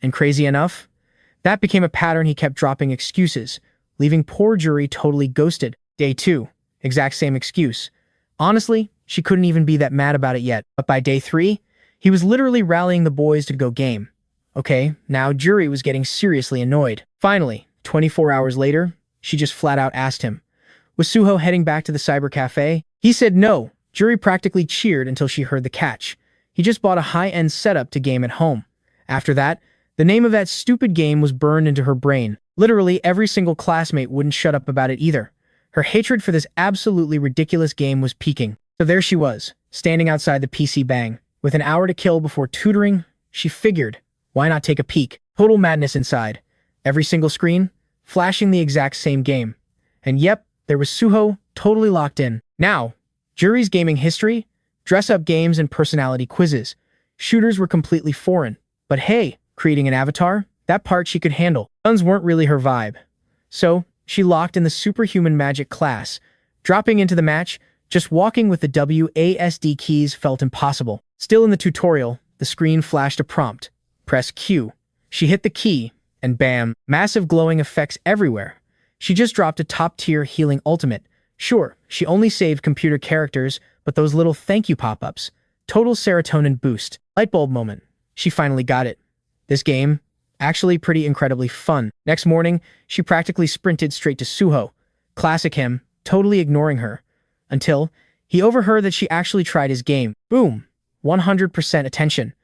And crazy enough, that became a pattern. He kept dropping excuses, leaving poor Juri totally ghosted. Day 2, exact same excuse. Honestly, she couldn't even be that mad about it yet. But by day 3, he was literally rallying the boys to go game. Okay, now Juri was getting seriously annoyed. Finally, 24 hours later, she just flat out asked him, was Suho heading back to the cyber cafe? He said no. Juri practically cheered until she heard the catch. He just bought a high-end setup to game at home. After that, the name of that stupid game was burned into her brain. Literally every single classmate wouldn't shut up about it either. Her hatred for this absolutely ridiculous game was peaking. So there she was, standing outside the PC Bang. With an hour to kill before tutoring, she figured, why not take a peek? Total madness inside. Every single screen, flashing the exact same game. And yep, there was Suho, totally locked in. Now, Juri's gaming history, dress-up games, and personality quizzes. Shooters were completely foreign. But hey, creating an avatar? That part she could handle. Guns weren't really her vibe. So, she locked in the superhuman magic class. Dropping into the match, just walking with the WASD keys felt impossible. Still in the tutorial, the screen flashed a prompt. Press Q. She hit the key, and bam, massive glowing effects everywhere. She just dropped a top-tier healing ultimate. Sure, she only saved computer characters, but those little thank you pop-ups. Total serotonin boost. Lightbulb moment. She finally got it. This game, actually pretty incredibly fun. Next morning, she practically sprinted straight to Suho. Classic him, totally ignoring her. Until he overheard that she actually tried his game. Boom. 100% attention.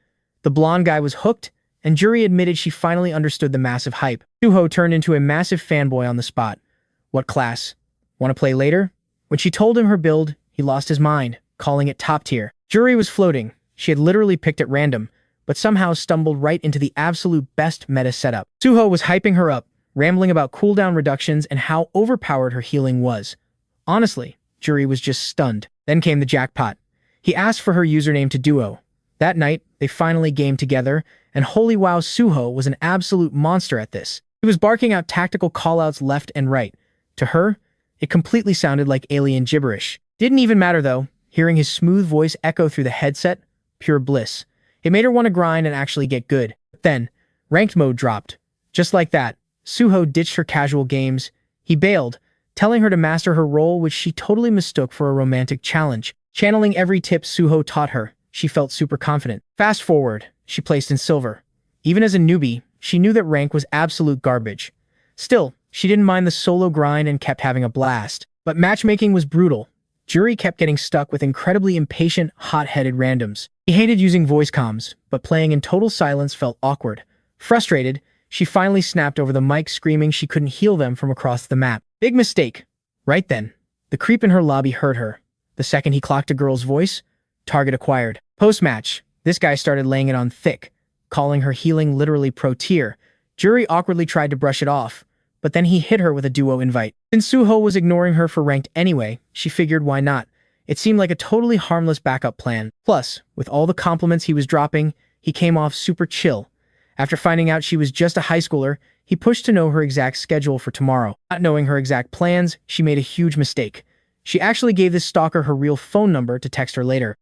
The blonde guy was hooked, and Juri admitted she finally understood the massive hype. Suho turned into a massive fanboy on the spot. What class? Want to play later? When she told him her build, he lost his mind, calling it top tier. Juri was floating. She had literally picked at random, but somehow stumbled right into the absolute best meta setup. Suho was hyping her up, rambling about cooldown reductions and how overpowered her healing was. Honestly, Juri was just stunned. Then came the jackpot. He asked for her username to Duo. That night, they finally gamed together, and holy wow, Suho was an absolute monster at this. He was barking out tactical callouts left and right. To her, it completely sounded like alien gibberish. Didn't even matter though, hearing his smooth voice echo through the headset, pure bliss. It made her want to grind and actually get good. But then, ranked mode dropped. Just like that, Suho ditched her casual games. He bailed, telling her to master her role, which she totally mistook for a romantic challenge. Channeling every tip Suho taught her, she felt super confident. Fast forward, she placed in silver. Even as a newbie, she knew that rank was absolute garbage. Still, she didn't mind the solo grind and kept having a blast. But matchmaking was brutal. Jury kept getting stuck with incredibly impatient, hot-headed randoms. He hated using voice comms, but playing in total silence felt awkward. Frustrated, she finally snapped over the mic screaming she couldn't heal them from across the map. Big mistake. Right then, the creep in her lobby heard her. The second he clocked a girl's voice, target acquired. Post-match, this guy started laying it on thick, calling her healing literally pro-tier. Jury awkwardly tried to brush it off, but then he hit her with a duo invite. Since Suho was ignoring her for ranked anyway, she figured why not. It seemed like a totally harmless backup plan. Plus, with all the compliments he was dropping, he came off super chill. After finding out she was just a high schooler, he pushed to know her exact schedule for tomorrow. Not knowing her exact plans, she made a huge mistake. She actually gave this stalker her real phone number to text her later.